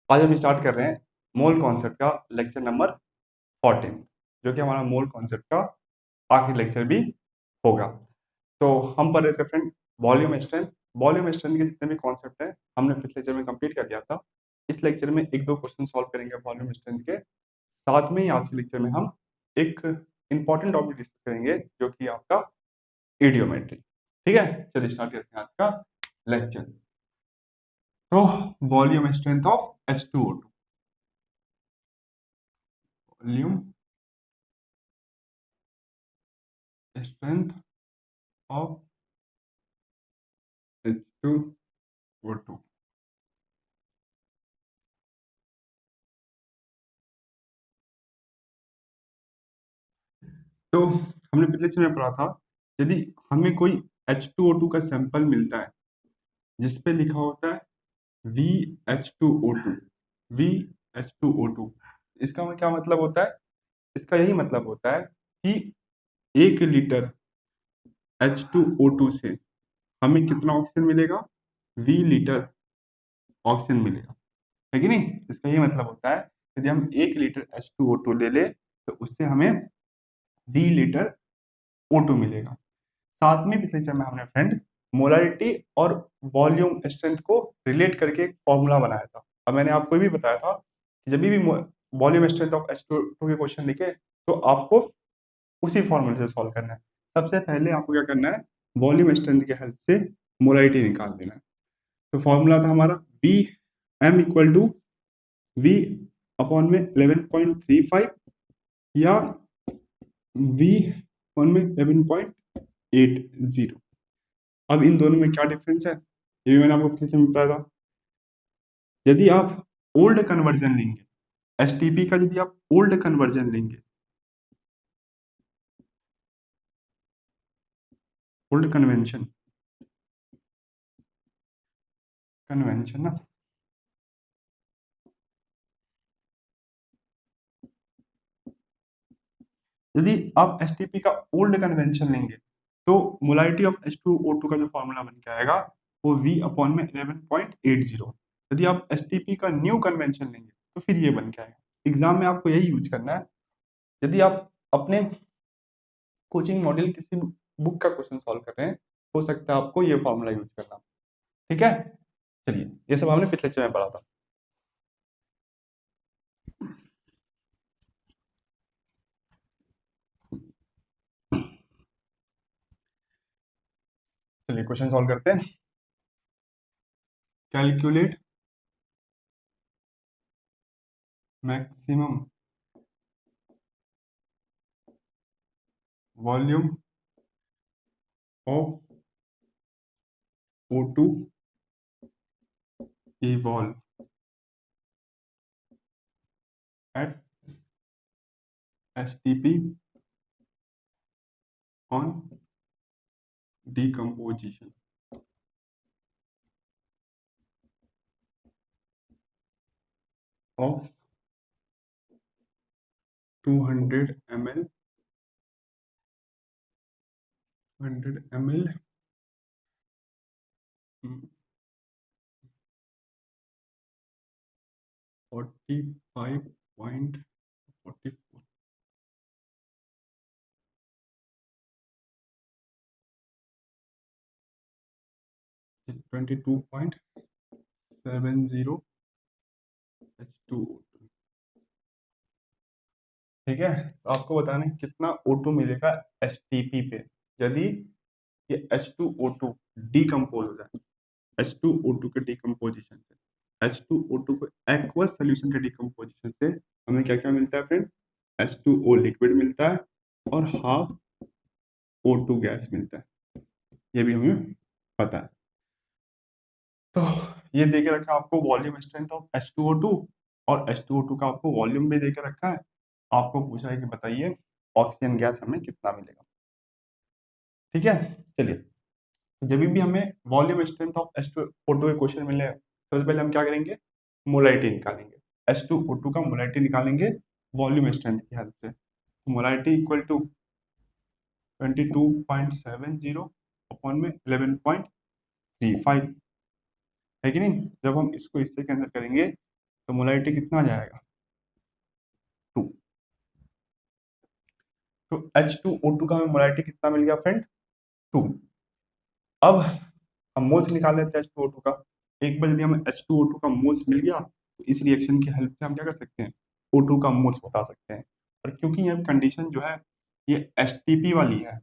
आज हम स्टार्ट कर रहे हैं मोल कॉन्सेप्ट का लेक्चर नंबर 14, जो कि हमारा मोल कॉन्सेप्ट का आखिरी लेक्चर भी होगा। तो हम पढ़ रहे थे friend volume strength. Volume strength के जितने भी कॉन्सेप्ट हैं हमने पिछले लेक्चर में कंप्लीट कर दिया था। इस लेक्चर में एक दो क्वेश्चन सॉल्व करेंगे वॉल्यूम स्ट्रेंथ के साथ में ही। आज के लेक्चर में हम एक इंपॉर्टेंट टॉपिक डिस्कस करेंगे जो कि आपका इडियोमेट्री। ठीक है, चलिए स्टार्ट करते हैं आज का लेक्चर। तो volume strength of H2O2, volume strength of H2O2। तो हमने पिछले लेक्चर में पढ़ा था, यदि हमें कोई H2O2 का सैंपल मिलता है जिसपे लिखा होता है VH2O2, VH2O2, इसका क्या मतलब होता है? इसका यही मतलब होता है कि 1 लीटर H2O2 से हमें कितना ऑक्सीजन मिलेगा? V लीटर ऑक्सीजन मिलेगा, है कि नहीं? इसका ये मतलब होता है यदि हम 1 लीटर H2O2 ले ले तो उससे हमें V लीटर O2 मिलेगा। साथ में पिछले लेक्चर में हमने फ्रेंड मोलारिटी और वॉल्यूम स्ट्रेंथ को रिलेट करके एक फॉर्मूला बनाया था। अब मैंने आपको भी बताया था कि जब भी वॉल्यूम स्ट्रेंथ ऑफ H2O2 के क्वेश्चन लिखे तो आपको उसी फॉर्मूले से सॉल्व करना है। सबसे पहले आपको क्या करना है, वॉल्यूम स्ट्रेंथ के हेल्प से मोलारिटी निकाल देना है। तो फॉर्मूला था हमारा V M equal to V upon में 11.35 या वी अपॉन में 11.80। अब इन दोनों में क्या डिफरेंस है ये भी मैंने आपको पिछले में बताया था। यदि आप ओल्ड कन्वर्जन लेंगे, एसटीपी का यदि आप ओल्ड कन्वर्जन लेंगे, ओल्ड कन्वेंशन कन्वेंशन ना, यदि आप एसटीपी का ओल्ड कन्वेंशन लेंगे तो मोलारिटी ऑफ H2O2 का जो फॉर्मूला बन के आएगा वो V अपॉन में 11.80। यदि आप एसटीपी का न्यू कन्वेंशन लेंगे तो फिर ये बन के आएगा। एग्जाम में आपको यही यूज करना है। यदि आप अपने कोचिंग मॉड्यूल किसी बुक का क्वेश्चन सॉल्व कर रहे हैं, हो सकता है आपको ये फॉर्मूला यूज करना। ठीक है, चलिए ये सब हमने पिछले लेक्चर में पढ़ा था। चलिए क्वेश्चन सॉल्व करते हैं। Calculate maximum volume of O2 evolve at STP on decomposition of 200 ml 45.44 22.70 H2O2। ठीक है, तो आपको बताना है कितना O2 मिलेगा STP पे यदि ये H2O2 डिकम्पोज हो जाए। H2O2 के डिकम्पोजिशन से, H2O2 को एक्वस सोल्यूशन के डिकम्पोजिशन से हमें क्या क्या मिलता है फ्रेंड? H2O लिक्विड मिलता है और हाफ O2 गैस मिलता है, ये भी हमें पता है। तो ये देके रखा है आपको वॉल्यूम स्ट्रेंथ ऑफ H2O2 और H2O2 का आपको वॉल्यूम भी देके रखा है। आपको पूछा है कि बताइए ऑक्सीजन गैस हमें कितना मिलेगा। ठीक है, चलिए जब भी हमें वॉल्यूम स्ट्रेंथ ऑफ H2O2 के क्वेश्चन मिले सबसे पहले हम क्या करेंगे? मोलारिटी निकालेंगे। H2O2 का मोलारिटी निकालेंगे वॉल्यूम स्ट्रेंथ की हेल्प से। मोलारिटी इक्वल टू 22.70 अपॉन में 11.35, है कि नहीं? जब हम इसको इससे कैंसिल करेंगे तो मोलैलिटी कितना आ जाएगा 2। तो H2O2 का हमें मोलैलिटी कितना मिल गया फ्रेंड 2। अब हम मोल्स निकाल लेते हैं H2O2 का। एक बार यदि हमें H2O2 का मोल्स मिल गया तो इस रिएक्शन की हेल्प से हम क्या कर सकते हैं O2 का मोल्स बता सकते हैं। और क्योंकि ये कंडीशन जो है ये एसटीपी वाली है,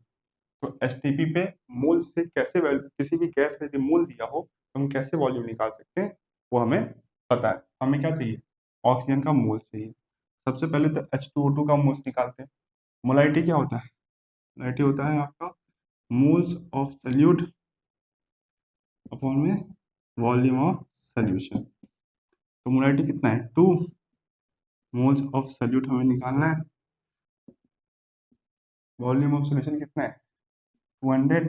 तो एसटीपी पे मोल से कैसे किसी भी गैस का यदि मोल दिया हो तो हम कैसे वॉल्यूम निकाल सकते हैं वो हमें पता है। हमें क्या चाहिए ऑक्सीजन का मोल चाहिए। सबसे पहले तो H2O2 का मोल्स निकालते हैं। मोलारिटी क्या होता है मोलारिटी होता है आपका मोल्स ऑफ सल्यूट अपॉन में वॉल्यूम ऑफ सॉल्यूशन। तो मोलारिटी कितना है 2 मोल्स ऑफ सॉल्यूट हमें निकालना है। वॉल्यूम ऑफ सॉल्यूशन कितना है 200।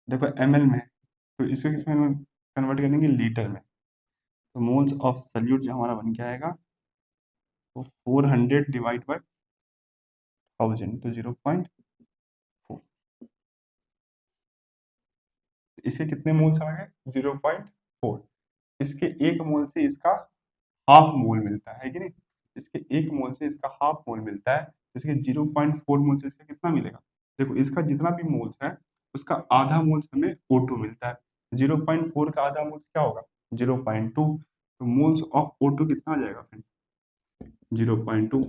देखो ml में है, तो इसको किस में कन्वर्ट करेंगे लीटर में। तो मोल्स ऑफ सॉल्यूट जो हमारा बन के आएगा वो 400 डिवाइड बाय 1000 तो 0.4। इसके कितने मोल्स आ गए 0.4। इसके एक मोल से इसका हाफ मोल मिलता है कि नहीं। इसके एक मोल से इसका हाफ मोल मिलता है। इसके 0.4 मोल से इसका कितना मिलेगा। देखो इसका जितना भी मोल्स है उसका आधा मोल्स हमें O2 मिलता है। 0.4 का आधा मोल्स क्या होगा 0.2। तो मोल्स ऑफ O2 कितना आ जाएगा फिर 0.2।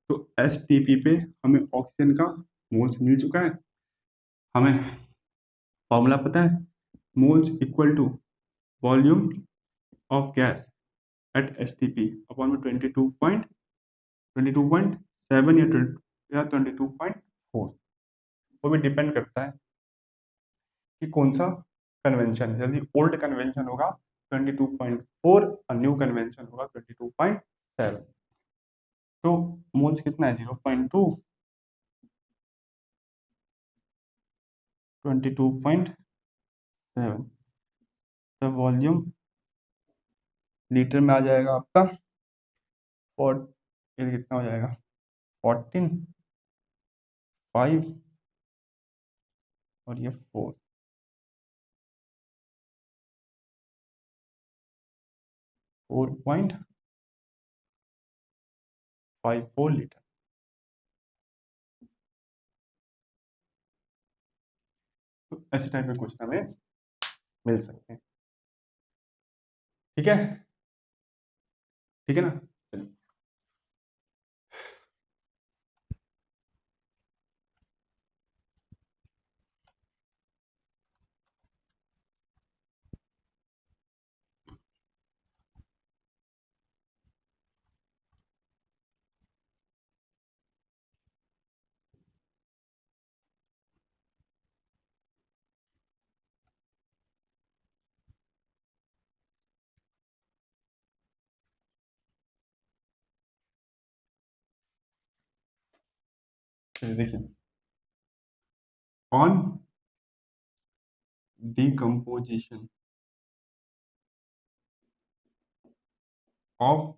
तो एसटीपी पे हमें ऑक्सीजन का मोल्स मिल चुका है। हमें फॉर्मूला पता है moles equal to volume of gas at STP upon में 22.7 या 22.4। वो भी डिपेंड करता है कि कौन सा कन्वेंशन। यदि ओल्ड कन्वेंशन होगा 22.4 और न्यू कन्वेंशन होगा 22.7। तो मोल्स कितना है 0.2 22.7। तो वॉल्यूम लीटर में आ जाएगा आपका और ये कितना हो जाएगा 14 5 और ये 4 4.54 लीटर। तो ऐसे टाइप के क्वेश्चन हमें मिल सकते हैं। ठीक है ठीक है ना। चलिए देखिए on decomposition of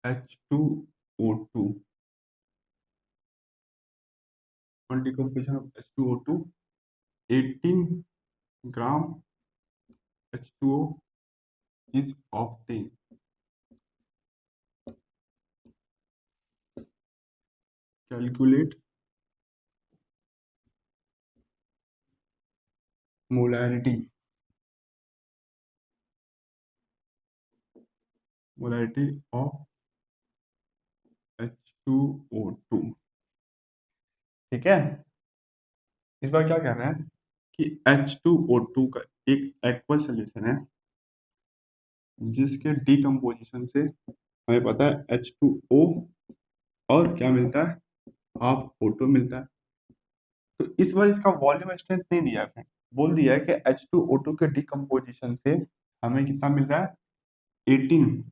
H2O2 on decomposition of H2O2 18 gram H2O is obtained। Calculate molarity of H2O2। ठीक है। इस बार क्या कह रहे हैं कि H2O2 का एक एक्वस सॉल्यूशन है जिसके डिकम्पोजिशन से हमें पता है H2O और क्या मिलता है हाफ O2 मिलता है। तो इस बार इसका वॉल्यूम स्ट्रेंथ नहीं दिया है, बोल दिया है कि H2O2 के डिकम्पोजिशन से हमें कितना मिल रहा है 18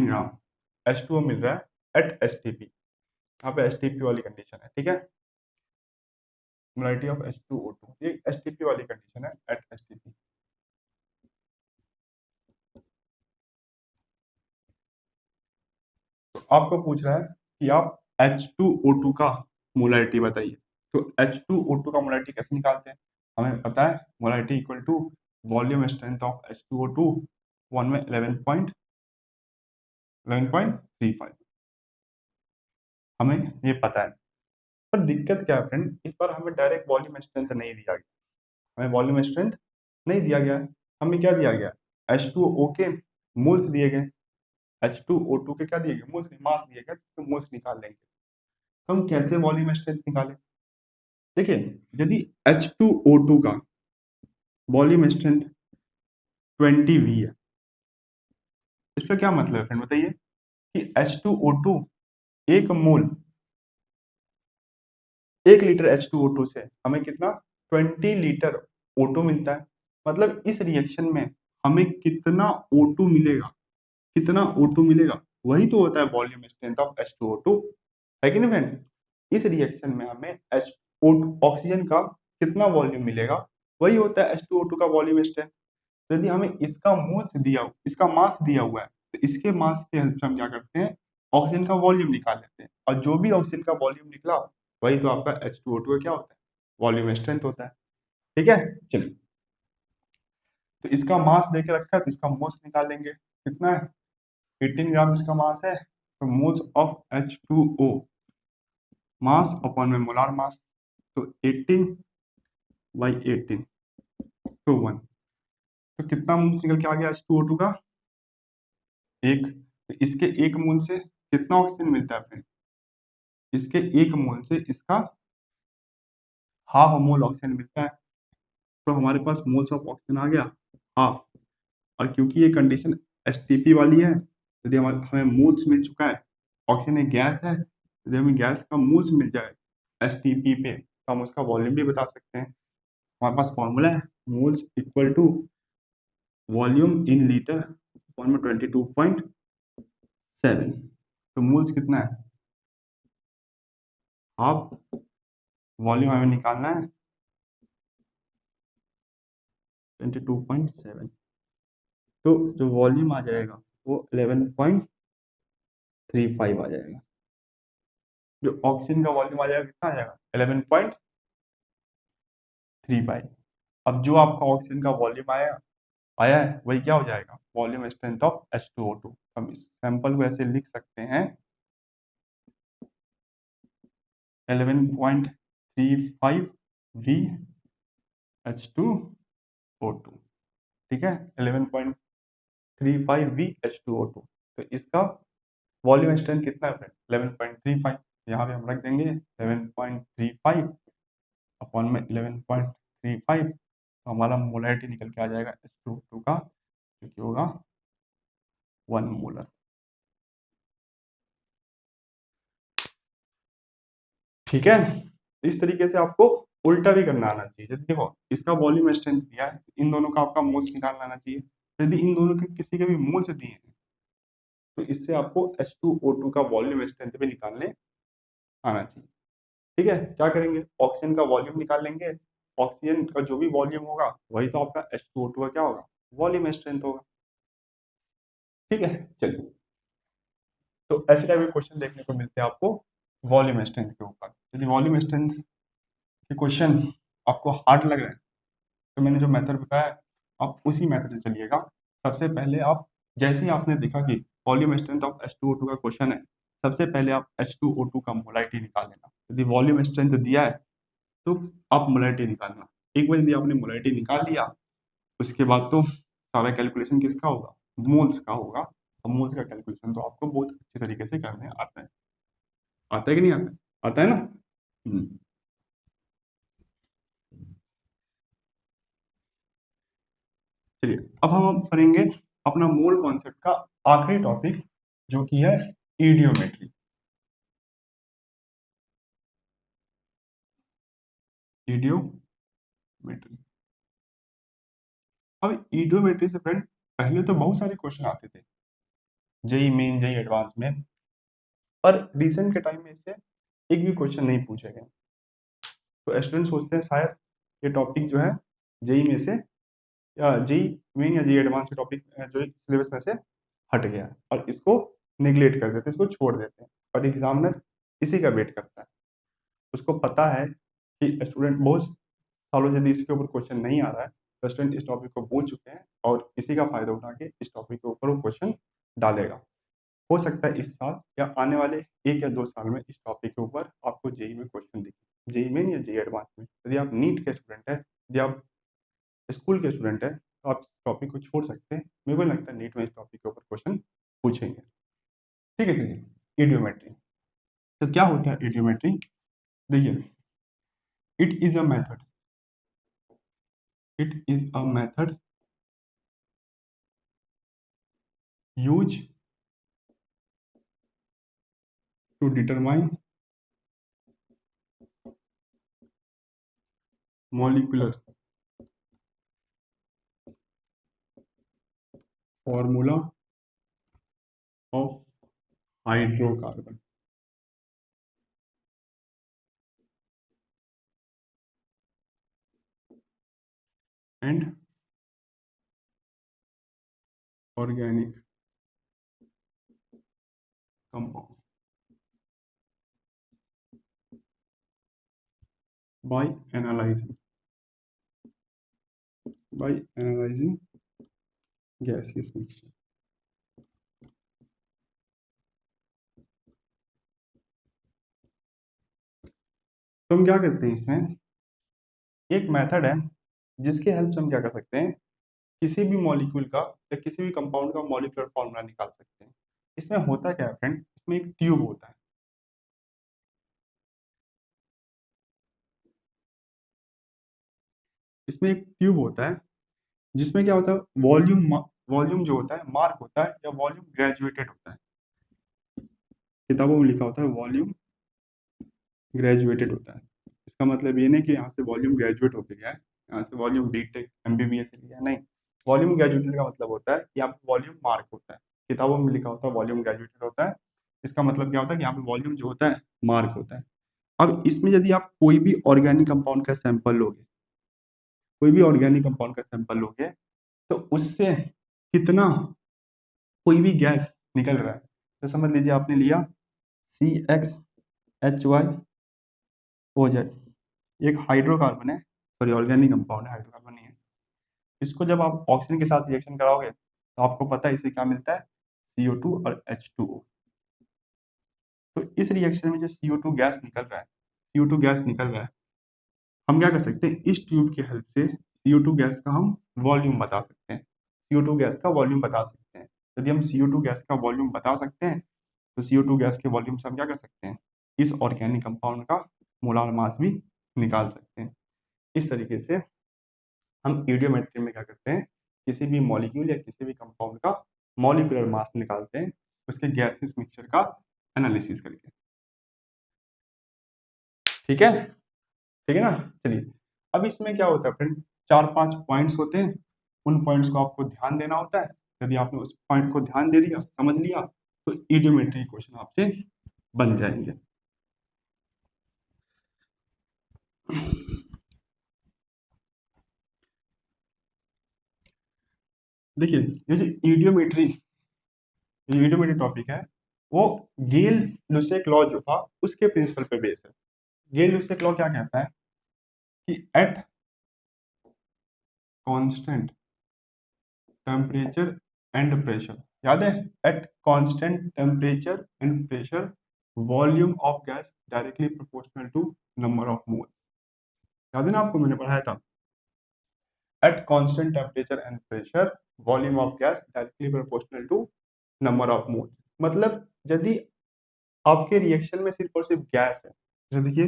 ग्राम H2O मिल रहा है एट एसटीपी। यहाँ पे एसटीपी वाली कंडीशन है। ठीक है मोलारिटी ऑफ H2O2 ये एसटीपी वाली कंडीशन है एट एसटीपी। तो आपको पूछ रहा है कि आप H2O2 का मोलारिटी बताइए। तो H2O2 का मोलारिटी कैसे निकालते हैं। हमें पता है molarity equal to volume strength of H2O2 one में 11.35 हमें ये पता है। पर दिक्कत क्या है फ्रेंड, इस बार हमें डायरेक्ट वॉल्यूम स्ट्रेंथ नहीं दिया गया, हमें वॉल्यूम स्ट्रेंथ नहीं दिया गया है। हमें क्या दिया गया, H2O के मोल्स दिए गए, H2O2 के क्या दिए गए, मोल्स, मास दिए गए, तो मोल्स निकाल लेंगे। तो हम कैसे वॉल्यूम स्ट्रेंथ निकालें? देखिए, यदि H2O2 का वॉल्यूम स्ट्रेंथ 20V है, इसका क्या मतलब है फ्रेंड बताइए, कि H2O2 एक मोल, 1 लीटर H2O2 से हमें कितना 20 लीटर O2 मिलता है। मतलब इस रिएक्शन में हमें कितना O2 मिलेगा, कितना O2 मिलेगा, वही तो होता है वॉल्यूम स्ट्रेंथ ऑफ H2O2, है कि नहीं फ्रेंड? इस रिएक्शन में हमें ऑक्सीजन का कितना वॉल्यूम मिलेगा, वही होता है H2O2 का वॉल्यूम स्ट्रेंथ। यदि हमें इसका मोल्स दिया, इसका मास दिया हुआ है, तो इसके मास के हेल्प से हम क्या करते हैं, ऑक्सीजन का वॉल्यूम निकाल लेते हैं, और जो भी ऑक्सीजन का वॉल्यूम निकला वही तो आपका H2O2 का क्या होता है, वॉल्यूम स्ट्रेंथ होता है। ठीक है, चलिए, तो इसका मास देके रखा है तो इसका मोल्स निकाल लेंगे, कितना है, 18 ग्राम इसका मास है, तो moles of H2O, mass upon में मोलार मास, तो 18/18 तो 1, तो कितना मोल्स निकल के आ गया H2O2 का, एक। तो इसके एक मोल से कितना ऑक्सीजन मिलता है फ्रेंड, इसके एक मोल से इसका हाफ मोल ऑक्सीजन मिलता है। तो हमारे पास मोल्स ऑफ ऑक्सीजन आ गया हाफ, और क्योंकि ये कंडीशन एसटीपी वाली है, यदि हमें मोल्स मिल चुका है, ऑक्सीजन एक गैस है, यदि हमें गैस का मोल्स मिल जाए एसटीपी पे, तो हम उसका वॉल्यूम भी बता सकते हैं। हमारे पास फॉर्मूला है, moles equal to volume in litre upon में 22.7। तो मोल्स कितना है, हाफ, वॉल्यूम हमें निकालना है 22.7, तो जो वॉल्यूम आ जाएगा वो 11.35 आ जाएगा। जो ऑक्सीजन का वॉल्यूम आ जाएगा कितना आ जाएगा, 11.35। अब जो आपका ऑक्सीजन का वॉल्यूम आया आया है वही क्या हो जाएगा, वॉल्यूम स्ट्रेंथ ऑफ H2O2। हम इस सैंपल को ऐसे लिख सकते हैं 11.35 VH2O2, ठीक है, 11.35 VH2O2। तो इसका वॉल्यूम स्ट्रेंथ कितना है, 11.35, यहाँ पे हम रख देंगे 11.35 अपॉन में 11.35, तो हमारा मोलैरिटी निकल के आ जाएगा H2O2 का, जो कि होगा 1 मोलर। ठीक है, इस तरीके से आपको उल्टा भी करना आना चाहिए। जैसे देखो, इसका वॉल्यूम स्ट्रेंथ दिया है, इन दोनों का आपका मोल्स निकालना आना चाहिए। यदि इन दोनों के किसी के भी मोल्स दिए हैं, तो इससे आपको H2O2 का वॉल्यूम स्ट्रेंथ भी निकालने आना चाहिए। ठीक है, क्या करेंगे, ऑक्सीजन का वॉल्यूम निकाल लेंगे, ऑक्सीजन का जो भी वॉल्यूम होगा वही तो आपका H2O2 का क्या होगा, वॉल्यूम स्ट्रेंथ होगा। ठीक है, चलिए, तो ऐसे टाइप के क्वेश्चन देखने को मिलते हैं आपको वॉल्यूम स्ट्रेंथ के ऊपर। यदि वॉल्यूम स्ट्रेंथ के क्वेश्चन आपको हार्ड लग रहे हैं, तो मैंने जो मेथड बताया आप उसी मेथड से चलिएगा। सबसे पहले आप, जैसे ही आपने देखा कि वॉल्यूम स्ट्रेंथ ऑफ H2O2 का क्वेश्चन है, सबसे पहले आप H2O2 का मोलारिटी निकाल लेना। यदि वॉल्यूम स्ट्रेंथ दिया है तो आप मोलारिटी निकालना। एक बार यदि आपने मोलारिटी निकाल लिया, उसके बाद तो सारा कैलकुलेशन किसका होगा, मोल्स का होगा। और मोल्स का कैलकुलेशन तो आपको बहुत अच्छे तरीके से करने आता है। आता है कि नहीं आता है, आता है ना। हम्म। चलिए, अब हम करेंगे अपना मूल कॉन्सेप्ट का आखिरी टॉपिक, जो कि है ईडियोमेट्री। ईडियोमेट्री, अब ईडियोमेट्री से फ्रेंड पहले तो बहुत सारे क्वेश्चन आते थे, जेई मेन, जेई एडवांस में, पर रिसेंट के टाइम में इससे एक भी क्वेश्चन नहीं पूछे गए। तो स्टूडेंट सोचते हैं शायद ये टॉपिक जो है जेई में से, या जेई मेन या जेई एडवांस के टॉपिक जो सिलेबस में से हट गया है, और इसको निगलेक्ट कर देते हैं, इसको छोड़ देते हैं, और एग्जामिनर इसी का वेट करता है। उसको पता है कि स्टूडेंट बहुत सालों से यदि इसके ऊपर क्वेश्चन नहीं आ रहा है, स्टूडेंट इस टॉपिक को भूल चुके हैं और इसी का फायदा उठा के इस टॉपिक के ऊपर वो क्वेश्चन डालेगा। हो सकता है इस साल या आने वाले 1 या 2 साल में इस टॉपिक के ऊपर आपको जेईई में क्वेश्चन दिखे, जेईई मेन या जेईई एडवांस में। यदि आप नीट के स्टूडेंट हैं, यदि आप स्कूल के स्टूडेंट हैं, तो आप टॉपिक को छोड़ सकते हैं। मेरे को नहीं लगता नीट में इस टॉपिक के ऊपर क्वेश्चन पूछेंगे। ठीक है, चलिए इडियोमेट्री। तो क्या होता है इडियोमेट्री? देखिए, it is a method, it is a method use to determine molecular formula of hydrocarbon and organic compound by analyzing gaseous mixture। तो हम क्या करते हैं, इसमें एक मेथड है जिसके हेल्प से हम क्या कर सकते हैं, किसी भी मॉलिक्यूल का या किसी भी कंपाउंड का मॉलिक्यूलर फॉर्मूला निकाल सकते हैं। इसमें होता क्या है फ्रेंड, इसमें एक ट्यूब होता है, इसमें एक ट्यूब होता है जिसमें क्या होता है, वॉल्यूम, वॉल्यूम जो होता है मार्क होता है या वॉल्यूम ग्रेजुएटेड होता है। किताबों में लिखा होता है वॉल्यूम ग्रेजुएटेड होता है। इसका मतलब ये नहीं कि यहाँ से वॉल्यूम ग्रेजुएट होके गया है, यहाँ से वॉल्यूम बीटेक एमबीबीएस से लिया, नहीं। वॉल्यूम ग्रेजुएटेड का मतलब होता है कि यहाँ पे वॉल्यूम मार्क होता है, किताबों में लिखा होता है वॉल्यूम ग्रेजुएटेड होता है। इसका मतलब क्या होता है कि यहाँ पे वॉल्यूम जो होता है मार्क होता है। अब इसमें यदि आप कोई भी ऑर्गेनिक कंपाउंड का सैंपल लोगे, कोई भी ऑर्गेनिक कंपाउंड का सैंपल लोगे, तो उससे कितना कोई भी गैस निकल रहा है, तो समझ लीजिए आपने लिया CXHYOZ, एक हाइड्रोकार्बन है, सॉरी ऑर्गेनिक कंपाउंड है, हाइड्रोकार्बन नहीं है। इसको जब आप ऑक्सीजन के साथ रिएक्शन कराओगे तो आपको पता है इसे क्या मिलता है, CO2 और H2O। तो इस रिएक्शन में जो CO2 गैस निकल रहा है, CO2 गैस निकल रहा है, हम क्या कर सकते हैं, इस ट्यूब की हेल्प से CO2 गैस का हम वॉल्यूम बता सकते हैं, CO2 गैस का वॉल्यूम बता सकते हैं। यदि हम CO2 गैस का वॉल्यूम बता सकते हैं तो CO2 गैस के वॉल्यूम से हम क्या कर सकते हैं, इस ऑर्गेनिक कंपाउंड का मोलार मास भी निकाल सकते हैं। इस तरीके से हम ईडियोमेट्री में क्या करते हैं, किसी भी मॉलिक्यूल या किसी भी कंपाउंड का मॉलिक्यूलर मास निकालते हैं, उसके गैसेस मिक्सचर का एनालिसिस करके। ठीक है, ठीक है ना। चलिए, अब इसमें क्या होता है फ्रेंड, 4-5 पॉइंट्स होते हैं, उन पॉइंट्स को आपको ध्यान देना होता है। यदि आपने उस पॉइंट को ध्यान दे लिया, समझ लिया, तो ईडियोमेट्री क्वेश्चन आपसे बन जाएंगे। देखिए, ये जो ईडियोमेट्री टॉपिक है, वो गेल लुसेक लॉ जो था उसके प्रिंसिपल पे बेस है। गेल लुसेक लॉ क्या कहता है कि at constant temperature and pressure, याद है, at constant temperature and pressure volume of gas directly proportional to number of mole. याद है ना, आपको मैंने पढ़ाया था, at constant temperature and pressure volume of gas directly proportional to number of mole. मतलब यदि आपके रिएक्शन में सिर्फ और सिर्फ गैस है, जैसे देखिए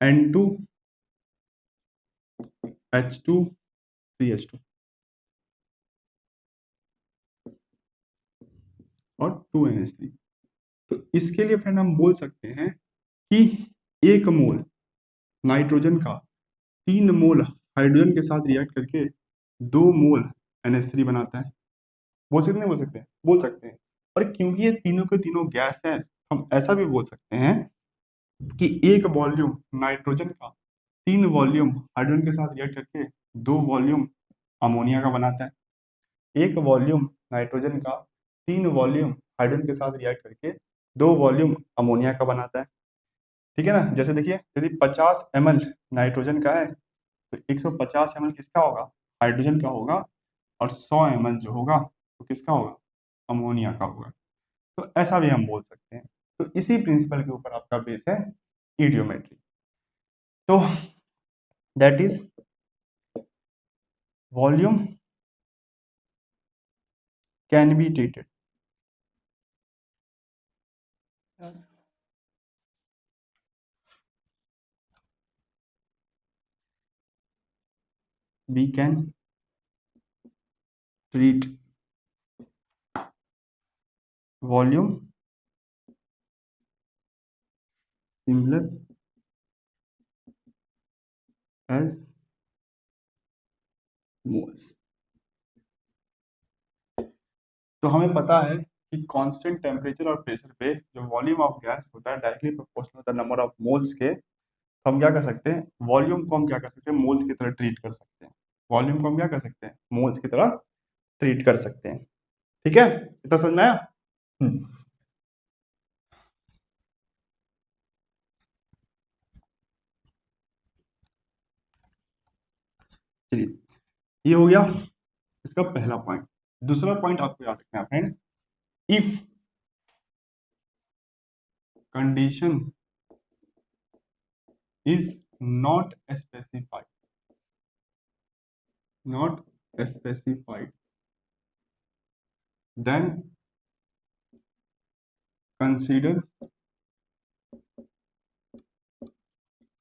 N2H2 और 2NH3, तो इसके लिए फ्रेंड हम बोल सकते हैं कि 1 मोल नाइट्रोजन का 3 मोल हाइड्रोजन के साथ रिएक्ट करके 2 मोल NH3 बनाता है। बोल सकते हैं, बोल सकते हैं, बोल सकते हैं। और क्योंकि ये तीनों के तीनों गैस है, हम ऐसा भी बोल सकते हैं कि 1 वॉल्यूम नाइट्रोजन का 3 वॉल्यूम हाइड्रोजन के साथ रिएक्ट करके 2 वॉल्यूम अमोनिया का बनाता है। 1 वॉल्यूम नाइट्रोजन का 3 वॉल्यूम हाइड्रोजन के साथ रिएक्ट करके 2 वॉल्यूम अमोनिया का बनाता है। ठीक है ना। जैसे देखिए, यदि 50 ml नाइट्रोजन का है तो 150 ml किसका होगा, हाइड्रोजन का होगा और 100 ml जो होगा वो किसका होगा, अमोनिया का होगा। तो ऐसा भी हम बोल सकते हैं। तो इसी प्रिंसिपल के ऊपर आपका बेस है इडियोमेट्री। तो that is volume can be treated, we can treat volume similar as moles। तो हमें पता है कि कांस्टेंट टेम्परेचर और प्रेशर पे जो वॉल्यूम ऑफ गैस होता है डायरेक्टली प्रोपोर्शनल होता है नंबर ऑफ मोल्स के। तो हम क्या कर सकते हैं, वॉल्यूम को हम क्या कर सकते हैं, मोल्स की तरह ट्रीट कर सकते हैं। वॉल्यूम को हम क्या कर सकते हैं, मोल्स की तरह ट्रीट कर सकते हैं। ठीक है, इतना समझ में आया? चलिए, ये हो गया इसका पहला पॉइंट। दूसरा पॉइंट आपको याद रखना है friend, if condition is not specified, not specified, then consider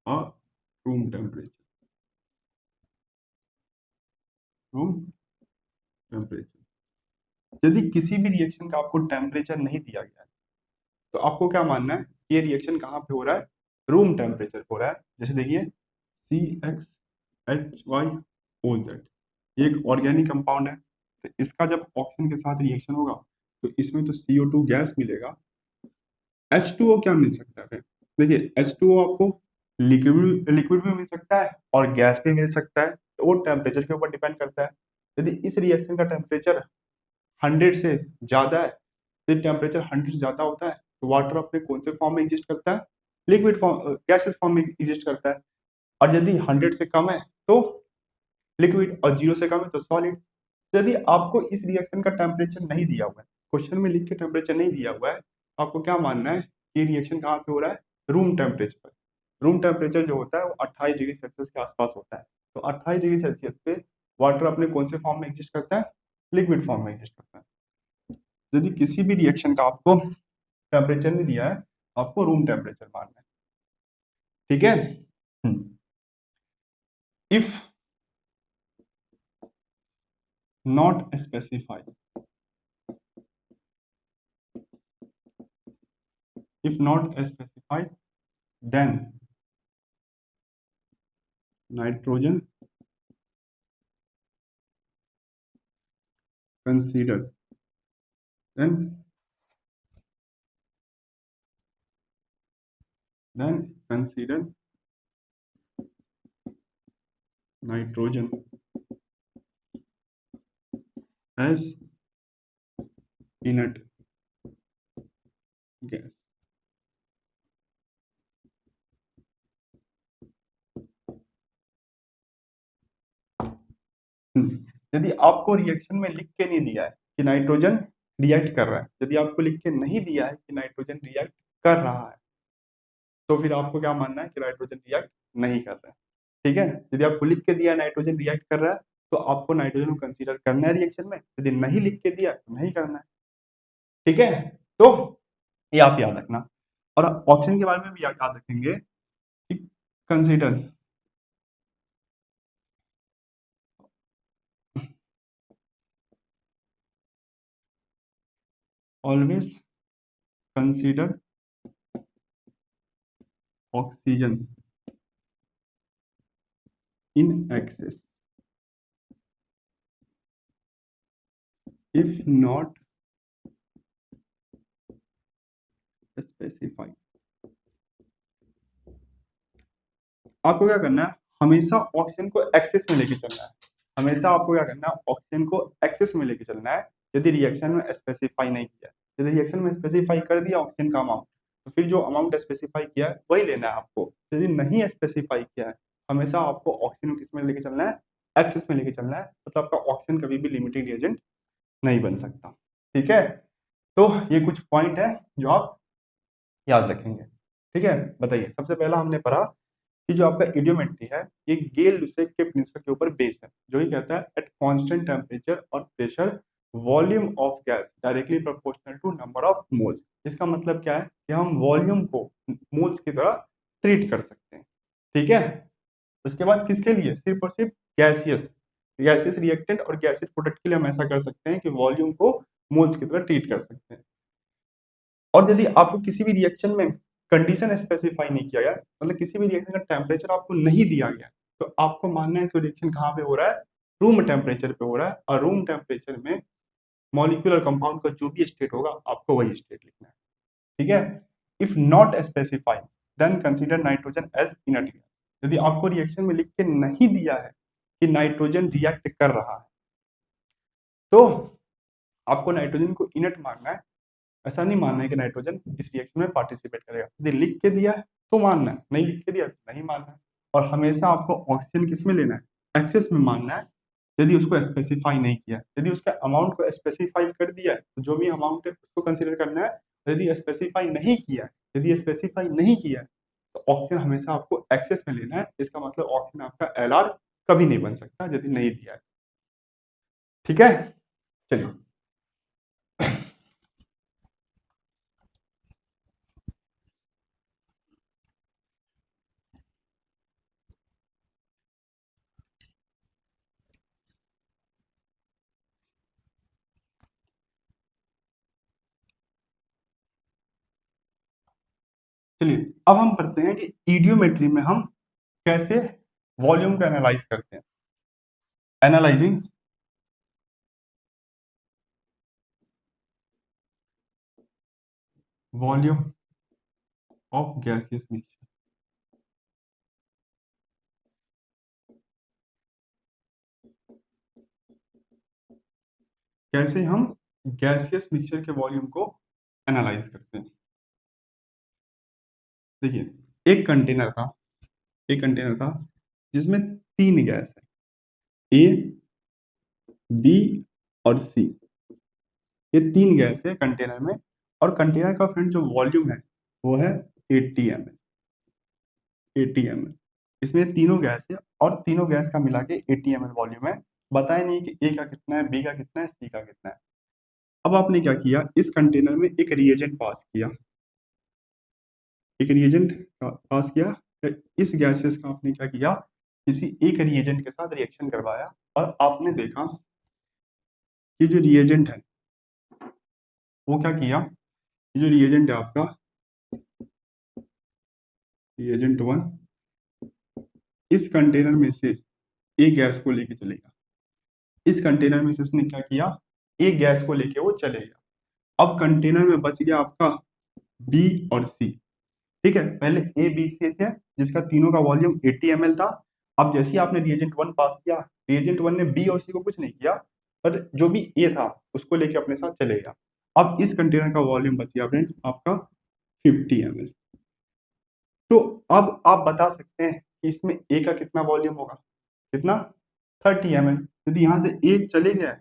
a room temperature, room temperature। यदि किसी भी रिएक्शन का आपको टेम्परेचर नहीं दिया गया है तो आपको क्या मानना है, ये रिएक्शन कहाँ पे हो रहा है, रूम टेम्परेचर हो रहा है। जैसे देखिए CXHYOZ, ये एक ऑर्गेनिक कंपाउंड है। तो इसका जब ऑक्सीजन के साथ रिएक्शन होगा तो इसमें तो CO2 गैस मिलेगा, H2O क्या मिल सकता है। देखिए H2O आपको लिक्विड भी मिल सकता है और गैस भी मिल सकता है, तो वो टेम्परेचर के ऊपर डिपेंड करता है। यदि इस रिएक्शन का टेम्परेचर 100 से ज्यादा है, यदि टेम्परेचर 100 से ज्यादा होता है तो वाटर अपने कौन से फॉर्म में एग्जिस्ट करता है, लिक्विड फॉर्म, गैसेस फॉर्म में एग्जिस्ट करता है। और यदि 100 से कम है तो लिक्विड और 0 से कम है तो सॉलिड। यदि आपको इस रिएक्शन का टेम्परेचर नहीं दिया हुआ है, क्वेश्चन में लिख के टेम्परेचर नहीं दिया हुआ है, तो आपको क्या मानना है कि रिएक्शन कहाँ पे हो रहा है, रूम टेम्परेचर पर। रूम टेम्परेचर जो होता है वो 28 डिग्री सेल्सियस के आसपास होता है। तो 28 डिग्री सेल्सियस पे वाटर अपने कौन से फॉर्म में एग्जिस्ट करता है, लिक्विड फॉर्म में एग्जिस्ट करता है। यदि किसी भी रिएक्शन का आपको टेम्परेचर नहीं दिया है, आपको रूम टेम्परेचर मानना है। ठीक है, if not specified, if not specified, then nitrogen consider, then consider nitrogen as inert gas। यदि आपको रिएक्शन में लिख के नहीं दिया है कि नाइट्रोजन रिएक्ट कर रहा है, यदि आपको लिख के नहीं दिया है कि नाइट्रोजन रिएक्ट कर रहा है, तो फिर आपको क्या मानना है कि नाइट्रोजन रिएक्ट नहीं कर रहा है। ठीक है, यदि आपको लिख के दिया नाइट्रोजन रिएक्ट कर रहा है तो आपको नाइट्रोजन को कंसीडर करना है रिएक्शन में, यदि नहीं लिख के दिया तो नहीं करना है। ठीक है, तो ये आप याद रखना। और ऑक्सीजन के बारे में भी याद रखेंगे कि consider always consider oxygen in excess if not specified। आपको क्या करना है, हमेशा ऑक्सीजन को एक्सेस में लेके चलना है। हमेशा आपको क्या करना है, ऑक्सीजन को एक्सेस में लेके चलना है। यदि रिएक्शन में स्पेसिफाई नहीं किया, यदि रिएक्शन में स्पेसिफाई कर दिया ऑक्सीजन का अमाउंट, तो फिर जो अमाउंट स्पेसिफाई किया है वही लेना है आपको। यदि नहीं स्पेसिफाई किया है, हमेशा आपको ऑक्सीजन को किस में लेके चलना है, एक्सेस में लेके चलना है, मतलब आपका ऑक्सीजन कभी भी लिमिटिंग रिएजेंट नहीं बन सकता। ठीक है, तो ये कुछ पॉइंट है जो आप याद रखेंगे। ठीक है, बताइए, सबसे पहला हमने पढ़ा कि जो आपका इडियोमेट्री है ये गेल लुसेक के प्रिंसिपल के ऊपर बेस है, जो ये कहता है एट कांस्टेंट टेम्परेचर और pressure volume of gas directly proportional to number of moles. इसका मतलब क्या है कि हम वॉल्यूम को मोल्स की तरह ट्रीट कर सकते हैं। ठीक है, उसके बाद किसके लिए, सिर्फ और सिर्फ गैसियस गैसियस रिएक्टेंट और गैसियस प्रोडक्ट के लिए हम ऐसा कर सकते हैं कि वॉल्यूम को मोल्स की तरह ट्रीट कर सकते हैं। और यदि आपको किसी भी रिएक्शन में कंडीशन स्पेसिफाई नहीं किया गया, मतलब किसी भी रिएक्शन का टेम्परेचर आपको नहीं दिया गया, तो आपको मानना है कि रिएक्शन कहाँ पे हो रहा है, रूम टेम्परेचर पे हो रहा है, और रूम टेम्परेचर में मॉलिक्यूलर कंपाउंड का जो भी स्टेट होगा आपको वही स्टेट लिखना है। ठीक है, if not specified then consider nitrogen as inert gas. यदि आपको रिएक्शन में लिख के नहीं दिया है कि नाइट्रोजन रिएक्ट कर रहा है, तो आपको नाइट्रोजन को इनर्ट मानना है। ऐसा नहीं मानना है कि नाइट्रोजन इस रिएक्शन में पार्टिसिपेट करेगा। यदि लिख के दिया है तो मानना है, नहीं लिख के दिया तो नहीं मानना है। और हमेशा आपको ऑक्सीजन किस में लेना है, एक्सेस में मानना है। यदि उसको स्पेसिफाई नहीं किया, यदि उसके अमाउंट को स्पेसिफाई कर दिया है तो जो भी अमाउंट है उसको कंसिडर करना है। यदि स्पेसिफाई नहीं किया है, यदि स्पेसिफाई नहीं किया है तो ऑक्सीजन हमेशा आपको एक्सेस में लेना है। इसका मतलब ऑक्सीजन आपका एलआर कभी नहीं बन सकता यदि नहीं दिया है। ठीक है, चलिए। चलिए, अब हम पढ़ते हैं कि ईडियोमेट्री में हम कैसे वॉल्यूम को एनालाइज करते हैं। Analysing volume of gaseous mixture. कैसे हम गैसियस मिक्सचर के वॉल्यूम को एनालाइज करते हैं। देखिए, एक कंटेनर था जिसमें 3 गैस है, ए, बी और सी। ये 3 गैस है कंटेनर में, और कंटेनर का फ्रेंड जो वॉल्यूम है वो है 80 ml। 80 ml, इसमें तीनों गैस है और तीनों गैस का मिला के 80 ml वॉल्यूम है। बताया नहीं कि ए का कितना है, बी का कितना है, सी का कितना है। अब आपने क्या किया, इस कंटेनर में एक रिएजेंट पास किया, एक रिएजेंट पास किया। तो इस गैसेस का आपने क्या किया, किसी एक रिएजेंट के साथ रिएक्शन करवाया, और आपने देखा कि जो रिएजेंट है वो क्या किया, ये जो रिएजेंट है आपका, रिएजेंट 1 इस कंटेनर में से एक गैस को लेके चलेगा। इस कंटेनर में से उसने क्या किया, एक गैस को लेके वो चलेगा। अब कंटेनर में बच गया आपका बी और सी। ठीक है, पहले ए बी सी थे जिसका तीनों का वॉल्यूम 80 ml था। अब जैसे ही आपने रिएजेंट 1 पास किया, रिएजेंट 1 ने बी और सी को कुछ नहीं किया, पर जो भी ए था उसको लेके अपने साथ चलेगा। अब इस कंटेनर का वॉल्यूम बच गया फ्रेंड्स आपका 50 ml। तो अब आप बता सकते हैं कि इसमें ए का कितना वॉल्यूम होगा, कितना, 30 ml। यदि यहाँ से ए चले गया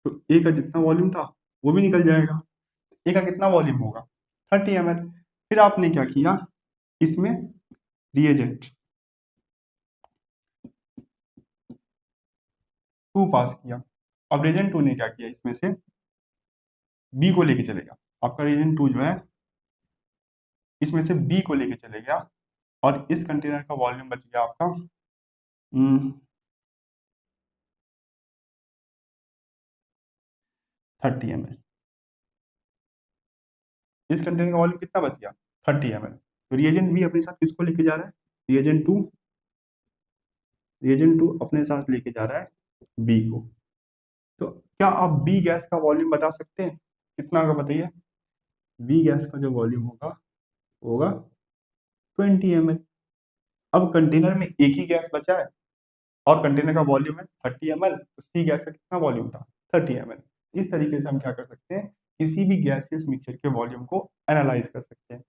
तो ए का जितना वॉल्यूम था वो भी निकल जाएगा। ए का कितना वॉल्यूम होगा, 30 ml। फिर आपने क्या किया, इसमें रिएजेंट 2 पास किया। अब रिएजेंट 2 ने क्या किया, इसमें से बी को लेके चलेगा। आपका रिएजेंट 2 जो है इसमें से बी को लेके चलेगा, और इस कंटेनर का वॉल्यूम बच गया आपका 30 ml। इस कंटेनर का वॉल्यूम कितना बच गया, 30 ml। तो रिएजेंट बी अपने साथ किसको लेके जा रहा है, रिएजेंट 2, रिएजेंट 2 अपने साथ लेके जा रहा है बी को। तो क्या आप बी गैस का वॉल्यूम बता सकते हैं, कितना होगा बताइए। बी गैस का जो वॉल्यूम होगा होगा 20 ml। अब कंटेनर में एक ही गैस बचा है और कंटेनर का वॉल्यूम है 30 ml, तो सी गैस का कितना वॉल्यूम था, 30 ml। इस तरीके से हम क्या कर सकते हैं, किसी भी गैसियस मिक्सचर के वॉल्यूम को एनालाइज कर सकते हैं।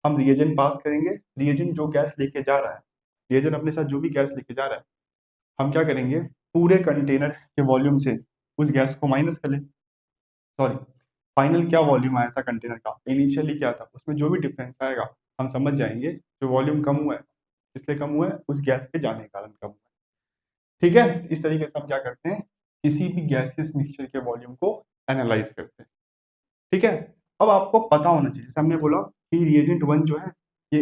हम रिएजेंट पास करेंगे, रिएजेंट जो गैस लेके जा रहा है, रिएजेंट अपने साथ जो भी गैस लेके जा रहा है हम क्या करेंगे, पूरे कंटेनर के वॉल्यूम से उस गैस को माइनस कर ले, सॉरी, फाइनल क्या वॉल्यूम आया था कंटेनर का, इनिशियली क्या था, उसमें जो भी डिफरेंस आएगा हम समझ जाएंगे जो वॉल्यूम कम हुआ है, इसलिए कम हुआ है, उस गैस के जाने के कारण कम हुआ है। ठीक है, इस तरीके से हम क्या करते हैं, किसी भी गैसियस मिक्सचर के वॉल्यूम को एनालाइज करते हैं। ठीक है, अब आपको पता होना चाहिए, जैसे हमने बोला कि रिएजेंट 1 जो है ये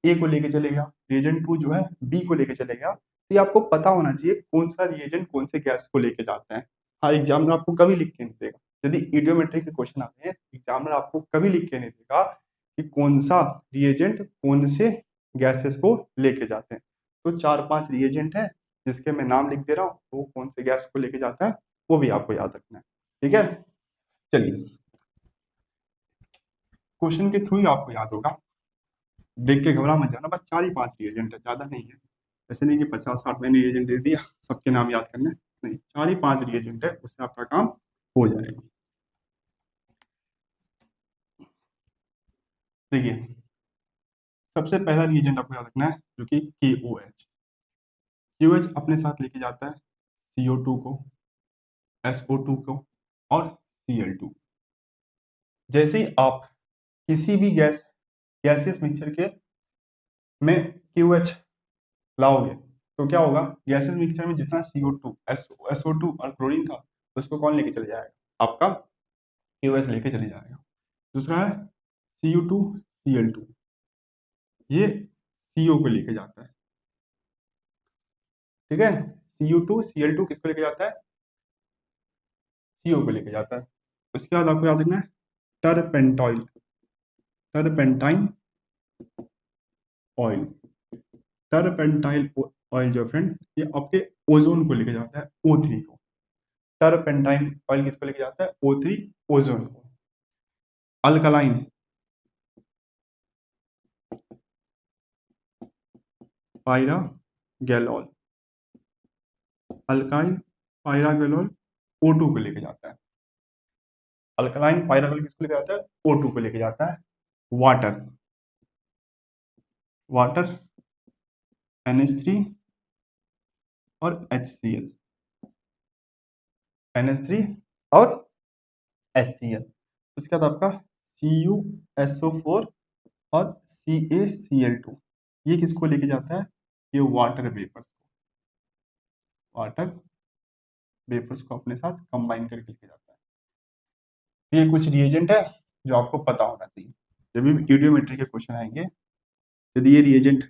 ए को लेके चलेगा, रिएजेंट 2 जो है बी को लेके चलेगा, तो ये आपको पता होना चाहिए कौन सा रिएजेंट कौन से गैस को लेके जाता है। हाँ, एग्जामिनर आपको कभी लिख के नहीं देगा, यदि इडियोमेट्री के क्वेश्चन आते हैं एग्जामिनर आपको कभी लिख के नहीं देगा कि कौन सा रिएजेंट कौन से गैसेस को लेके जाते हैं। तो 4-5 रिएजेंट है जिसके मैं नाम लिख दे रहा हूँ, वो कौन से गैस को लेके जाता है वो भी आपको याद रखना है। ठीक है, चलिए, क्वेश्चन के थ्रू ही आपको याद होगा, देख के घबरा मत जाना, बस 4 ही 5 रिएजेंट है, ज्यादा नहीं है। ऐसे नहीं कि 50-60 मैंने रिएजेंट दे दिया सबके नाम याद करने, नहीं, 4 ही 5 रिएजेंट है, उससे आपका काम हो जाएगा। देखिए, सबसे पहला रिएजेंट आपको याद रखना है जो कि KOH। KOH अपने साथ लेके जाता है CO2 को, SO2 को और Cl2। जैसे ही आप किसी भी गैसियस मिक्सचर के में KOH लाओगे तो क्या होगा, गैसेस मिक्सचर में जितना CO2 SO2 और क्लोरीन था उसको कौन लेके चले जाएगा, आपका KOH लेके चले जाएगा। दूसरा है Cu2Cl2, ये CO को लेके जाता है। ठीक है, Cu2Cl2 किसको लेके जाता है, CO को लेके जाता है। उसके बाद आपको याद रखना है टरपेंटॉइल, टरपेंटाइन ऑयल, टरपेंटाइल ऑयल जो फ्रेंड ये आपके ओजोन को लेके जाता है, O3 को। टरपेंटाइन ऑयल किसको लेके जाता है, O3 ओजोन को। अल्कलाइन, पायरा गैलोल, अल्काइल पायरा गैलोल O2 को लेके जाता है। अल्कलाइन पायरा गैलोल किसको लेके जाता है, O2 को लेके जाता है। वाटर, वाटर NH3 और HCl, NH3 और HCl। उसके बाद आपका CuSO4 और CaCl2, ये किसको लेके जाता है, ये वाटर वेपर्स, वाटर वेपर्स को अपने साथ कंबाइन करके लेके जाता है। ये कुछ रिएजेंट है जो आपको पता होना चाहिए, जब भी यूडियोमेट्री के क्वेश्चन आएंगे, यदि ये रिएजेंट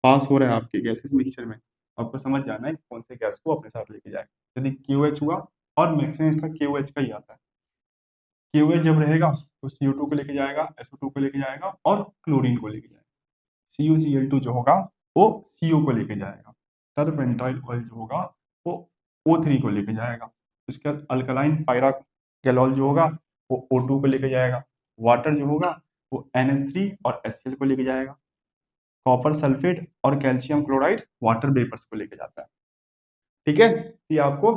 पास हो रहा है आपके गैसेस मिक्सचर में, आपको समझ जाना है कौन से गैस को अपने साथ लेके जाए। यदि KOH हुआ, और मैक्सिमम इसका KOH का ही आता है, KOH जब रहेगा तो CO2 को लेके जाएगा, SO2 को लेके जाएगा और क्लोरीन को लेके जाएगा। CuCl2 जो होगा वो CO को लेके जाएगा, टरपेंटाइल ऑयल जो होगा वो O3 को लेके जाएगा। उसके बाद अल्कलाइन पायरा गैलोल जो होगा वो O2 को लेके जाएगा। वाटर जो होगा वो NH3 और HCl को लेके जाएगा। कॉपर सल्फेट और कैल्शियम क्लोराइड वाटर वेपर्स को लेके जाता है। ठीक है, ये आपको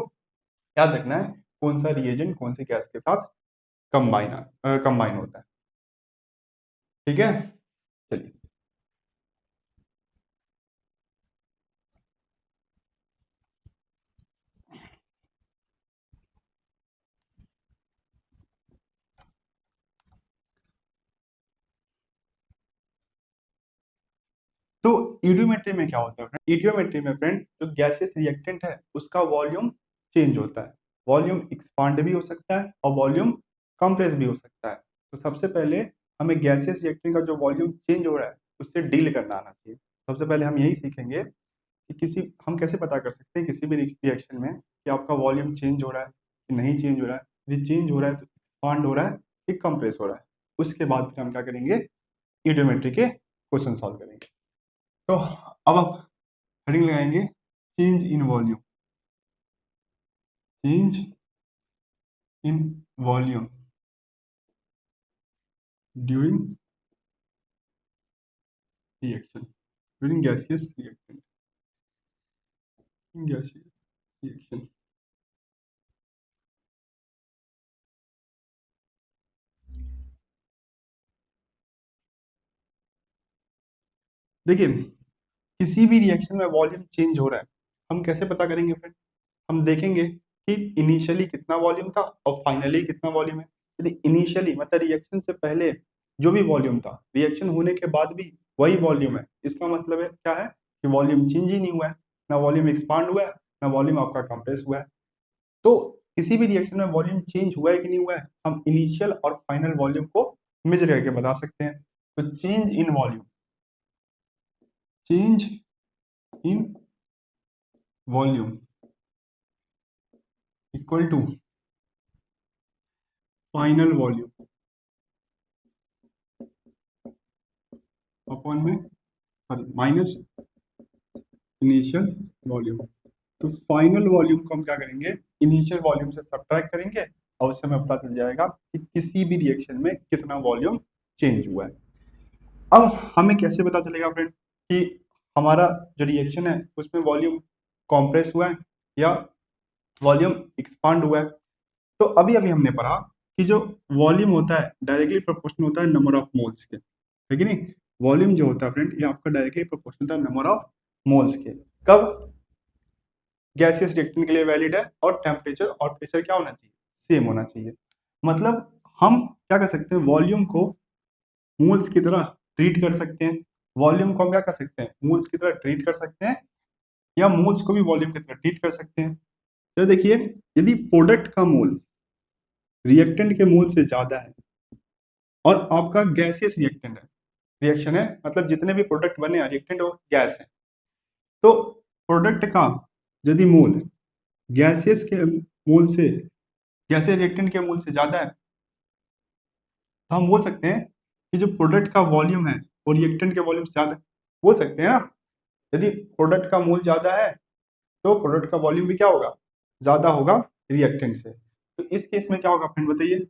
याद रखना है कौन सा रिएजेंट कौन से गैस के साथ कंबाइन होता है। ठीक है, चलिए, तो ईडियोमेट्री में क्या होता है, ईडियोमेट्री में फ्रेंड जो गैसेस रिएक्टेंट है उसका वॉल्यूम चेंज होता है, वॉल्यूम एक्सपांड भी हो सकता है और वॉल्यूम कंप्रेस भी हो सकता है। तो सबसे पहले हमें गैसेस रिएक्टेंट का जो वॉल्यूम चेंज हो रहा है उससे डील करना आना चाहिए। सबसे पहले हम यही सीखेंगे कि किसी हम कैसे पता कर सकते हैं किसी भी रिएक्शन में कि आपका वॉल्यूम चेंज हो रहा है कि नहीं चेंज हो रहा है, यदि चेंज हो रहा है तो एक्सपांड हो रहा है कि कंप्रेस हो रहा है। उसके बाद फिर हम क्या करेंगे, ईडियोमेट्री के क्वेश्चन सॉल्व करेंगे। तो अब आप हेडिंग लगाएंगे change in volume, change in volume during reaction, during gaseous reaction, gaseous reaction. देखिए, किसी भी रिएक्शन में वॉल्यूम चेंज हो रहा है हम कैसे पता करेंगे फ्रेंड? हम देखेंगे कि इनिशियली कितना वॉल्यूम था और फाइनली कितना वॉल्यूम है। यदि इनिशियली मतलब रिएक्शन से पहले जो भी वॉल्यूम था, रिएक्शन होने के बाद भी वही वॉल्यूम है, इसका मतलब है क्या है कि वॉल्यूम चेंज ही नहीं हुआ है, ना वॉल्यूम एक्सपांड हुआ है, ना वॉल्यूम आपका कंप्रेस हुआ है। तो किसी भी रिएक्शन में वॉल्यूम चेंज हुआ है कि नहीं हुआ है, हम इनिशियल और फाइनल वॉल्यूम को मेजर करके बता सकते हैं। तो change in volume, change in volume equal to final volume upon में सॉरी माइनस इनिशियल वॉल्यूम। तो फाइनल वॉल्यूम को हम क्या करेंगे, इनिशियल वॉल्यूम से सब्ट्रैक्ट करेंगे और उससे हमें पता चल जाएगा कि किसी भी रिएक्शन में कितना वॉल्यूम चेंज हुआ है। अब हमें कैसे पता चलेगा फ्रेंड कि हमारा जो रिएक्शन है उसमें वॉल्यूम कॉम्प्रेस हुआ है या वॉल्यूम एक्सपांड हुआ है? तो अभी अभी हमने पढ़ा कि जो वॉल्यूम होता है डायरेक्टली प्रोपोर्शनल होता है नंबर ऑफ मोल्स के, है कि नहीं? वॉल्यूम जो होता है फ्रेंड ये आपका डायरेक्टली प्रोपोर्शनल होता है नंबर ऑफ मोल्स के। कब? गैसियस रिएक्टेंट के लिए वैलिड है और टेम्परेचर और प्रेशर क्या होना चाहिए, सेम होना चाहिए। मतलब हम क्या कर सकते हैं, वॉल्यूम को मोल्स की तरह ट्रीट कर सकते हैं, वॉल्यूम को हम क्या कर सकते हैं, मोल्स की तरह ट्रीट कर सकते हैं, या मोल्स को भी वॉल्यूम की तरह ट्रीट कर सकते हैं। तो देखिए, यदि प्रोडक्ट का मोल रिएक्टेंट के मोल से ज्यादा है और आपका गैसियस रिएक्टेंट है, रिएक्शन है मतलब जितने भी प्रोडक्ट बने हैं रिएक्टेंट वो गैस है, तो प्रोडक्ट का यदि मोल गैसियस के मोल से, गैसियस रिएक्टेंट के मोल से ज्यादा है, तो हम बोल सकते हैं कि जो प्रोडक्ट का वॉल्यूम है वो रिएक्टेंट के वॉल्यूम से ज्यादा है। बोल सकते हैं ना, यदि प्रोडक्ट का मोल ज्यादा है तो प्रोडक्ट का वॉल्यूम भी क्या होगा, ज्यादा होगा रिएक्टेंट से। तो इस केस में क्या होगा फ्रेंड बताइए,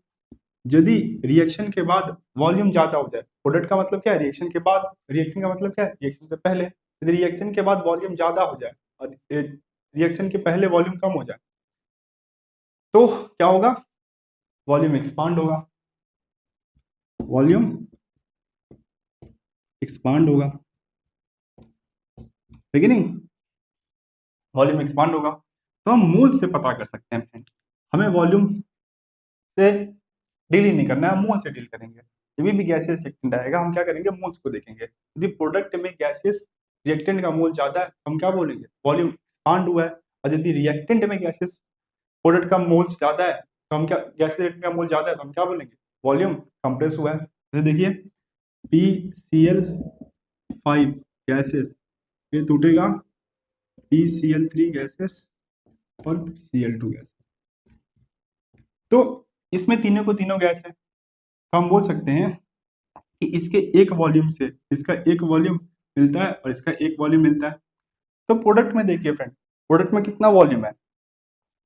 यदि रिएक्शन के बाद वॉल्यूम ज्यादा हो जाए, प्रोडक्ट का मतलब क्या है रिएक्शन के बाद, रिएक्शन का मतलब क्या है रिएक्शन से पहले, यदि रिएक्शन के बाद वॉल्यूम ज्यादा हो जाए और रिएक्शन के पहले वॉल्यूम कम हो जाए, तो क्या होगा, वॉल्यूम एक्सपांड होगा, वॉल्यूम एक्सपांड होगा, है कि नहीं? वॉल्यूम एक्सपांड होगा। तो हम मोल से पता कर सकते हैं फ्रेंड, हमें वॉल्यूम से डील ही नहीं करना है, हम मोल से डील करेंगे। जब भी गैसियस रिएक्टेंट आएगा हम क्या करेंगे, मोल्स को देखेंगे। यदि प्रोडक्ट में गैसियस रिएक्टेंट का मोल ज्यादा है हम क्या बोलेंगे, वॉल्यूम एक्सपांड हुआ है। और यदि रिएक्टेंट में गैसियस प्रोडक्ट का मोल ज्यादा है तो हम क्या, गैसियस रिएक्टेंट का मोल ज्यादा है तो हम क्या बोलेंगे, वॉल्यूम कंप्रेस हुआ है। जैसे देखिए PCl5 गैसेस, ये टूटेगा PCl3 गैसेस और Cl2 गैस। तो इसमें तीनों को तीनों गैस है, तो हम बोल सकते हैं कि इसके एक वॉल्यूम से इसका एक वॉल्यूम मिलता है और इसका एक वॉल्यूम मिलता है। तो प्रोडक्ट में देखिए फ्रेंड, प्रोडक्ट में कितना वॉल्यूम है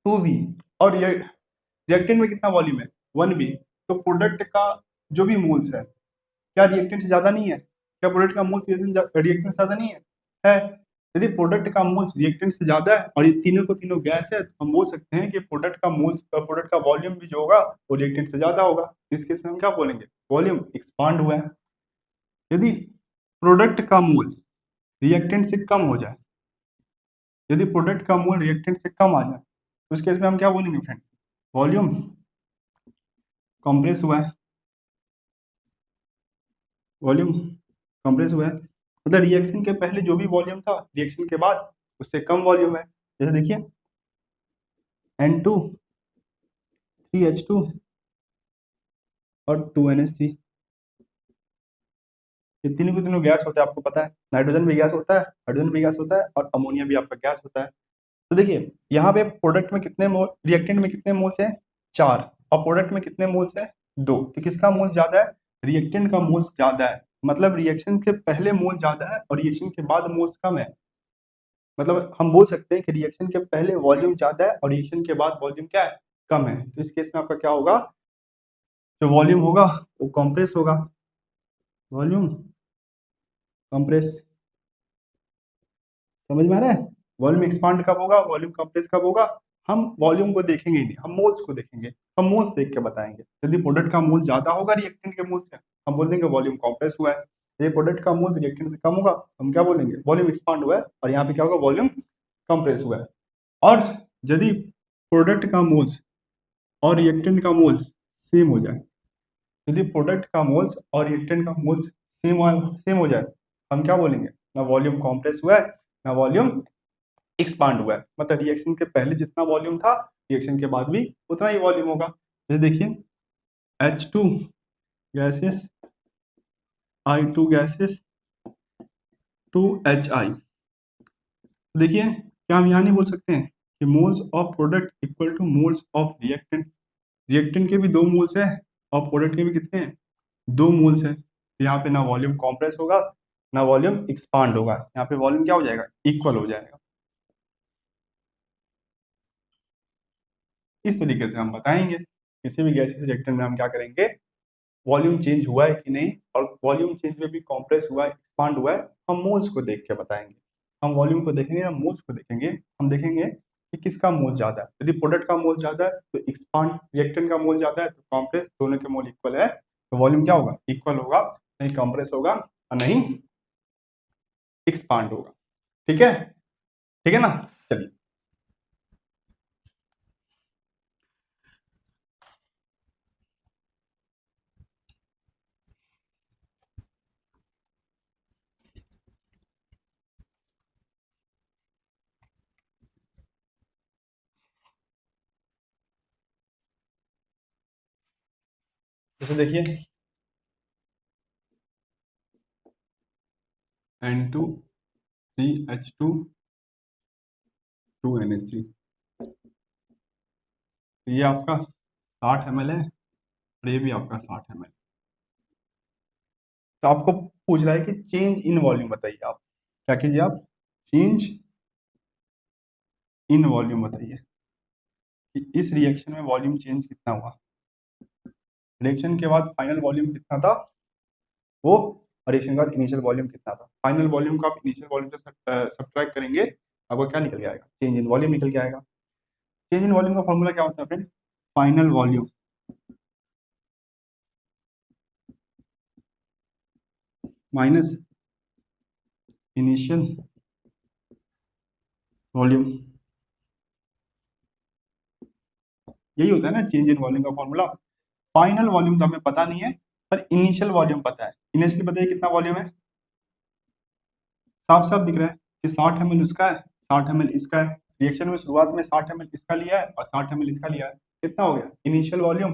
2V, और ये रिएक्टेंट में कितना वॉल्यूम है 1V। तो प्रोडक्ट का जो भी मोल्स है क्या रिएक्टेंट से ज्यादा नहीं है, क्या प्रोडक्ट का मोल्स रिएक्टेंट से ज्यादा नहीं है? है। यदि प्रोडक्ट का मोल्स रिएक्टेंट से ज्यादा है और ये तीनों को तीनों गैस है, तो हम बोल सकते हैं कि प्रोडक्ट का मोल्स, प्रोडक्ट का वॉल्यूम भी जो होगा वो रिएक्टेंट से ज्यादा होगा। इस केस में हम क्या बोलेंगे, वॉल्यूम एक्सपांड हुआ है। यदि प्रोडक्ट का मोल रिएक्टेंट से कम हो जाए, यदि प्रोडक्ट का मोल रिएक्टेंट से कम आ जाए, तो उस केस में हम क्या बोलेंगे फ्रेंड, वॉल्यूम कंप्रेस हुआ है, वॉल्यूम कंप्रेस हुआ है। मतलब रिएक्शन के पहले जो भी वॉल्यूम था रिएक्शन के बाद उससे कम वॉल्यूम है। जैसे देखिए N2 3H2 और 2NH3, ये तीनों के तीनों गैस होता है, आपको पता है। नाइट्रोजन भी गैस होता है, हाइड्रोजन भी गैस होता है और अमोनिया भी आपका गैस होता है। तो देखिए यहाँ पे प्रोडक्ट में कितने मोल, रिएक्टेंट में कितने मोल्स हैं 4, और प्रोडक्ट में कितने मोल्स हैं 2। तो किसका मोल ज्यादा है, रिएक्टेंट का मोल्स ज्यादा है। मतलब रिएक्शन के पहले मोल ज्यादा है और रिएक्शन के बाद मोल्स कम है। मतलब हम बोल सकते हैं कि रिएक्शन के पहले वॉल्यूम ज्यादा है और रिएक्शन के बाद वॉल्यूम क्या है, कम है। तो इस केस में आपका क्या होगा, जो वॉल्यूम होगा वो कंप्रेस होगा, वॉल्यूम कंप्रेस। समझ में आ रहा है? वॉल्यूम एक्सपांड कब होगा, वॉल्यूम कंप्रेस कब होगा? हम वॉल्यूम को देखेंगे ही नहीं, हम मोल्स को देखेंगे। हम मोल्स देख के बताएंगे। यदि प्रोडक्ट का मोल ज्यादा होगा रिएक्टेंट के मोल से, हम बोल देंगे वॉल्यूम कंप्रेस हुआ है। यदि प्रोडक्ट का मोल रिएक्टेंट से कम होगा हम क्या बोलेंगे, वॉल्यूम एक्सपांड हुआ है। और यहाँ पे क्या होगा, वॉल्यूम कंप्रेस हुआ है। और यदि प्रोडक्ट का मोल्स और रिएक्टेंट का मोल सेम हो जाए, यदि प्रोडक्ट का मोल्स और रिएक्टेंट का मोल्स सेम हो जाए, हम क्या बोलेंगे, ना वॉल्यूम कॉम्प्रेस हुआ है ना वॉल्यूम एक्सपांड हुआ है। मतलब रिएक्शन के पहले जितना वॉल्यूम था, रिएक्शन के बाद भी उतना ही वॉल्यूम होगा। जैसे देखिए H2 gases, I2 gases, 2HI। देखिए क्या हम यहाँ नहीं बोल सकते हैं कि moles of product equal two moles of reactant. Reactant के भी 2 मोल्स है और प्रोडक्ट के भी कितने हैं, 2 मोल्स है। तो यहाँ पे ना वॉल्यूम कॉम्प्रेस होगा ना वॉल्यूम एक्सपांड होगा, यहाँ पे वॉल्यूम क्या हो जाएगा, इक्वल हो जाएगा। इस तरीके से हम बताएंगे किसी भी गैसीय रिएक्टेंट में हम क्या करेंगे, वॉल्यूम चेंज हुआ है कि नहीं, और वॉल्यूम चेंज में भी कॉम्प्रेस हुआ है एक्सपांड हुआ है, हम मोल्स को देख के बताएंगे। हम वॉल्यूम को देखेंगे ना मोल्स को देखेंगे, हम देखेंगे कि किसका मोल ज्यादा है। यदि प्रोडक्ट का मोल ज्यादा है तो एक्सपांड, रिएक्टेंट का मोल ज्यादा है तो कॉम्प्रेस, दोनों के मोल इक्वल है तो वॉल्यूम क्या होगा, इक्वल होगा, नहीं कॉम्प्रेस होगा और नहीं एक्सपांड होगा। ठीक है, ठीक है ना। चलिए जैसे देखिए N2 3H2 2NH3, ये आपका 60 ml है और ये भी आपका 60 ml। तो आपको पूछ रहा है कि चेंज इन वॉल्यूम बताइए, आप क्या कीजिए, आप चेंज इन वॉल्यूम बताइए कि इस रिएक्शन में वॉल्यूम चेंज कितना हुआ। रिएक्शन के बाद फाइनल वॉल्यूम कितना था वो, और रिएक्शन के बाद इनिशियल वॉल्यूम कितना था। फाइनल वॉल्यूम को आप इनिशियल वॉल्यूम से सब्ट्रैक्ट करेंगे, आपको क्या निकल के आएगा, चेंज इन वॉल्यूम निकल के आएगा। चेंज इन वॉल्यूम का फॉर्मूला क्या होता है friend, final volume minus initial volume, यही होता है ना चेंज इन वॉल्यूम का फॉर्मूला। फाइनल वॉल्यूम तो हमें पता नहीं है पर इनिशियल वॉल्यूम पता है। इनिशियल बताइए कितना वॉल्यूम है, साफ साफ दिख रहा है कि 60 ml उसका है, 60 ml इसका है। रिएक्शन में शुरुआत में 60 ml इसका लिया है और 60 ml इसका लिया है, कितना हो गया, इनिशियल वॉल्यूम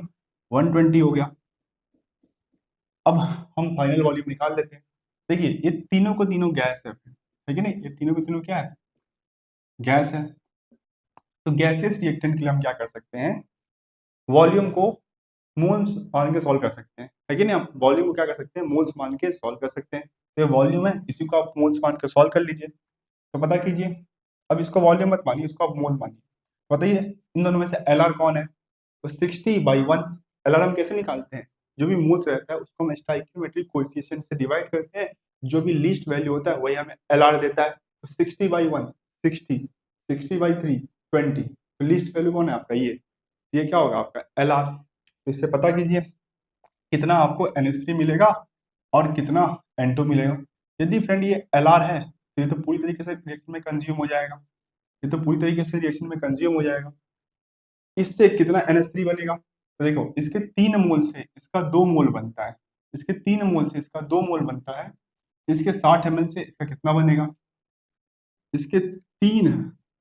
120 हो गया। अब हम फाइनल वॉल्यूम निकाल लेते हैं। देखिए ये तीनों को तीनों गैस है कि नहीं, ये तीनों को तीनों क्या है, गैस है। तो गैसियस रिएक्टेंट के लिए हम क्या कर सकते हैं, वॉल्यूम को मोल्स मान के सॉल्व कर सकते हैं, है कि नहीं। हम वॉल्यूम को क्या कर सकते हैं, मोल्स मान के सॉल्व कर सकते हैं। तो ये वॉल्यूम है, इसी को आप मोल्स मान के सॉल्व कर लीजिए। तो पता कीजिए, अब इसको वॉल्यूम मत मानिए, इसको आप मोल मानिए। बताइए इन दोनों में से एल आर कौन है, तो 60/1। एल आर हम कैसे निकालते हैं, जो भी मोल्स रहता है उसको हम स्टोइकियोमेट्रिक कोएफिशिएंट से डिवाइड करते हैं, जो भी लीस्ट वैल्यू होता है वही हमें एल आर देता है। तो 60/1 60, 60/3 20, तो लीस्ट वैल्यू कौन है आपका, ये क्या होगा आपका एल आर। तो इससे पता कीजिए कितना आपको NH3 मिलेगा और कितना N2 मिलेगा। यदि फ्रेंड ये एल आर है तो ये तो पूरी तरीके से रिएक्शन में कंज्यूम हो जाएगा, ये तो पूरी तरीके से रिएक्शन में कंज्यूम हो जाएगा। इससे कितना NH3 बनेगा, तो देखो इसके 3 मोल से इसका 2 मोल बनता है, इसके 3 मोल से इसका 2 मोल बनता है। इसके 60 ml से इसका कितना बनेगा, इसके 3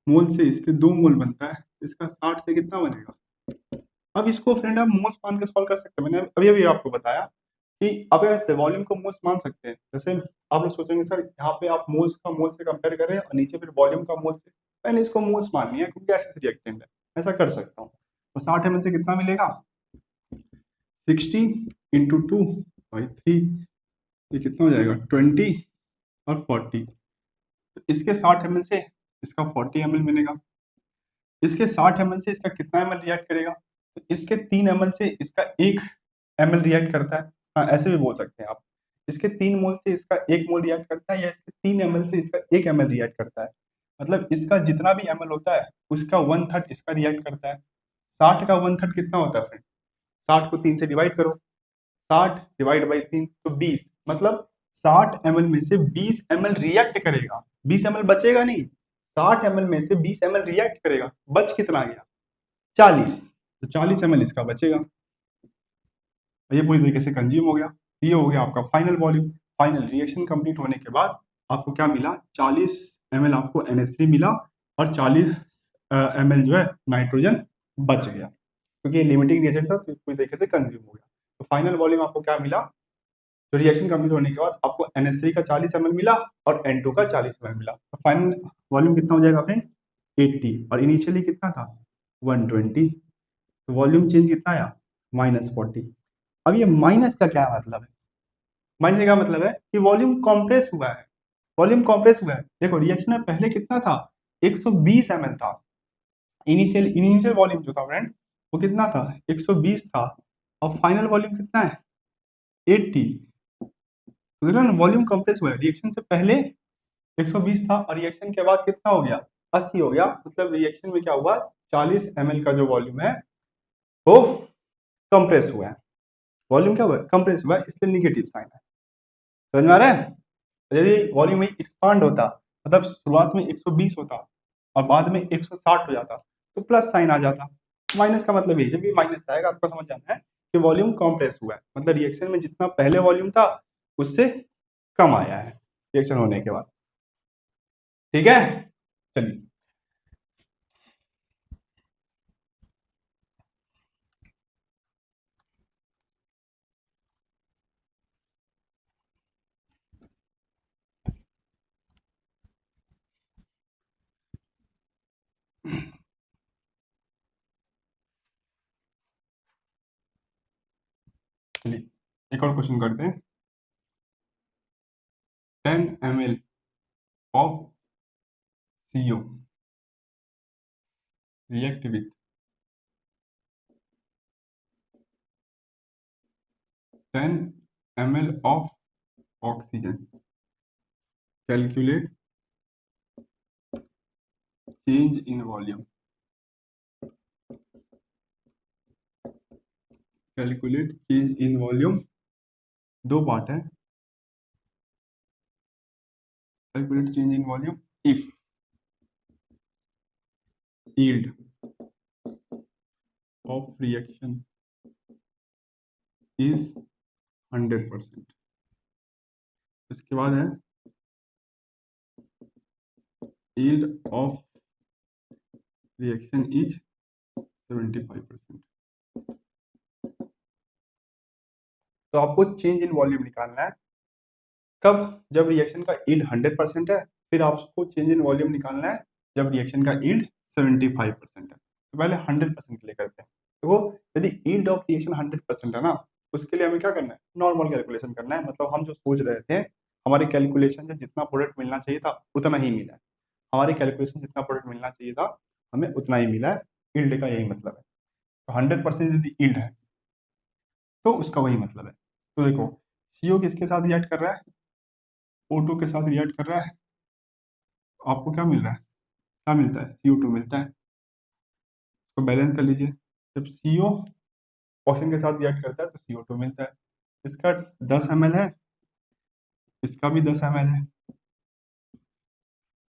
मोल से इसके 2 मोल बनता है, इसका 60 से कितना बनेगा। अब इसको फ्रेंड आप मोल्स मान के सॉल्व कर सकते हैं। मैंने अभी अभी आपको बताया कि अब वॉल्यूम को मोल्स मान सकते हैं। जैसे आप लोग सोचेंगे सर यहाँ पे आप मोल्स का मोल से कंपेयर कर रहे हैं और नीचे फिर वॉल्यूम का मोल से, मैंने इसको मोल्स मान लिया क्योंकि ऐसे रिएक्टेंट है, ऐसा कर सकता हूँ। तो 60 ml से कितना मिलेगा, 60 इंटू 2/3, ये कितना हो जाएगा 20 और 40। तो इसके 60 ml से इसका 40 ml मिलेगा, इसके 60 ml से इसका कितना ml रिएक्ट करेगा, तो इसके 3 ml से इसका 1 ml रिएक्ट करता है। हाँ ऐसे भी बोल सकते हैं आप, इसके 3 मोल से इसका 1 मोल रिएक्ट करता है, या इसके 3 ml से इसका 1 ml रिएक्ट करता है। मतलब इसका जितना भी ml होता है उसका 1/3 इसका रिएक्ट करता है। 60 का 1/3 कितना होता है फ्रेंड, 60 को 3 से डिवाइड करो, 60 डिवाइड बाई 3 तो 20, मतलब 60 ml में से 20 ml रिएक्ट करेगा, 20 ml बचेगा नहीं। 60 ml में से 20 ml रिएक्ट करेगा, बच कितना गया 40, तो 40 ml इसका बचेगा, ये पूरी तरीके से कंज्यूम हो गया। ये हो गया आपका final volume. Final reaction complete होने के बाद आपको क्या मिला, 40 ml आपको NH3 मिला और 40 ml जो है नाइट्रोजन बच गया, क्योंकि ये लिमिटिंग रिएजेंट था तो पूरी तरीके से कंज्यूम हो गया। तो फाइनल वॉल्यूम आपको क्या मिला, तो रिएक्शन कंप्लीट होने के बाद आपको NH3 का 40 ml मिला और N2 का 40 ml मिला। तो फाइनल वॉल्यूम कितना हो जाएगा फ्रेंड 80, और इनिशियली कितना था 120, तो वॉल्यूम चेंज कितना आया -40। अब ये माइनस का क्या मतलब है, माइनस का मतलब है कि वॉल्यूम कॉम्प्रेस हुआ है, वॉल्यूम कॉम्प्रेस हुआ है। देखो रिएक्शन में पहले कितना था 120 ml था, इनिशियल वॉल्यूम जो था फ्रेंड वो कितना था 120 था, और फाइनल वॉल्यूम कितना है 80। तो देखो ना वॉल्यूम कॉम्प्रेस हुआ है, रिएक्शन से पहले 120 था और रिएक्शन के बाद कितना हो गया 80 हो गया, मतलब रिएक्शन में क्या हुआ 40 ml का जो वॉल्यूम है वो कंप्रेस हुआ है, वॉल्यूम क्या हुआ कंप्रेस हुआ है, इसलिए नेगेटिव साइन है। समझ में आ रहा है, यदि वॉल्यूम में एक्सपांड होता, मतलब शुरुआत में 120 होता और बाद में 160 हो जाता तो प्लस साइन आ जाता। माइनस का मतलब ये, जब भी माइनस आएगा आपको समझ जाना है कि वॉल्यूम कॉम्प्रेस हुआ है, मतलब रिएक्शन में जितना पहले वॉल्यूम था उससे कम आया है रिएक्शन होने के बाद। ठीक है, चलिए चलिए एक और क्वेश्चन करते हैं। 10 ml of CO react with 10 ml of oxygen, calculate change in volume, calculate change in volume, दो पार्ट है, calculate change in volume if yield of reaction is 100%। इसके बाद है yield of reaction is 75%। तो आपको change in volume निकालना है कब, जब रिएक्शन का yield 100% है, फिर आपको चेंज इन वॉल्यूम निकालना है जब रिएक्शन का yield 75% है। तो पहले 100% के लिए करते हैं। तो वो यदि yield ऑफ रिएक्शन 100% है ना, उसके लिए हमें क्या करना है नॉर्मल कैलकुलेशन करना है, मतलब हम जो सोच रहे थे हमारे कैलकुलेशन से जितना प्रोडक्ट मिलना चाहिए था उतना ही मिला है, हमारे कैलकुलेशन जितना प्रोडक्ट मिलना चाहिए था हमें उतना ही मिला है, yield का यही मतलब है। तो 100% यदि yield है तो उसका वही मतलब है। तो देखो CO किसके साथ रिएक्ट कर रहा है, O2 के साथ रिएक्ट कर रहा है, आपको क्या मिल रहा है, क्या मिलता है CO2 मिलता है, तो बैलेंस कर लीजिए। जब CO ऑक्सीजन के साथ रिएक्ट करता है तो CO2 मिलता है, इसका 10 ml है, इसका भी 10 ml है।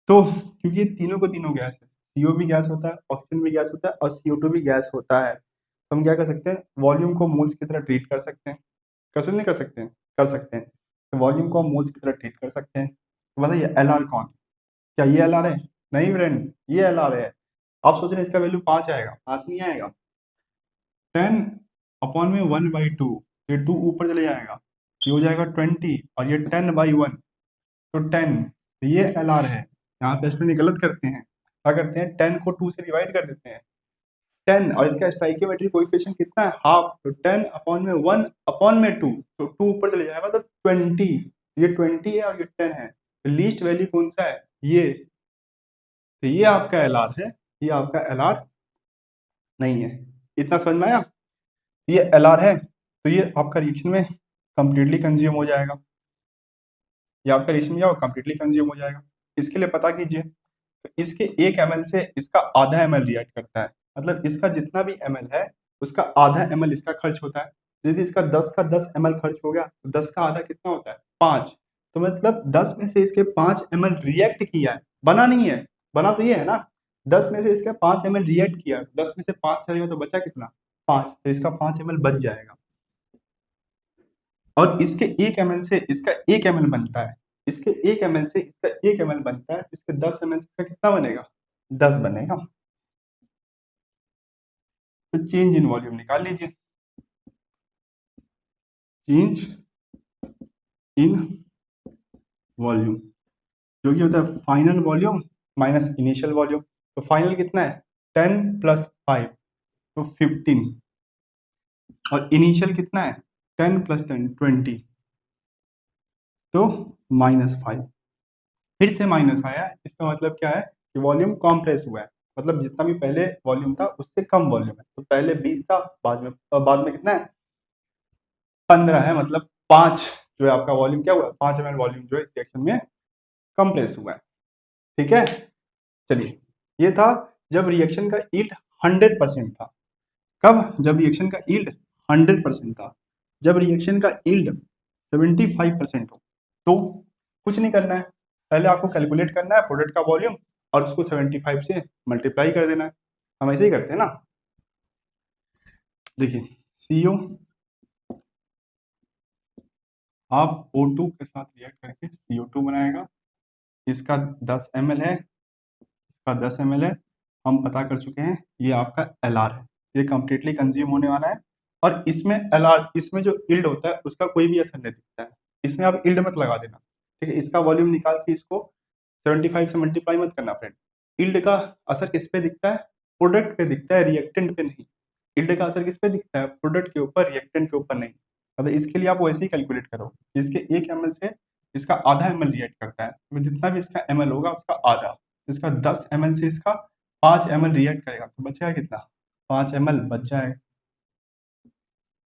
तो क्योंकि ये तीनों को तीनों गैस है, CO भी गैस होता है, ऑक्सीजन भी गैस होता है और CO2 भी गैस होता है, तो हम क्या कर सकते हैं वॉल्यूम को मोल्स की तरह ट्रीट कर सकते हैं, कैसे नहीं कर सकते हैं, कर सकते हैं। तो वॉल्यूम को हम मोल्स की तरह ट्रीट कर सकते हैं। तो बताइए LR कौन, क्या ये LR है, नहीं फ्रेंड ये LR है। आप सोच रहे हैं इसका वैल्यू 5 आएगा, 5 नहीं आएगा, 10/1/2, ये 2 ऊपर चले जाएगा, ये हो जाएगा 20 और ये 10/1 तो 10, तो ये LR है। यहाँ पे स्टूडेंट गलत करते हैं, क्या करते हैं 10 को 2 से डिवाइड कर देते हैं, 10 और इसका स्टाइकियोमेट्रिक कोएफिशिएंट कितना है हाफ, तो 10/1/2, तो 2 ऊपर चले जाएगा तो 20, ये 20 है और ये 10 है, तो लीस्ट वैल्यू कौन सा है ये, तो ये आपका LR है, ये आपका LR नहीं है। इतना समझ में आया, ये LR है तो ये आपका रिएक्शन में कंप्लीटली कंज्यूम हो जाएगा, ये आपका रिएक्शन में क्या कंप्लीटली कंज्यूम हो जाएगा। इसके लिए पता कीजिए, तो इसके 1 ml से इसका आधा ml रिएक्ट करता है, मतलब इसका जितना भी ml है उसका आधा ml इसका खर्च होता है। यदि इसका 10 का 10 ml खर्च हो गया तो 10 का आधा कितना होता है 5, तो मतलब 10 में से इसके 5 ml रिएक्ट किया है, बना नहीं है, बना तो ये है ना, 10 में से इसका 5 ml रिएक्ट किया, 10 में से 5 चलेगा तो बचा कितना, 5, तो इसका 5 ml बच जाएगा। और इसके 1 ml से इसका 1 ml बनता है, इसके 1 ml से इसका 1 ml बनता है, इसके 10 ml से इसका कितना बनेगा, 10 बनेगा। तो चेंज इन वॉल्यूम निकाल लीजिए, चेंज इन वॉल्यूम जो कि होता है final volume minus initial volume. तो फाइनल कितना है 10 + 5 तो 15, और इनिशियल कितना है 10 + 10 20, तो -5। फिर से माइनस आया, इसका मतलब क्या है कि वॉल्यूम कॉम्प्रेस हुआ है, मतलब जितना भी पहले वॉल्यूम था उससे कम वॉल्यूम है। तो पहले 20 था, बाद में कितना है 15 है, मतलब 5 जो है आपका वॉल्यूम क्या हुआ, 5 ml वॉल्यूम जो है इस रिएक्शन में कंप्रेस हुआ है। ठीक है, चलिए ये था जब रिएक्शन का यील्ड 100% था। कब, जब रिएक्शन का यील्ड 100% था। जब रिएक्शन का यील्ड 75% हो तो कुछ नहीं करना है, पहले आपको कैलकुलेट करना है प्रोडक्ट का वॉल्यूम और उसको 75 से मल्टीप्लाई कर देना है। हम ऐसे ही करते हैं ना, देखिए CO आप O2 के साथ रिएक्ट करके CO2 बनाएगा, इसका 10 ml है, इसका 10 ml है, हम पता कर चुके हैं ये आपका LR है, ये कंप्लीटली कंज्यूम होने वाला है। और इसमें LR, इसमें जो यील्ड होता है उसका कोई भी असर नहीं दिखता है, इसमें आप यील्ड मत लगा देना, ठीक है। इसका वॉल्यूम निकाल के इसको 75 से मल्टीप्लाई मत करना फ्रेंड। यील्ड का असर किस पे दिखता है, प्रोडक्ट पे दिखता है, रिएक्टेंट पे नहीं। यील्ड का असर किस पे दिखता है, प्रोडक्ट के ऊपर, रिएक्टेंट के ऊपर नहीं। मतलब इसके लिए आप वैसे ही कैलकुलेट करो, इसके 1 ml से इसका आधा ml रिएक्ट करता है, तो जितना भी इसका ml होगा उसका आधा, इसका 10 ml से इसका 5 ml रिएक्ट करेगा तो बचेगा कितना, 5 ml बच जाएगा।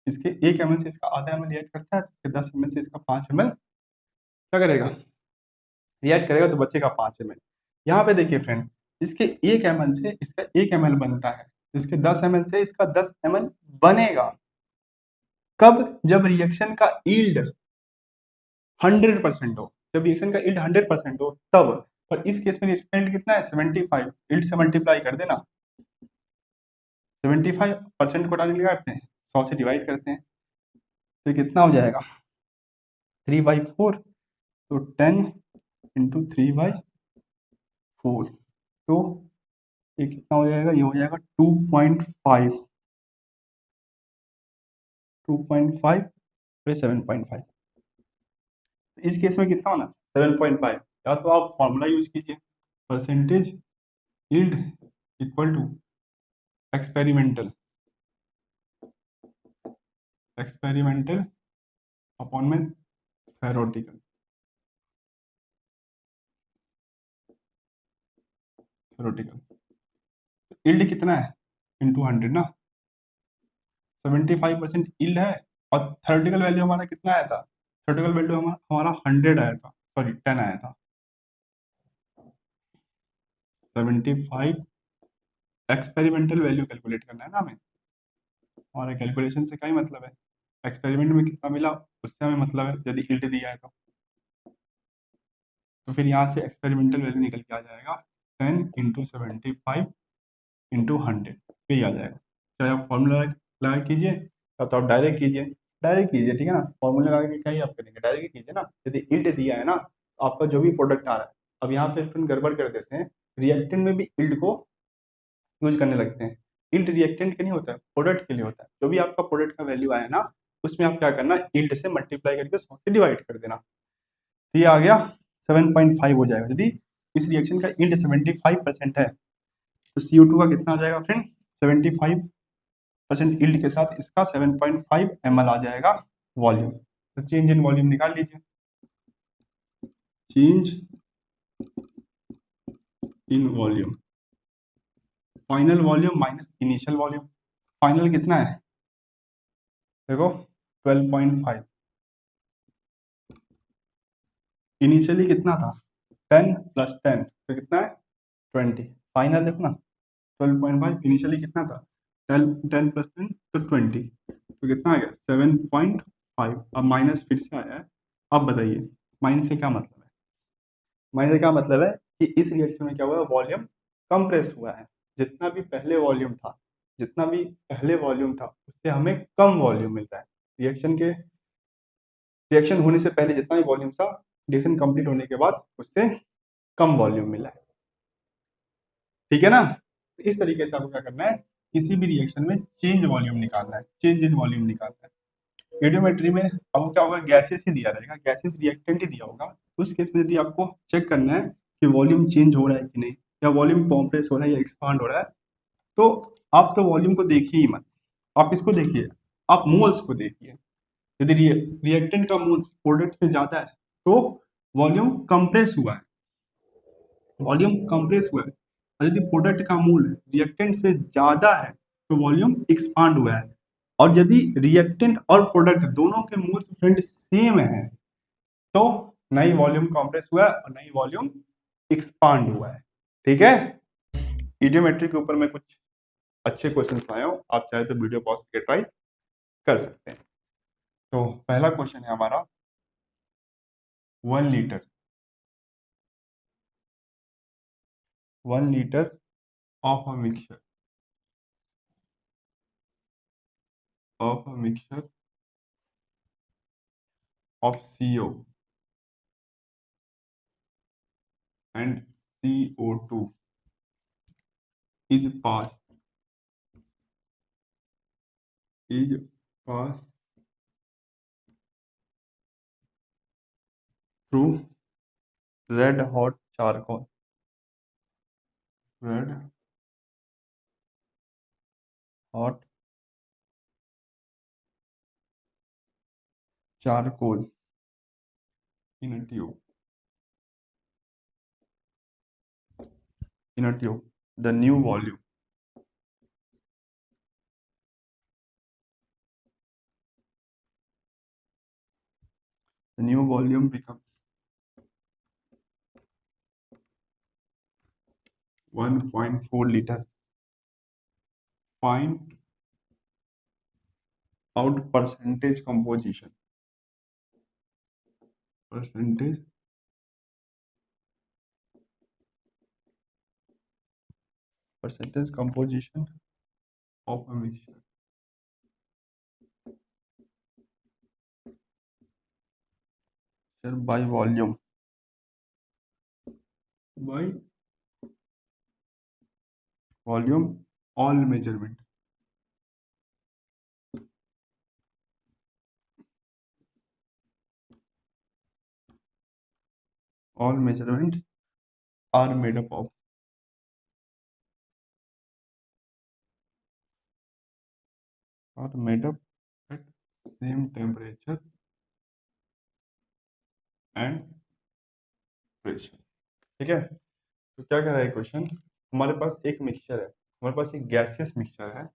इसके 1 ml से इसका आधा ml रिएक्ट करता है, इसके 10 ml से इसका 5 ml क्या करेगा, रिएक्ट करेगा, तो बचेगा 5 ml। यहाँ पे देखिए फ्रेंड, इसके 1 ml से इसका 1 ml बनता है, इसके 10 ml से इसका 10 ml बनेगा। कब, जब रिएक्शन का यील्ड 100% हो, जब रिएक्शन का यील्ड 100% हो तब। पर इस केस में रिएक्शन यील्ड कितना है 75, यील्ड से मल्टीप्लाई कर देना, 75% को डायरेक्टली करते हैं 100 से डिवाइड करते हैं, तो कितना हो जाएगा 3/4, तो 10 × 3/4, तो ये कितना हो जाएगा, ये हो जाएगा 2.5 और 7.5। इस केस में कितना होना 7.5, या तो आप फॉर्मूला यूज कीजिए, percentage yield equal to experimental upon में थ्योरेटिकल यील्ड कितना है इंटू 100 ना, 75% यील्ड है, और थ्योरेटिकल वैल्यू हमारा कितना आया था, थ्योरेटिकल वैल्यू हमारा 100 आया था, सॉरी 10 आया था। 75 एक्सपेरिमेंटल वैल्यू कैलकुलेट करना है ना हमें, हमारे कैलकुलेशन से क्या ही मतलब है, एक्सपेरिमेंट में कितना मिला उससे हमें मतलब है, यदि यील्ड दिया है तो फिर यहाँ से एक्सपेरिमेंटल वैल्यू निकल के आ जाएगा 10 × 75 × 100 पे ही आ जाएगा। चाहे आप फॉर्मूला लगा कीजिए या तो आप डायरेक्ट कीजिए, ठीक है ना, फॉर्मूला लगा के क्या ही आप करेंगे, डायरेक्ट कीजिए ना। यदि यील्ड दिया है ना तो आपका जो भी प्रोडक्ट आ रहा है, अब यहाँ पे अपन गड़बड़ कर देते हैं, रिएक्टेंट में भी यील्ड को यूज करने लगते हैं। यील्ड रिएक्टेंट के नहीं होता है, प्रोडक्ट के लिए होता है। जो भी आपका प्रोडक्ट का वैल्यू आया ना उसमें आप क्या करना, यील्ड से मल्टीप्लाई करके 100 से डिवाइड कर देना, तो ये आ गया 7.5 हो जाएगा। यदि इस रिएक्शन का यील्ड 75% है तो CO2 का कितना आ जाएगा फ्रेंड, 75% यील्ड के साथ इसका 7.5 ml आ जाएगा वॉल्यूम। तो चेंज इन वॉल्यूम निकाल लीजिए, change in volume, final volume minus initial volume. Final कितना है देखो 12.5, इनिशियली कितना था 10 + 10 तो कितना है 20, फाइनल देखो ना 12.5, इनिशियली कितना था 10 + 10 तो 20, तो कितना आ गया 7.5। अब माइनस फिर से आया है, अब बताइए माइनस से क्या मतलब है, माइनस से क्या मतलब है कि इस रिएक्शन में क्या हुआ है, वॉल्यूम कंप्रेस हुआ है। जितना भी पहले वॉल्यूम था, उससे हमें कम वॉल्यूम मिल रहा है। रिएक्शन होने से पहले जितना भी वॉल्यूम था, रिएक्शन कंप्लीट होने के बाद उससे कम वॉल्यूम मिला है। ठीक है ना। तो इस तरीके से आपको क्या करना है, किसी भी रिएक्शन में चेंज वॉल्यूम निकालना है, चेंज इन वॉल्यूम निकालना है। वीडियोमेट्री में आपको क्या होगा, गैसेस ही दिया रहेगा, गैसेस रिएक्टेंट ही दिया होगा। उस केस में यदि आपको चेक करना है कि वॉल्यूम चेंज हो रहा है कि नहीं, या वॉल्यूम कॉम्प्रेस हो रहा है या एक्सपांड हो रहा है, तो आप तो वॉल्यूम को देखिए ही मत, आप इसको देखिए, आप मोल्स को देखिए। यदि रिएक्टेंट का मोल्स प्रोडक्ट से ज्यादा है तो वॉल्यूम कंप्रेस हुआ है, और यदि प्रोडक्ट का मोल रिएक्टेंट से ज्यादा है तो वॉल्यूम एक्सपांड हुआ है। और यदि रिएक्टेंट और प्रोडक्ट दोनों के मोल्स फ्रेंड सेम है तो ना ही वॉल्यूम कंप्रेस हुआ है और ना ही वॉल्यूम एक्सपांड हुआ है। ठीक है। इडियोमेट्री के ऊपर मैं कुछ अच्छे क्वेश्चन लाया हूं, आप चाहे तो वीडियो पॉज करके ट्राई कर सकते हैं। तो पहला क्वेश्चन है हमारा, 1 litre 1 litre of a mixture of CO and CO2 is passed through red hot charcoal red hot charcoal in a tube. The new volume becomes 1.4 liter. Find out percentage composition. Percentage composition of a mixture by volume. By volume, all measurement. All measurements are made up of at same temperature and pressure. ठीक है। तो क्या कह रहा है question, हमारे पास एक mixture है, हमारे पास एक गैसियस मिक्सचर है,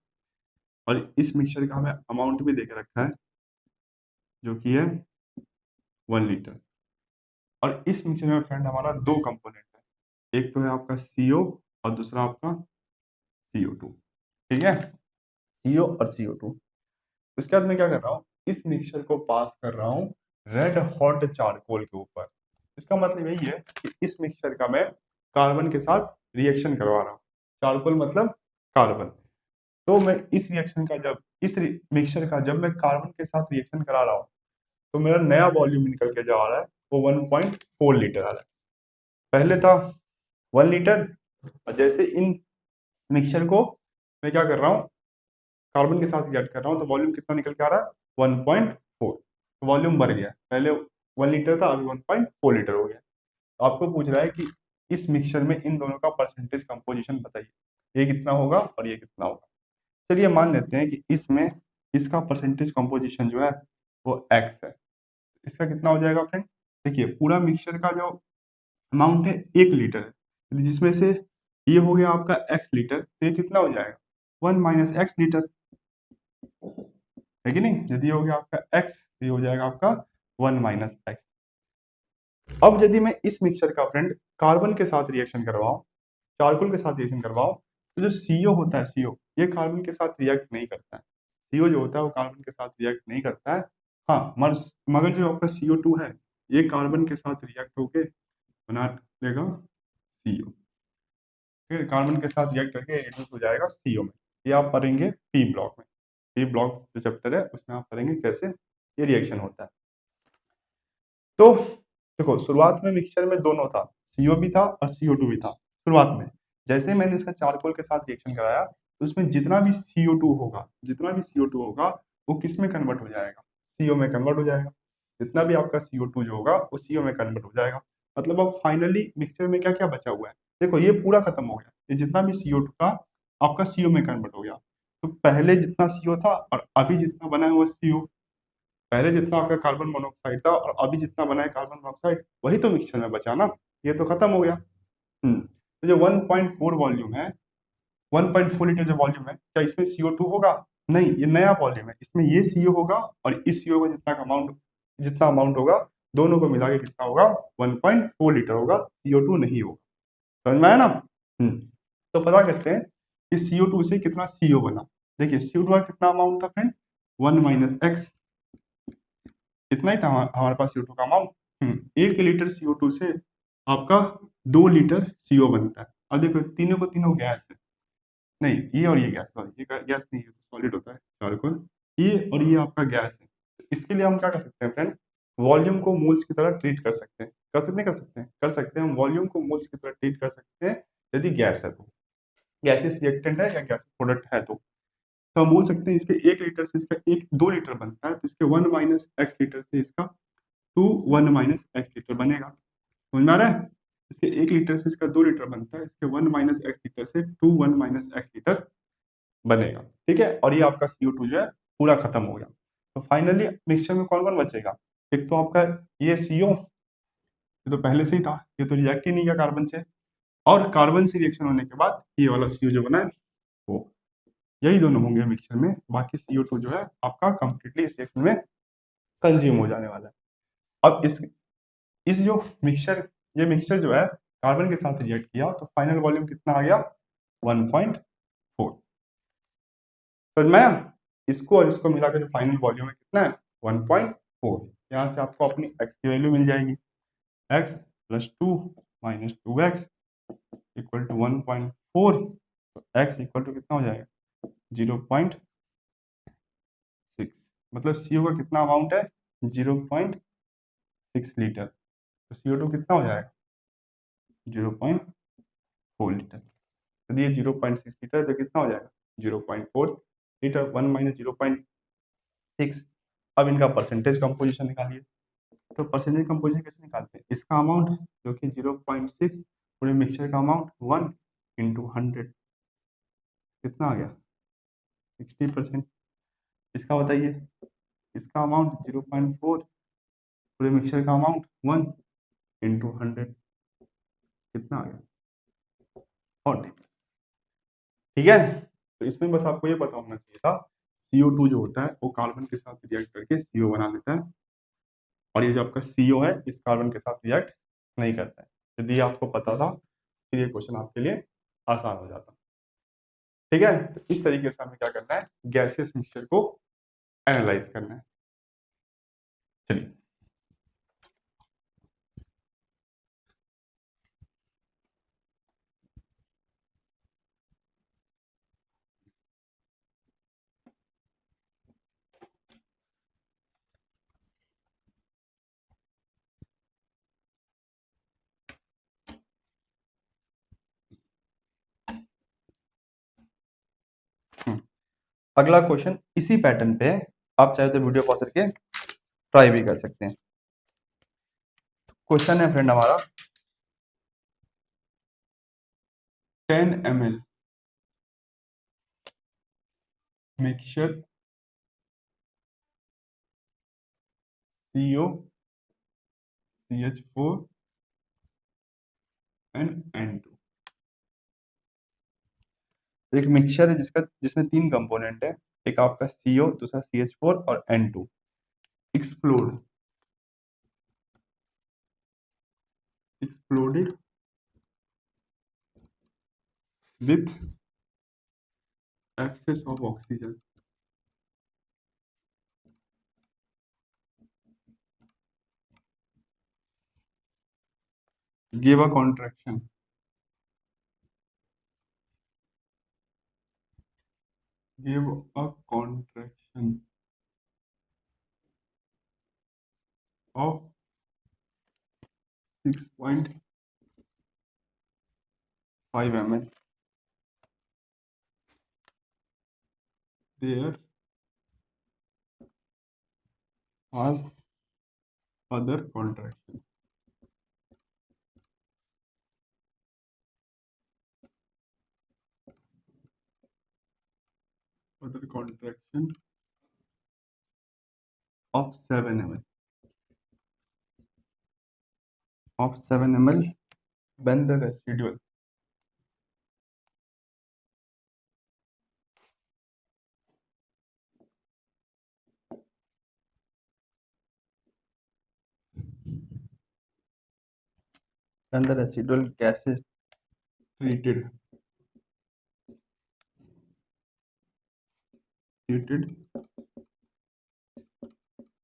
और इस मिक्सचर का हमें अमाउंट भी देकर रखा है जो कि है 1 लीटर। और इस मिक्सचर में फ्रेंड हमारा दो कंपोनेंट है, एक तो है आपका CO और दूसरा आपका CO2। ठीक है, CO और CO2। उसके बाद मैं क्या कर रहा हूँ, इस मिक्सचर को पास कर रहा हूँ रेड हॉट चारकोल के ऊपर। इसका मतलब यही है कि इस मिक्सचर का मैं कार्बन के साथ रिएक्शन करवा रहा हूँ। चारकोल मतलब कार्बन। तो मैं इस मिक्सचर का जब मैं कार्बन के साथ रिएक्शन करा रहा हूँ तो मेरा नया वॉल्यूम निकल के जो आ रहा है वो 1.4 लीटर आ रहा है। पहले था 1 लीटर, और जैसे इन मिक्सचर को मैं क्या कर रहा हूँ, कार्बन के साथ रिएक्ट कर रहा हूँ, तो वॉल्यूम कितना निकल के आ रहा है, 1.4। तो वॉल्यूम बढ़ गया, पहले 1 लीटर था, अभी 1.4 लीटर हो गया। तो आपको पूछ रहा है कि इस मिक्सचर में इन दोनों का परसेंटेज कंपोजिशन बताइए, ये कितना होगा और ये कितना होगा। चलिए मान लेते हैं कि इसमें इसका परसेंटेज कंपोजिशन जो है वो x है। इसका कितना हो जाएगा फ्रेंड, देखिए पूरा मिक्सचर का जो अमाउंट है 1 लीटर है, जिसमें से ये हो गया आपका x लीटर, तो ये कितना हो जाएगा 1 माइनस एक्स लीटर, है कि नहीं। यदि हो गया आपका x, ये हो जाएगा आपका 1 माइनस एक्स। अब यदि मैं इस मिक्सचर का फ्रेंड कार्बन के साथ रिएक्शन करवाऊं, चारकोल के साथ रिएक्शन करवाओ, तो जो CO होता है, CO ये कार्बन के साथ रिएक्ट नहीं करता है। CO जो होता है वो कार्बन के साथ रिएक्ट नहीं करता है। हाँ, मगर जो आपका CO2 है ये कार्बन के साथ रिएक्ट होके बना लेगा CO। फिर कार्बन के साथ रिएक्ट करके रिड्यूस हो जाएगा CO में। ये आप पढ़ेंगे पी ब्लॉक में। पी ब्लॉक जो चैप्टर है उसमें आप पढ़ेंगे कैसे ये रिएक्शन होता है। तो देखो शुरुआत में मिक्सचर में दोनों था, CO भी था और CO2 भी था शुरुआत में। जैसे मैंने इसका चारकोल के साथ रिएक्शन कराया तो उसमें जितना भी CO2 होगा वो किस में कन्वर्ट हो जाएगा, CO में कन्वर्ट हो जाएगा। जितना भी आपका CO2 जो होगा वो CO में कन्वर्ट हो जाएगा। मतलब अब फाइनली मिक्सचर में क्या क्या बचा हुआ है, देखो ये पूरा खत्म हो गया, ये जितना भी CO2 था आपका CO में कन्वर्ट हो गया। तो पहले जितना CO था और अभी जितना बना है वो CO, पहले जितना आपका कार्बन मोनोऑक्साइड था और अभी जितना बना है कार्बन मोनोऑक्साइड वही तो मिक्सचर में बचा ना, ये तो खत्म हो गया। तो जो 1.4 वॉल्यूम है, 1.4 लीटर जो वॉल्यूम है, क्या इसमें CO2 होगा? नहीं, ये नया वॉल्यूम है, इसमें ये CO होगा और इस CO का जितना अमाउंट होगा दोनों को मिला के कितना होगा 1.4 लीटर होगा, CO2 नहीं होगा। समझ में आया ना? तो पता करते हैं कि CO2 से कितना CO बना। देखिए CO2 का कितना अमाउंट था फ्रेंड, 1 माइनस एक्स, इतना ही था हमारे पास CO2 का अमाउंट। 1 लीटर CO2 से आपका 2 लीटर CO बनता है। अब देखो तीनों को तीनों गैस है, नहीं ये और ये गैस, सॉरी ये गैस नहीं है, सॉलिड होता है चारकोल, ये और ये आपका गैस है। तो इसके लिए हम क्या कर सकते हैं फ्रेंड, वॉल्यूम को मोल्स की तरह ट्रीट कर सकते हैं, कर सकते हैं, कर सकते हैं हम वॉल्यूम को मोल्स की तरह ट्रीट कर सकते हैं यदि गैस है तो, गैसेस रिएक्टेंट है या गैस प्रोडक्ट है तो हम बोल सकते हैं इसके 1 लीटर से इसका 2 लीटर बनता है तो इसके 1 माइनस एक्स लीटर से इसका 1 माइनस एक्स लीटर बनेगा। समझ में आ रहा है? इसके 1 लीटर से इसका 2 लीटर बनता है, इसके 1 माइनस एक्स लीटर से 1 माइनस एक्स लीटर बनेगा। ठीक है, और ये आपका CO2 जो है पूरा खत्म हो गया। तो फाइनली मिक्सचर में कौन कौन बचेगा, एक तो आपका ये CO, ये तो पहले से ही था, ये तो रिएक्ट ही नहीं किया कार्बन से, और कार्बन से रिएक्शन होने के बाद ये वाला CO जो बना है वो, यही दोनों होंगे मिक्सचर में। बाकी CO2 जो है आपका कंप्लीटली इस रिएक्शन में कंज्यूम हो जाने वाला है। अब इस जो मिक्सचर, ये मिक्सचर जो है कार्बन के साथ रिएक्ट किया तो फाइनल वॉल्यूम कितना आ गया 1.4। समझ में आया? इसको और इसको मिलाकर जो फाइनल वॉल्यूम है कितना है 1.4। यहाँ से आपको अपनी x की वैल्यू मिल जाएगी, x plus 2 minus 2x equal to 1.4। तो x इक्वल टू कितना हो जाएगा 0.6, मतलब CO का कितना अमाउंट है 0.6 लीटर। तो CO2 कितना हो जाएगा 0.4 लीटर। यदि ये 0.6 लीटर तो कितना हो जाएगा 0.4 लीटर, 1 माइनस 0.6। अब इनका परसेंटेज कंपोजिशन निकालिए। तो परसेंटेज कंपोजिशन कैसे निकालते हैं, इसका अमाउंट जो कि 0.6 पूरे मिक्सचर का अमाउंट 1 इंटू 100 कितना आ गया 60%। इसका बताइए, इसका अमाउंट 0.4 पूरे मिक्सचर का अमाउंट 1 इंटू 100 कितना आ गया 40। ठीक है, तो इसमें बस आपको ये पता होना चाहिए था CO2 जो होता है वो कार्बन के साथ रिएक्ट करके CO बना देता है, और ये जो आपका CO है इस कार्बन के साथ रिएक्ट नहीं करता है। यदि आपको पता था फिर ये क्वेश्चन आपके लिए आसान हो जाता। ठीक है, तो इस तरीके से हमें क्या करना है, गैसेस मिक्सचर को एनालाइज करना है। चलिए अगला क्वेश्चन इसी पैटर्न पे है, आप चाहे तो वीडियो पॉज करके ट्राई भी कर सकते हैं। क्वेश्चन है फ्रेंड हमारा 10 ml mixture CO CH4 and N2। एक मिक्सचर है जिसमें 3 कंपोनेंट है, एक आपका CO, दूसरा CH4 और N2। Exploded with access of oxygen give a contraction give a contraction of 6.5 ml. There was other contraction. Other contraction of 7 ml. Of 7 ml when the residual gas is treated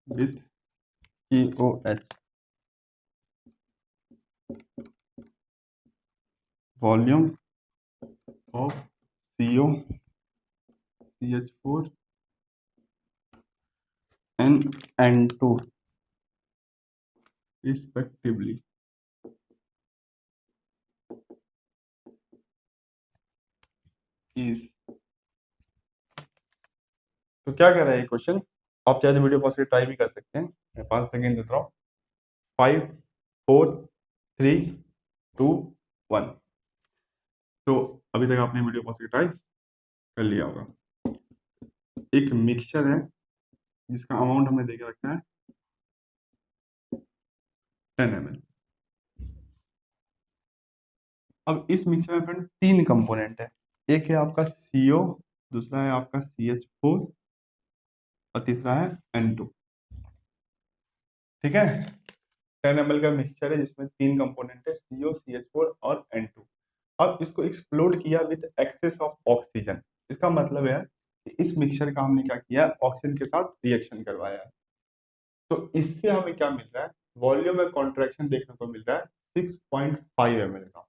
with KOH, volume of CO, CH4 and N2 respectively is। तो क्या कह रहा है ये question? आप चाहे तो video pause करके ट्राई भी कर सकते हैं। मैं 5 सेकेंड देता हूँ। 5 4 3 2 1। तो अभी तक आपने वीडियो पॉज करके ट्राई कर लिया होगा। एक मिक्सचर है जिसका अमाउंट हमने देके रखा है 10 ml। अब इस मिक्सचर में फ्रेंड 3 कंपोनेंट है। एक है आपका CO, दूसरा है आपका CH4 और तीसरा है N2। ठीक है, 10 ml का मिक्सचर है जिसमें 3 कंपोनेंट है, CO, CH4 और N2। अब इसको एक्सप्लोड किया विद एक्सेस ऑफ ऑक्सीजन। इसका मतलब है कि इस मिक्सचर का हमने क्या किया, ऑक्सीजन के साथ रिएक्शन करवाया है। तो इससे हमें क्या मिल रहा है, वॉल्यूम में कॉन्ट्रैक्शन देखने को मिल रहा है 6.5 ml का।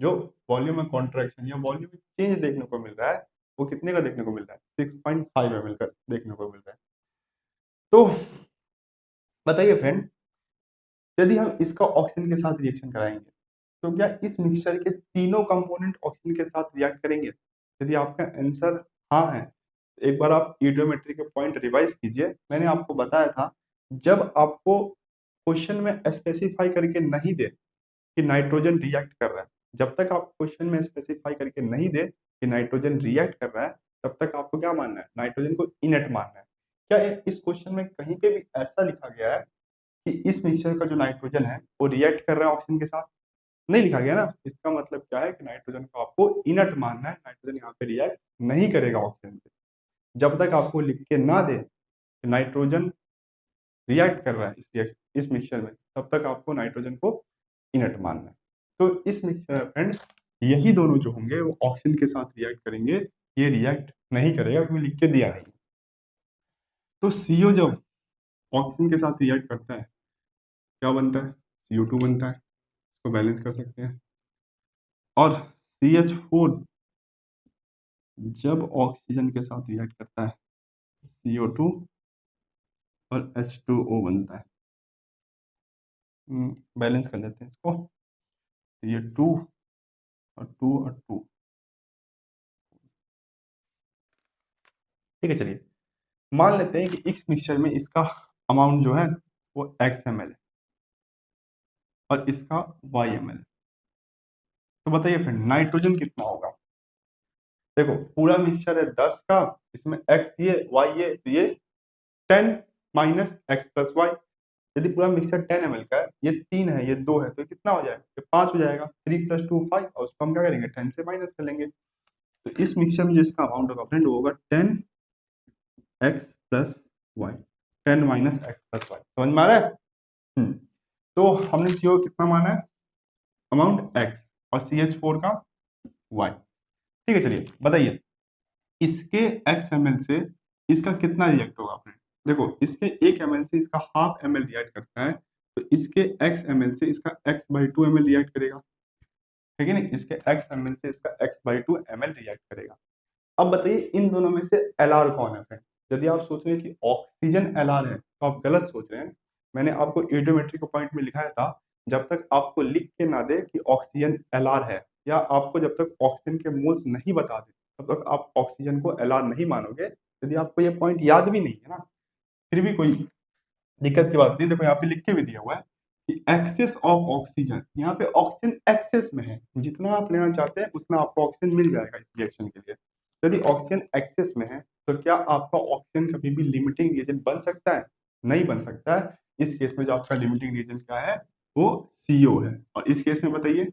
जो वॉल्यूम में कॉन्ट्रैक्शन या वॉल्यूम में चेंज देखने को मिल रहा है वो कितने का देखने को मिल रहा है, 6.5 ml का देखने को मिल रहा है। तो बताइए फ्रेंड, यदि हम इसका ऑक्सीजन के साथ रिएक्शन कराएंगे तो क्या इस मिक्सचर के तीनों कंपोनेंट ऑक्सीजन के साथ रिएक्ट करेंगे? यदि आपका आंसर हाँ है, तो एक बार आप ईडियोमेट्री के पॉइंट रिवाइज कीजिए। मैंने आपको बताया था जब आपको क्वेश्चन में स्पेसिफाई करके नहीं दे कि नाइट्रोजन रिएक्ट कर रहा है, जब तक आप क्वेश्चन में स्पेसिफाई करके नहीं दे कि नाइट्रोजन रिएक्ट कर रहा है, तब तक आपको क्या मानना है, नाइट्रोजन को इनेट मानना है। क्या इस क्वेश्चन में कहीं पे भी ऐसा लिखा गया है कि इस मिक्सचर का जो नाइट्रोजन है वो रिएक्ट कर रहा है ऑक्सीजन के साथ? नहीं लिखा गया ना। इसका मतलब क्या है कि नाइट्रोजन को आपको इनट मानना है, नाइट्रोजन यहाँ पे रिएक्ट नहीं करेगा ऑक्सीजन से। जब तक आपको लिख के ना दे कि नाइट्रोजन रिएक्ट कर रहा है इस मिक्सचर में, तब तक आपको नाइट्रोजन को इनट मानना है। तो इस मिक्सचर में फ्रेंड यही दोनों जो होंगे वो ऑक्सीजन के साथ रिएक्ट करेंगे, ये रिएक्ट नहीं करेगा क्योंकि लिख के दिया नहीं। तो CO जब ऑक्सीजन के साथ रिएक्ट करता है क्या बनता है, CO2 बनता है। इसको बैलेंस कर सकते हैं। और CH4 जब ऑक्सीजन के साथ रिएक्ट करता है CO2 और H2O बनता है। बैलेंस कर लेते हैं इसको। ये 2 और 2 और 2। ठीक है, चलिए मान लेते हैं कि इस मिक्सचर में इसका अमाउंट जो है वो x ml है और इसका y ml है। तो बताइए फिर नाइट्रोजन कितना होगा? देखो पूरा मिक्सचर है 10 का, इसमें x ये y ये, तो ये 10 माइनस x प्लस y। यदि पूरा मिक्सचर 10 ml का है, ये 3 है ये 2 है, तो कितना हो जाएगा, ये 5 हो जाएगा। 3 + 2 5 और उसको हम क्या करेंगे 10 से माइनस कर लेंगे। तो इस मिक्सचर में जो इसका अमाउंट होगा फ्रेंड वो होगा 10x plus y, 10 minus x plus y। समझ में आ रहा है? तो हमने CO कितना माना है, अमाउंट x, और CH4 का y। ठीक है, चलिए बताइए इसके x ml से इसका कितना रिएक्ट होगा फ्रेंड? देखो इसके 1 ml से इसका ½ ml रिएक्ट करता है, तो इसके x ml से इसका x/2 ml रिएक्ट करेगा। ठीक है नहीं, इसके x ml से इसका x/2 ml रिएक्ट करेगा। अब बताइए इन दोनों में से एलआर कौन है फ्रेंड? यदि आप सोच रहे हैं कि ऑक्सीजन एलआर है तो आप गलत सोच रहे हैं। मैंने आपको ईडियोमेट्री के पॉइंट में लिखाया था, जब तक आपको लिख के ना दे कि ऑक्सीजन एलआर है, या आपको जब तक ऑक्सीजन के मोल्स नहीं बता दे तब तक आप ऑक्सीजन को एलआर नहीं मानोगे। यदि आपको ये पॉइंट याद भी नहीं है ना, फिर भी कोई दिक्कत की बात नहीं। देखो यहाँ पे लिख के भी दिया हुआ है कि एक्सेस ऑफ ऑक्सीजन, यहाँ पे ऑक्सीजन एक्सेस में है, जितना आप लेना चाहते हैं उतना आपको ऑक्सीजन मिल जाएगा इस रिएक्शन के लिए। यदि ऑक्सीजन एक्सेस में है तो क्या आपका ऑक्सीजन कभी भी लिमिटिंग रिएजेंट बन सकता है? नहीं बन सकता है। इस केस में जो आपका लिमिटिंग रिएजेंट क्या है, वो CO है। और इस केस में बताइए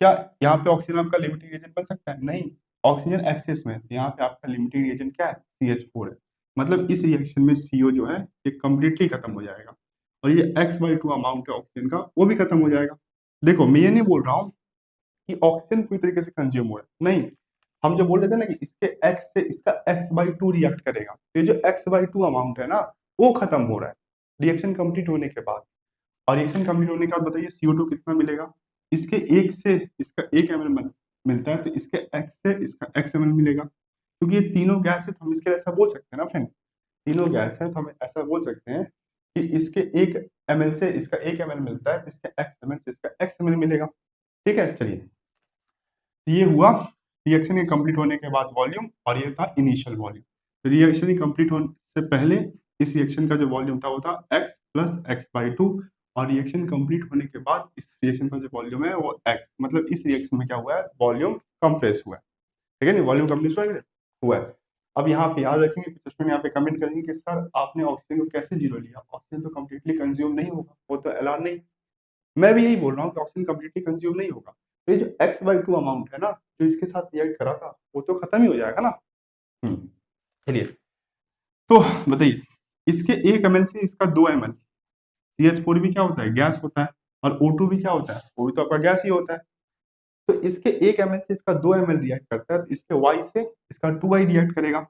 क्या यहाँ पे ऑक्सीजन आपका लिमिटिंग रिएजेंट बन सकता है? नहीं। ऑक्सीजन एक्सेस में है तो यहाँ पे आपका लिमिटिंग रिएजेंट क्या है? CH4 है। मतलब इस रिएक्शन में CO जो है ये कंप्लीटली खत्म हो जाएगा, और ये x/2 अमाउंट है ऑक्सीजन का, वो भी खत्म हो जाएगा। देखो मैं ये नहीं बोल रहा हूँ कि ऑक्सीजन पूरी तरीके से कंज्यूम हो रहा है, नहीं। हम जो बोल रहे थे ना कि इसके x से इसका x/2 रिएक्ट करेगा, तो ये जो x/2 अमाउंट है ना, वो खत्म हो रहा है रिएक्शन कंप्लीट होने के बाद। और रिएक्शन कंप्लीट होने के बाद बताइए CO2 कितना मिलेगा? इसके एक से इसका 1 ml मिलता है, तो इसके x से इसका x ml मिलेगा। क्योंकि ये तीनों गैस है तो हम इसके लिए ऐसा बोल सकते हैं ना फ्रेंड, तीनों गैस है तो हम ऐसा बोल सकते हैं कि इसके 1 ml से इसका 1 ml मिलता है, तो इसके x ml से इसका x ml मिलेगा। ठीक है, चलिए ये हुआ रिएक्शन के कंप्लीट होने के बाद वॉल्यूम, और ये था इनिशियल वॉल्यूम। तो रिएक्शन कंप्लीट होने से पहले इस रिएक्शन का जो वॉल्यूम था वो था x प्लस x/2, और रिएक्शन कंप्लीट होने के बाद इस रिएक्शन का जो वॉल्यूम है वो x, मतलब इस रिएक्शन में क्या हुआ है, वॉल्यूम कंप्रेस हुआ है। ठीक है नहीं, वॉल्यूम कंप्रेस हुआ है। अब यहाँ पे याद रखेंगे, स्टूडेंट यहाँ पे कमेंट करेंगे कि सर आपने ऑक्सीजन को कैसे जीरो लिया, ऑक्सीजन तो कंप्लीटली कंज्यूम नहीं होगा, वो तो एलआर नहीं। मैं भी यही बोल रहा हूँ कि ऑक्सीजन कंप्लीटली कंज्यूम नहीं होगा, तो ये जो x/2 अमाउंट है ना, जो इसके साथ रिएक्ट करा था वो तो खत्म ही हो जाएगा ना। चलिए तो बताइए इसके 1 ml से इसका 2 ml, CH4 भी क्या होता है, गैस होता है, और O2 भी क्या होता है, वो भी तो आपका गैस ही होता है। तो इसके 1 ml से इसका 2 ml रिएक्ट करता है, तो इसके Y से इसका 2Y रिएक्ट करेगा।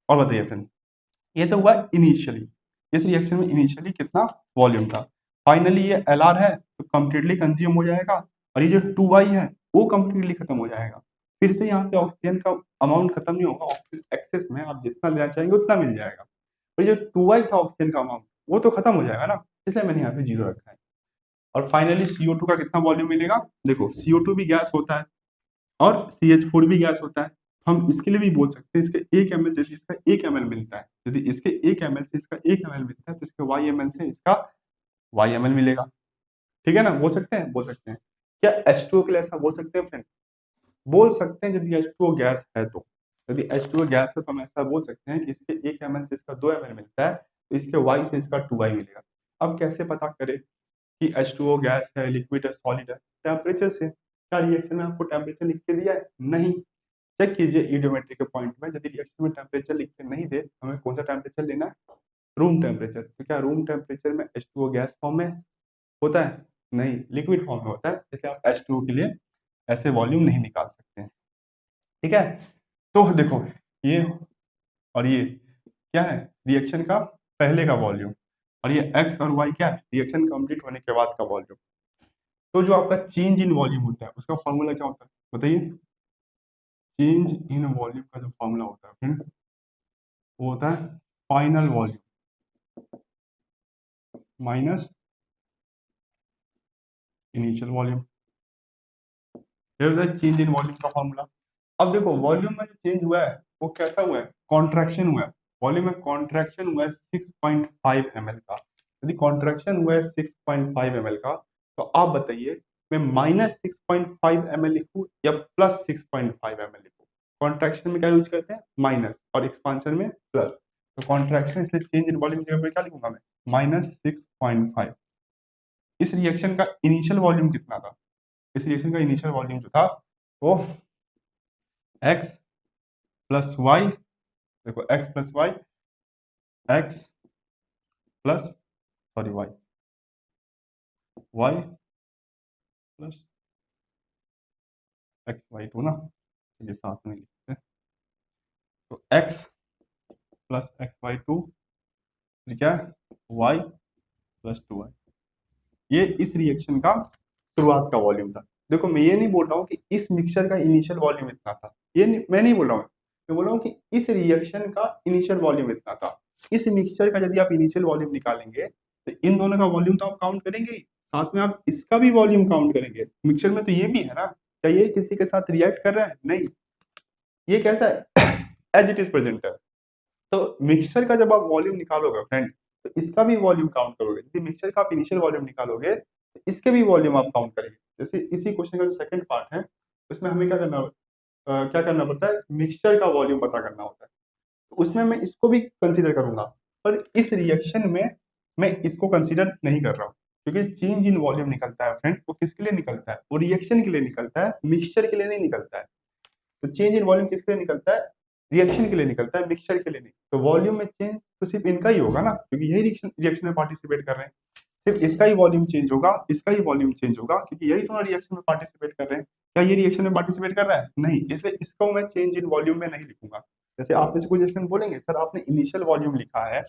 और बताइए फ्रेंड, ये तो हुआ इनिशियली, इस रिएक्शन में इनिशियली कितना वॉल्यूम था। फाइनली ये एलआर है तो कंप्लीटली कंज्यूम हो जाएगा, और ये जो 2y है वो कंप्लीटली खत्म हो जाएगा। फिर से यहाँ पे ऑक्सीजन का अमाउंट खत्म नहीं होगा, ऑक्सीजन एक्सेस में आप जितना लेना चाहेंगे उतना मिल जाएगा। और ये जो 2y था ऑक्सीजन का अमाउंट वो तो खत्म हो जाएगा ना, इसलिए मैंने यहाँ पे 0 रखा है। और फाइनली CO2 का कितना वॉल्यूम मिलेगा? देखो CO2 भी गैस होता है और CH4 भी गैस होता है, हम इसके लिए भी बोल सकते हैं इसके 1 ml से इसका 1 ml मिलता है, यदि इसके 1 ml से इसका 1 ml मिलता है तो इसके y ml से इसका y ml मिलेगा। ठीक है ना, बोल सकते हैं, बोल सकते हैं। क्या H2O के लिए ऐसा बोल सकते हैं फ्रेंड? बोल सकते हैं यदि H2O गैस है तो। यदि H2O गैस है तो हम ऐसा बोल सकते हैं कि इसके 1 ml से इसका 2 ml मिलता है, तो इसके y से इसका 2y मिलेगा। अब कैसे पता करें कि H2O गैस है, लिक्विड है, सॉलिड है? टेम्परेचर से। क्या रिएक्शन में आपको टेम्परेचर लिख के दिया है? नहीं। चेक कीजिए ईडियोमेट्री के पॉइंट में, यदि रिएक्शन में टेम्परेचर लिख के नहीं दे, हमें कौन सा टेम्परेचर लेना है? Room temperature. तो क्या रूम टेम्परेचर में H2O गैस फॉर्म में होता है? नहीं, लिक्विड फॉर्म में होता है, इसलिए आप H2O के लिए ऐसे वॉल्यूम नहीं निकाल सकते हैं। ठीक है, तो देखो ये और ये क्या है, रिएक्शन का पहले का वॉल्यूम, और ये x और y क्या है, रिएक्शन कंप्लीट होने के बाद का वॉल्यूम। तो जो आपका चेंज इन वॉल्यूम होता है उसका फॉर्मूला क्या होता है बताइए? चेंज इन वॉल्यूम का जो फॉर्मूला होता है फ्रेंड, वो होता है final volume minus initial volume. ये होता है चेंज इन वॉल्यूम का फॉर्मूला। अब देखो वॉल्यूम में जो चेंज हुआ है वो कैसा हुआ है, कॉन्ट्रैक्शन हुआ है। वॉल्यूम में कॉन्ट्रैक्शन हुआ है 6.5 ml का। यदि कॉन्ट्रैक्शन हुआ है 6.5 ml का, तो आप बताइए मैं -6.5 ml लिखूं या +6.5 ml लिखूं? कॉन्ट्रैक्शन में क्या यूज करते हैं, माइनस, और एक्सपांशन में प्लस। तो कॉन्ट्रैक्शन इसलिए चेंज इन वॉल्यूम की जगह पे क्या लिखूंगा मैं, -6.5। इस रिएक्शन का इनिशियल वॉल्यूम कितना था? इस रिएक्शन का इनिशियल वॉल्यूम जो था वो x प्लस वाई, देखो x plus y, x plus sorry y, y plus x/2 ना, ये साथ में लिखते हैं। तो x प्लस x/2 फिर क्या है, y प्लस 2y। ये इस रिएक्शन का शुरुआत का वॉल्यूम था। देखो मैं ये नहीं बोल रहा हूँ कि इस मिक्सचर का इनिशियल वॉल्यूम इतना था, ये नहीं, मैं नहीं बोल रहा हूँ, मैं बोल रहा हूँ कि इस रिएक्शन का इनिशियल वॉल्यूम इतना था। इस मिक्सचर का यदि आप इनिशियल वॉल्यूम निकालेंगे तो इन दोनों का वॉल्यूम तो आप काउंट करेंगे ही, साथ में आप इसका भी वॉल्यूम काउंट करेंगे। मिक्सचर में तो ये भी है ना, क्या ये किसी के साथ रिएक्ट कर रहा है? नहीं, ये कैसा है? एज इट इज प्रेजेंट है। तो मिक्सचर का जब आप वॉल्यूम निकालोगे फ्रेंड, तो इसका भी वॉल्यूम काउंट करोगे। यदि मिक्सचर का आप इनिशियल वॉल्यूम निकालोगे तो इसके भी वॉल्यूम आप काउंट करेंगे। जैसे इसी क्वेश्चन का जो सेकंड पार्ट है उसमें हमें क्या करना पड़ता है, मिक्सचर का वॉल्यूम पता करना होता है। तो उसमें मैं इसको भी कंसीडर करूंगा, पर इस रिएक्शन में मैं इसको कंसीडर नहीं कर रहा हूँ, क्योंकि चेंज इन वॉल्यूम निकलता है फ्रेंड, वो किसके लिए निकलता है? वो रिएक्शन के लिए निकलता है, मिक्सचर के लिए नहीं निकलता है। तो चेंज इन वॉल्यूम किसके लिए निकलता है? रिएक्शन के लिए निकलता है, मिक्सचर के लिए नहीं। तो वॉल्यूम में चेंज तो सिर्फ इनका ही होगा ना, क्योंकि यही रिएक्शन में पार्टिसिपेट कर रहे हैं। सिर्फ इसका ही वॉल्यूम चेंज होगा, इसका ही वॉल्यूम चेंज होगा, क्योंकि यही दोनों रिएक्शन में पार्टिसिपेट कर रहे हैं। क्या ये रिएक्शन में पार्टिसिपेट कर रहा है? नहीं, इसलिए इसको मैं चेंज इन वॉल्यूम में नहीं लिखूंगा। जैसे आप मुझे कुछ स्टूडेंट बोलेंगे सर आपने इनिशियल वॉल्यूम लिखा है,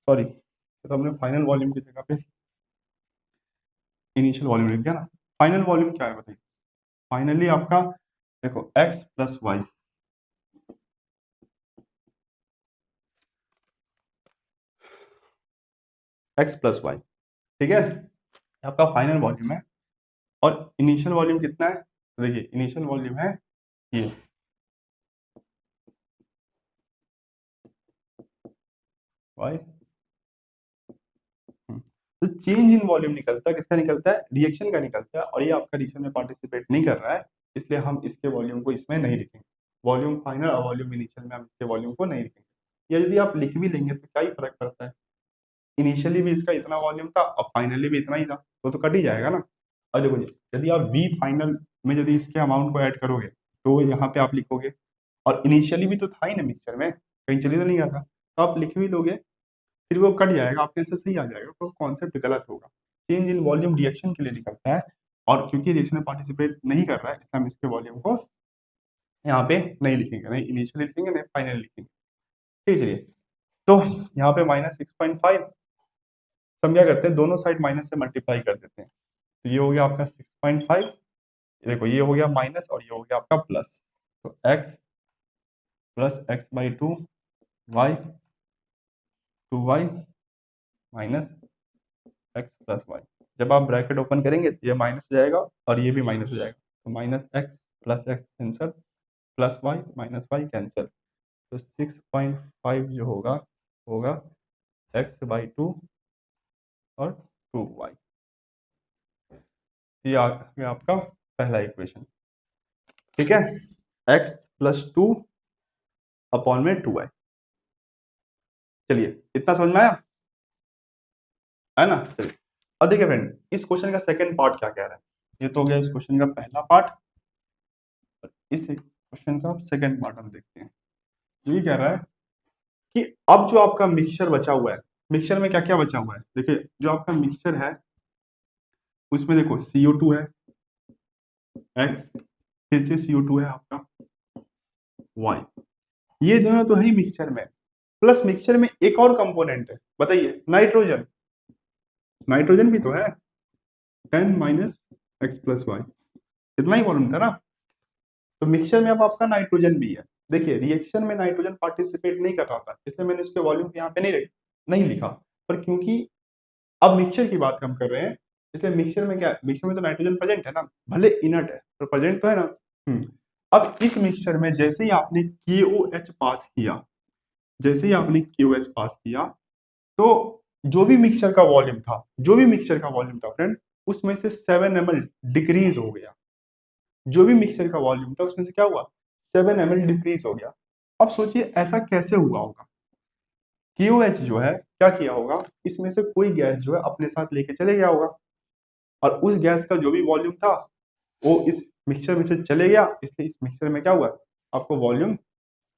सॉरी तो हमने फाइनल वॉल्यूम की जगह पे इनिशियल वॉल्यूम लिख दिया ना। फाइनल वॉल्यूम क्या है बताइए? फाइनली आपका देखो x plus y, x plus y, ठीक है, आपका फाइनल वॉल्यूम है। और इनिशियल वॉल्यूम कितना है? तो देखिए इनिशियल वॉल्यूम है ये वाई। तो चेंज इन वॉल्यूम निकलता है, किसका निकलता है? रिएक्शन का निकलता है, और ये आपका रिएक्शन में पार्टिसिपेट नहीं कर रहा है, इसलिए हम इसके वॉल्यूम को इसमें नहीं लिखेंगे। वॉल्यूम फाइनल और वॉल्यूम इनिशियल में हम इसके वॉल्यूम को नहीं लिखेंगे। या यदि आप लिख भी लेंगे तो क्या ही फर्क पड़ता है, इनिशियली भी इसका इतना वॉल्यूम था और फाइनली भी इतना ही था, तो कट ही जाएगा ना। और देखो जी, यदि आप वी फाइनल में यदि इसके अमाउंट को ऐड करोगे तो यहाँ पे आप लिखोगे, और इनिशियली भी तो था ही ना मिक्सचर में, कहीं चली तो नहीं गया था, तो आप लिख भी लोगे, फिर वो कट जाएगा, आपके आंसर सही आ जाएगा, तो कॉन्सेप्ट गलत होगा। चेंज इन वॉल्यूम रिएक्शन के लिए निकलता है, और क्योंकि रिएक्शन में पार्टिसिपेट नहीं कर रहा है इसलिए हम इसके वॉल्यूम को यहाँ पे नहीं लिखेंगे, नहीं इनिशियली लिखेंगे नहीं फाइनली लिखेंगे। ठीक है, तो यहाँ पे -6.5, हम क्या करते हैं दोनों साइड माइनस से मल्टीप्लाई कर देते हैं। तो ये हो गया आपका 6.5, देखो ये हो गया माइनस और ये हो गया आपका प्लस। तो x plus x by two y, two y minus x plus y. जब आप ब्रैकेट ओपन करेंगे तो ये माइनस हो जाएगा और ये भी माइनस हो जाएगा, तो minus x plus x cancel, plus y minus y cancel. तो 6.5 जो होगा होगा एक्स बाई टू और टू वाई। ये आ गया आपका पहला इक्वेशन, ठीक है, x प्लस टू अपॉन में टू वाई। चलिए इतना समझ में आया है ना? चलिए अब देखिए फ्रेंड, इस क्वेश्चन का सेकंड पार्ट क्या कह रहा है। ये तो हो गया इस क्वेश्चन का पहला पार्ट, इस क्वेश्चन का सेकंड पार्ट हम देखते हैं। ये कह रहा है कि अब जो आपका मिक्सचर बचा हुआ है, मिक्सचर में क्या क्या बचा हुआ है, देखिए जो आपका मिक्सचर है उसमें देखो CO2 है x, फिर से CO2 है आपका y, ये दोनों तो है ही मिक्सचर में, प्लस मिक्सचर में एक और कंपोनेंट है, बताइए नाइट्रोजन। नाइट्रोजन भी तो है 10 माइनस एक्स प्लस वाई, इतना ही वॉल्यूम था ना। तो मिक्सचर में अब आपका नाइट्रोजन भी है। देखिए रिएक्शन में नाइट्रोजन पार्टिसिपेट नहीं कर रहा था, इसलिए मैंने इसके वॉल्यूम यहाँ पे नहीं लिखा, पर क्योंकि अब मिक्सचर की बात हम कर रहे हैं, इसलिए मिक्सचर में क्या है, मिक्सचर में तो नाइट्रोजन प्रेजेंट है ना, भले इनर्ट है पर प्रेजेंट तो है ना। अब इस मिक्सचर में जैसे ही आपने KOH पास किया, जैसे ही आपने KOH पास किया, तो जो भी मिक्सचर का वॉल्यूम था, जो भी मिक्सचर का वॉल्यूम था फ्रेंड, उसमें से 7 ml डिक्रीज हो गया। जो भी मिक्सचर का वॉल्यूम था उसमें से क्या हुआ, 7 ml डिक्रीज हो गया। अब सोचिए ऐसा कैसे हुआ होगा। KOH जो है क्या किया होगा, इसमें से कोई गैस जो है अपने साथ लेके चले गया होगा, और उस गैस का जो भी वॉल्यूम था वो इस मिक्सचर में से चले गया, इसलिए इस मिक्सचर में क्या हुआ, आपको वॉल्यूम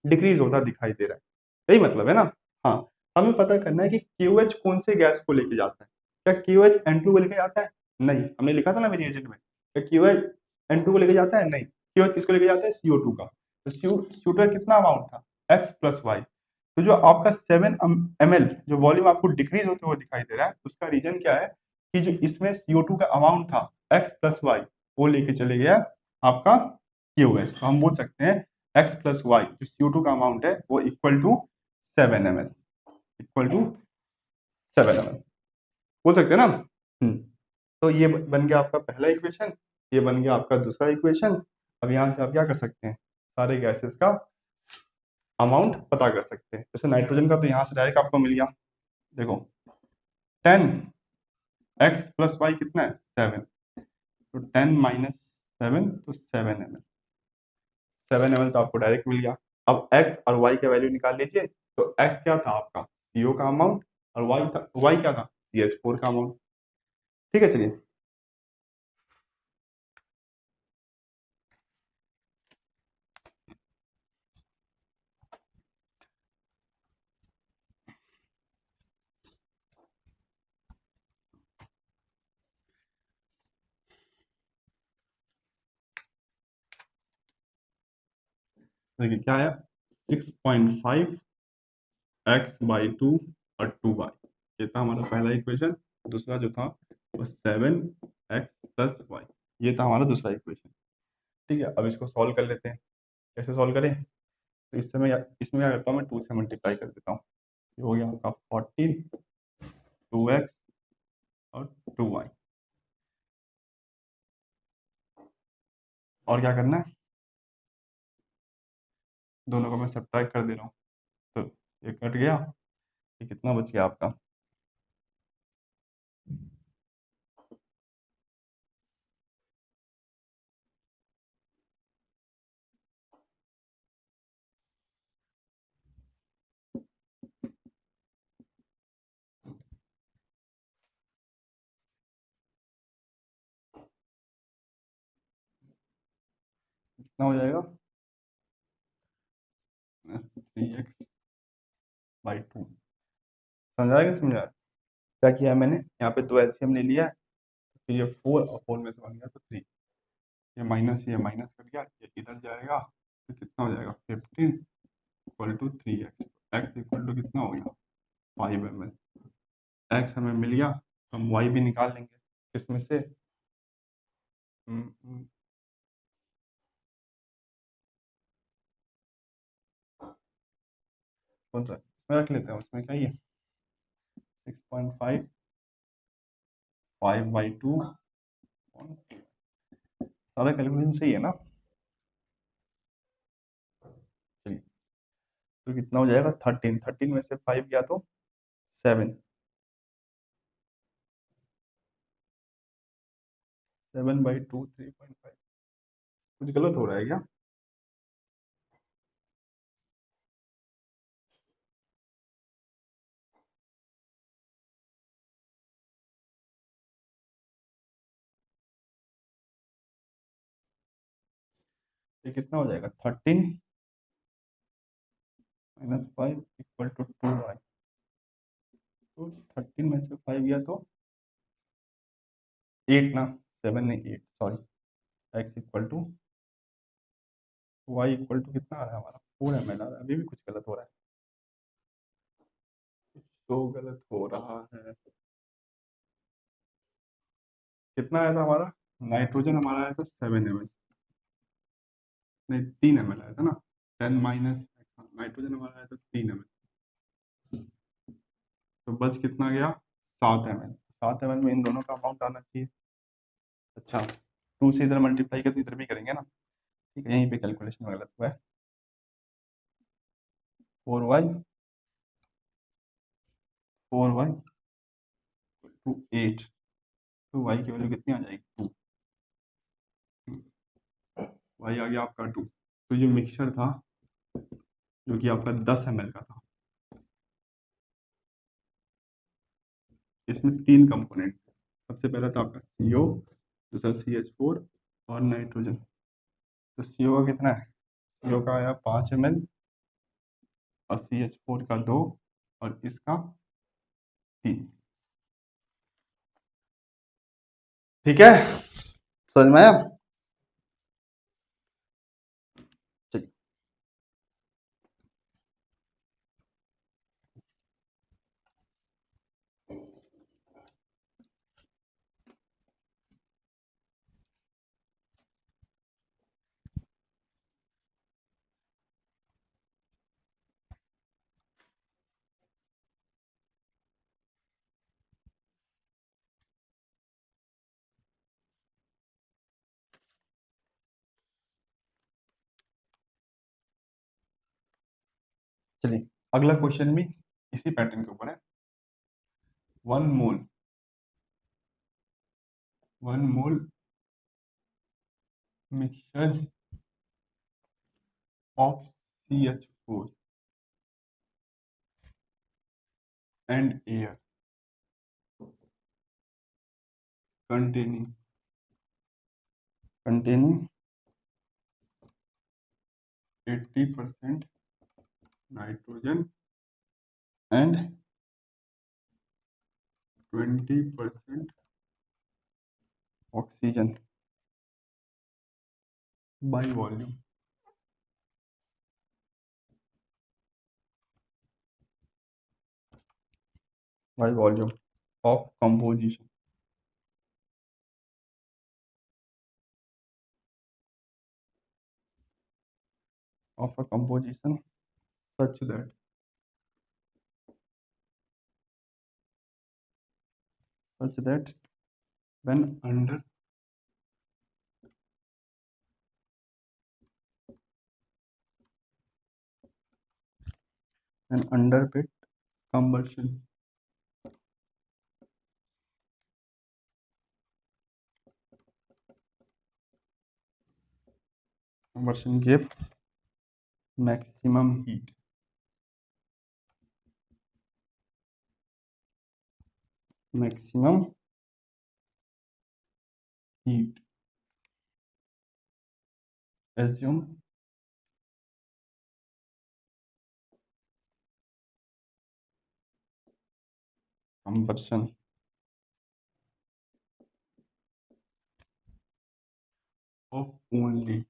डिक्रीज होता दिखाई दे रहा है। यही मतलब है ना। हाँ, हमें पता करना है कि KOH कौन से गैस को लेके जाता है। क्या KOH N2 को लेके जाता है? नहीं, हमने लिखा था ना मेरी एजेंट में, क्या KOH N2 को लेके जाता है? नहीं, KOH किसको लेके जाता है, CO2 का। तो CO2 का कितना अमाउंट था, x प्लस वाई। तो जो आपका 7 ml जो वॉल्यूम आपको डिक्रीज होते हुए दिखाई दे रहा है, उसका रीजन क्या है कि जो इसमें CO2 का अमाउंट था x प्लस वाई, वो लेके चले गया आपका QH। तो हम बोल सकते हैं x प्लस वाई जो CO2 का अमाउंट है वो equal to 7 ml, equal to 7 ml बोल सकते हैं ना। तो ये बन गया आपका पहला इक्वेशन, ये बन गया आपका दूसरा इक्वेशन। अब यहाँ से आप क्या कर सकते हैं, सारे गैसेस का अमाउंट पता कर सकते हैं। जैसे नाइट्रोजन का तो यहाँ से डायरेक्ट आपको मिल गया, देखो 10x प्लस वाई कितना है 7, तो 10 माइनस 7 तो 7 ml, 7 ml तो आपको डायरेक्ट मिल गया। अब x और y का वैल्यू निकाल लीजिए। तो x क्या था आपका CO का अमाउंट और y क्या था CH4 का अमाउंट। ठीक है चलिए, देखिए क्या आया 6.5 x बाई 2 और 2y, ये था हमारा पहला इक्वेशन। दूसरा जो था वो 7x प्लस वाई, ये था हमारा दूसरा इक्वेशन। ठीक है, अब इसको सॉल्व कर लेते हैं। कैसे सॉल्व करें, तो इसमें क्या करता हूँ मैं 2 से मल्टीप्लाई कर देता हूँ। ये हो गया आपका 14, 2x और 2y। और क्या करना है, दोनों को मैं सब्ट्रैक्ट कर दे रहा हूँ। तो ये कट गया, ये कितना बच गया आपका, कितना हो जाएगा 3x बाई 2। समझाएगा समझा, क्या किया मैंने यहाँ पे 2 LCM ले लिया है, फिर ये 4 और 4 में से बन गया तो 3, ये माइनस कर दिया, ये इधर जाएगा तो कितना हो जाएगा 15 equal to 3x। x equal to कितना हो गया 5 ml। x हमें मिल गया, हम y भी निकाल लेंगे इसमें से। हम्म, कौन सा इसमें रख लेते हैं, उसमें क्या ये 6.5 5/2, सारा कैलकुलेशन सही है ना। चलिए, तो कितना हो जाएगा 13, 13 में से 5 गया तो 7, 7/2 3.5। कुछ गलत हो रहा है क्या, ये कितना हो जाएगा 13 माइनस 5 इक्वल टू 2y। तो 13 में से 5 गया तो 8 ना, 7 नहीं 8 sorry. x equal to y equal to कितना आ रहा है हमारा 4 ml आ रहा है। अभी भी कुछ गलत हो रहा है, कुछ तो गलत हो रहा है। कितना आया था हमारा, नाइट्रोजन हमारा आया था 7 ml, नहीं 3 ml आया था ना। 10 माइनस नाइट्रोजन हमारा आया था 3 ml, तो बच कितना गया 7 ml। 7 ml में इन दोनों का अमाउंट आना चाहिए। अच्छा, 2 से इधर मल्टीप्लाई करके इधर भी करेंगे ना। ठीक है, यहीं पे कैलकुलेशन में गलत हुआ है। 4y 4y टू 8, तो y की वैल्यू कितनी आ जाएगी 2, y आ गया आपका 2। तो ये मिक्सचर था जो कि आपका 10 ml का था, इसमें 3 कंपोनेंट। सबसे पहला था आपका CO, दूसरा CH4 और नाइट्रोजन। तो CO का कितना है, CO का आया 5 ml और CH4 का 2 और इसका 3। ठीक है, समझ में आया। चलिए। चलिए अगला क्वेश्चन भी इसी पैटर्न के ऊपर है। 1 mole mixture of CH4 and air containing 80% nitrogen and 20% oxygen by volume of composition of a composition such that when underweight combustion give maximum heat assume combustion of only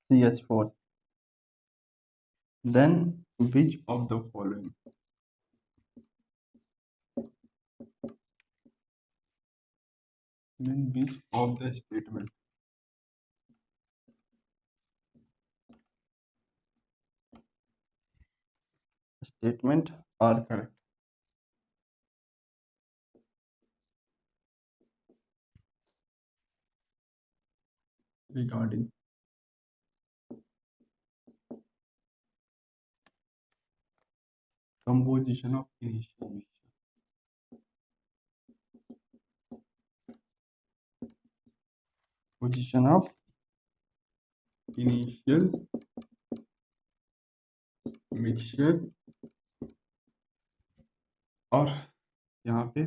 CH4, then which of the following statement are correct regarding composition of initial mixture? Position of initial mixture और यहाँ पे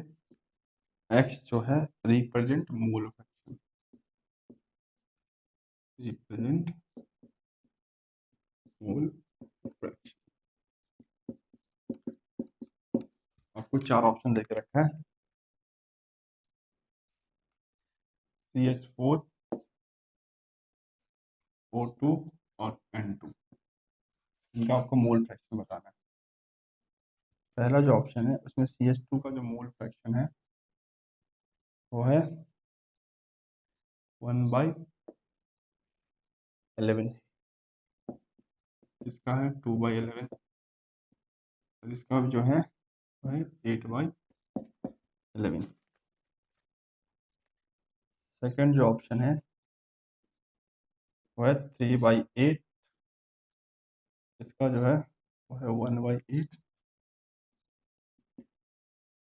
x जो है represent mole fraction आपको 4 option देके रखा है CH4 O2 और N2 इनका आपको मोल फ्रैक्शन बताना है। पहला जो ऑप्शन है उसमें CH2 का जो मोल फ्रैक्शन है वो है 1/11, इसका है 2/11 और इसका जो है वो है 8/11। सेकंड जो ऑप्शन है वो है 3/8, इसका जो है वो है 1/8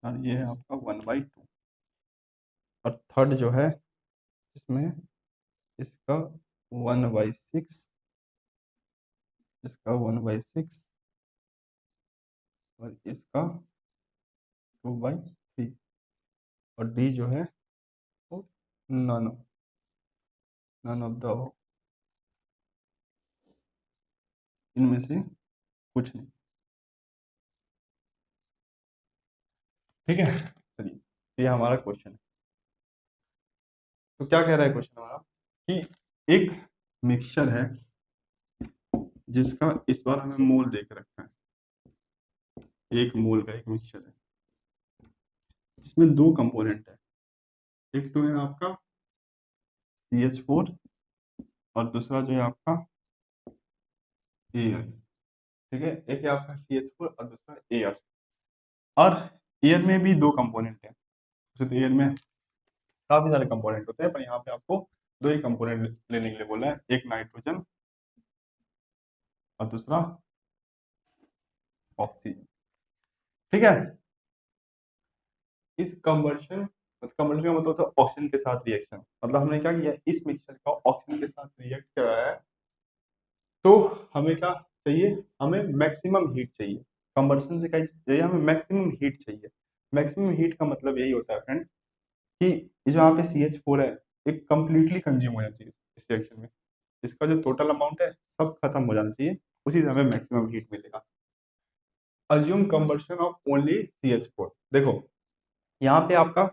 और ये है आपका 1/2। और थर्ड जो है इसमें इसका 1/6, इसका 1/6 और इसका 2/3 और डी जो है वो नन ऑफ द, इनमें से कुछ नहीं। ठीक है, चलिए ये हमारा क्वेश्चन है। तो क्या कह रहा है क्वेश्चन हमारा कि एक मिक्सचर है जिसका इस बार हमें मोल देख रखा है, 1 मोल का एक मिक्सचर है जिसमें 2 कंपोनेंट है, एक तो है आपका CH4 और दूसरा जो है आपका एयर। ठीक है, एक है आपका CH4 और दूसरा एयर। और एयर में भी 2 कंपोनेंट है, तो एयर में काफी सारे कंपोनेंट होते हैं पर यहाँ पे आपको दो ही कंपोनेंट लेने के लिए बोला है, एक नाइट्रोजन और दूसरा ऑक्सीजन। ठीक है, इस कंवर्शन कंवर्शन का मतलब होता है ऑक्सीजन के साथ रिएक्शन। मतलब हमने क्या किया, इस मिक्सचर का ऑक्सीजन के साथ रिएक्ट कराया है, तो हमें क्या चाहिए, हमें मैक्सिमम हीट चाहिए। कंबर्सन से क्या चाहिए, हमें मैक्सिमम हीट चाहिए। मैक्सिमम हीट का मतलब यही होता है फ्रेंड कि ये जो यहाँ पे CH4 है, एक कंप्लीटली कंज्यूम हो जाना चाहिए इस रिएक्शन में। इसका जो टोटल अमाउंट है सब खत्म हो जाना चाहिए, उसी से हमें मैक्सिमम हीट मिलेगा। Assume combustion of only CH4। देखो यहाँ पे आपका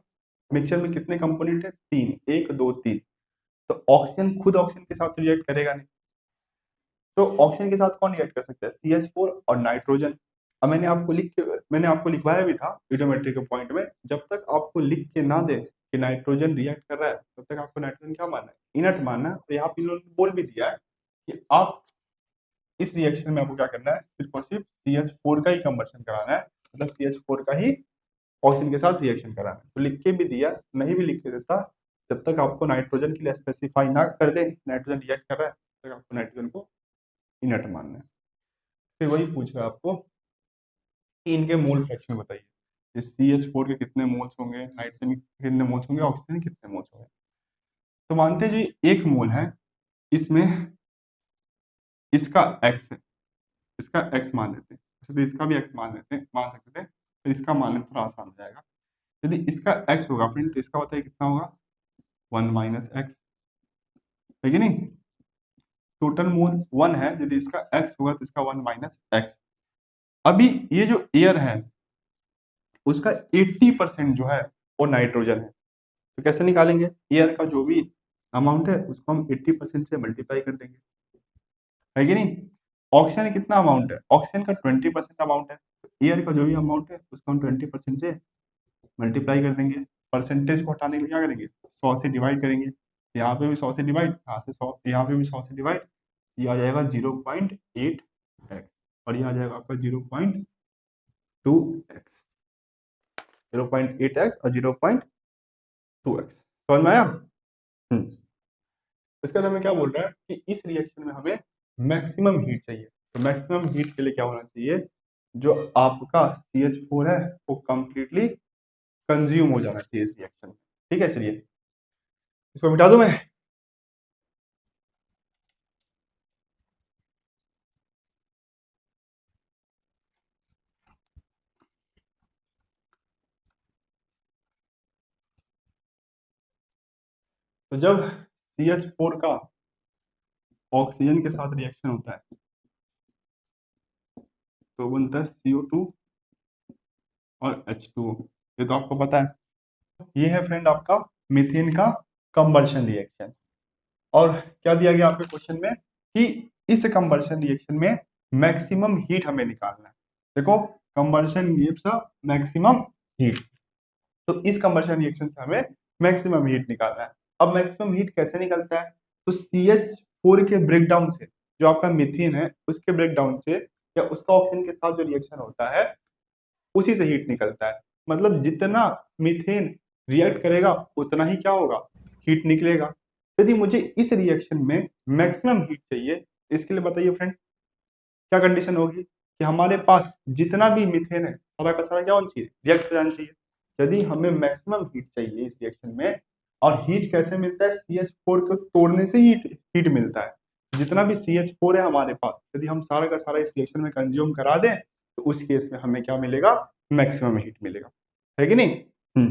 मिक्सचर में कितने कंपोनेंट है, तीन, एक दो तीन। तो ऑक्सीजन खुद ऑक्सीजन के साथ रिएक्ट करेगा नहीं, तो ऑक्सीजन के साथ कौन रिएक्ट कर सकता है, CH4 और नाइट्रोजन। अब मैंने आपको लिखवाया भी था यूडोमेट्री के पॉइंट में, जब तक आपको लिख के ना दे कि नाइट्रोजन रिएक्ट कर रहा है, तब तक आपको नाइट्रोजन क्या मानना है, इनर्ट मानना है। तो यहाँ पे इन्होंने बोल भी दिया है कि आप इस रिएक्शन में आपको क्या करना है, सिर्फ और सिर्फ CH4 का ही कंबर्शन कराना है, मतलब CH4 का ही ऑक्सीजन के साथ रिएक्शन कराना है। तो लिख के भी दिया, नहीं भी लिख के देता, जब तक आपको नाइट्रोजन के लिए स्पेसिफाई ना कर दे नाइट्रोजन रिएक्ट कर रहा है, तब तक आपको नाइट्रोजन को इनर्ट मानना है। फिर वही पूछा आपको कि इनके मोल फ्रैक्शन बताइए, CH4 के कितने मोल्स होंगे, नाइट्रोजन के कितने मोल्स होंगे, ऑक्सीजन के कितने मोल्स होंगे। तो मानते हैं जो एक मोल है, इसमें इसका एक्स है, इसका एक्स मान लेते हैं, तो इसका भी एक्स मान सकते थे, फिर इसका मान लेते थोड़ा आसान हो जाएगा। यदि इसका एक्स होगा फ्रेंड, तो इसका बताइए कितना होगा, 1 माइनस एक्स, है कि नहीं। टोटल मोल 1 है, यदि इसका एक्स होगा तो इसका 1 माइनस एक्स। अभी ये जो एयर है उसका 80% जो है वो नाइट्रोजन है। तो कैसे निकालेंगे, एयर का जो भी अमाउंट है उसको हम 80% से मल्टीप्लाई कर देंगे, है कि नहीं। ऑक्सीजन कितना अमाउंट है, ऑक्सीजन का 20% अमाउंट है, तो एयर का जो भी अमाउंट है उसको हम 20% से मल्टीप्लाई कर देंगे। परसेंटेज को हटाने के लिए क्या करेंगे, 100 से डिवाइड करेंगे। यहाँ पे भी 100 से डिवाइड, यहाँ से 100, यहाँ पे भी 100 से डिवाइड, ये आ जाएगा 0.8 एक्स, और ये आ जाएगा आपका 0.2 एक्स, 0.8 एक्स और 0.2 एक्स। समझ में आया। इसका हमें क्या बोल रहा है कि इस रिएक्शन में हमें मैक्सिमम हीट चाहिए। तो मैक्सिमम हीट के लिए क्या होना चाहिए, जो आपका CH4 है वो कंप्लीटली कंज्यूम हो जाना चाहिए इस रिएक्शन में। ठीक है, चलिए इसको मिटा दूं मैं। तो जब CH4 का ऑक्सीजन के साथ रिएक्शन होता है तो बनता है CO2 और H2O, ये तो आपको पता है। ये है फ्रेंड आपका मीथेन का कंबर्शन रिएक्शन। और क्या दिया गया आपके क्वेश्चन में कि इस कंबर्शन रिएक्शन में मैक्सिमम हीट हमें निकालना है। देखो combustion gives a maximum heat, तो इस कंबर्शन रिएक्शन से हमें मैक्सिमम हीट निकालना है। अब मैक्सिमम हीट कैसे निकलता है, तो CH4 के ब्रेकडाउन से, जो आपका मीथेन है उसके ब्रेकडाउन से या उसका ऑक्सीजन के साथ जो रिएक्शन होता है उसी से हीट निकलता है। मतलब जितना मीथेन रिएक्ट करेगा उतना ही क्या होगा, हीट निकलेगा। यदि मुझे इस रिएक्शन में मैक्सिमम हीट चाहिए, इसके लिए बताइए फ्रेंड क्या कंडीशन होगी कि हमारे पास जितना भी मीथेन है सारा का सारा क्या होना चाहिए, रिएक्ट हो जाना चाहिए। यदि हमें मैक्सिमम हीट चाहिए इस रिएक्शन में, और हीट कैसे मिलता है, CH4 को तोड़ने से हीट हीट मिलता है। जितना भी CH4 है हमारे पास, यदि हम सारा का सारा इस रिएक्शन में कंज्यूम करा दें, तो उस केस में हमें क्या मिलेगा, मैक्सिमम हीट मिलेगा, है कि नहीं।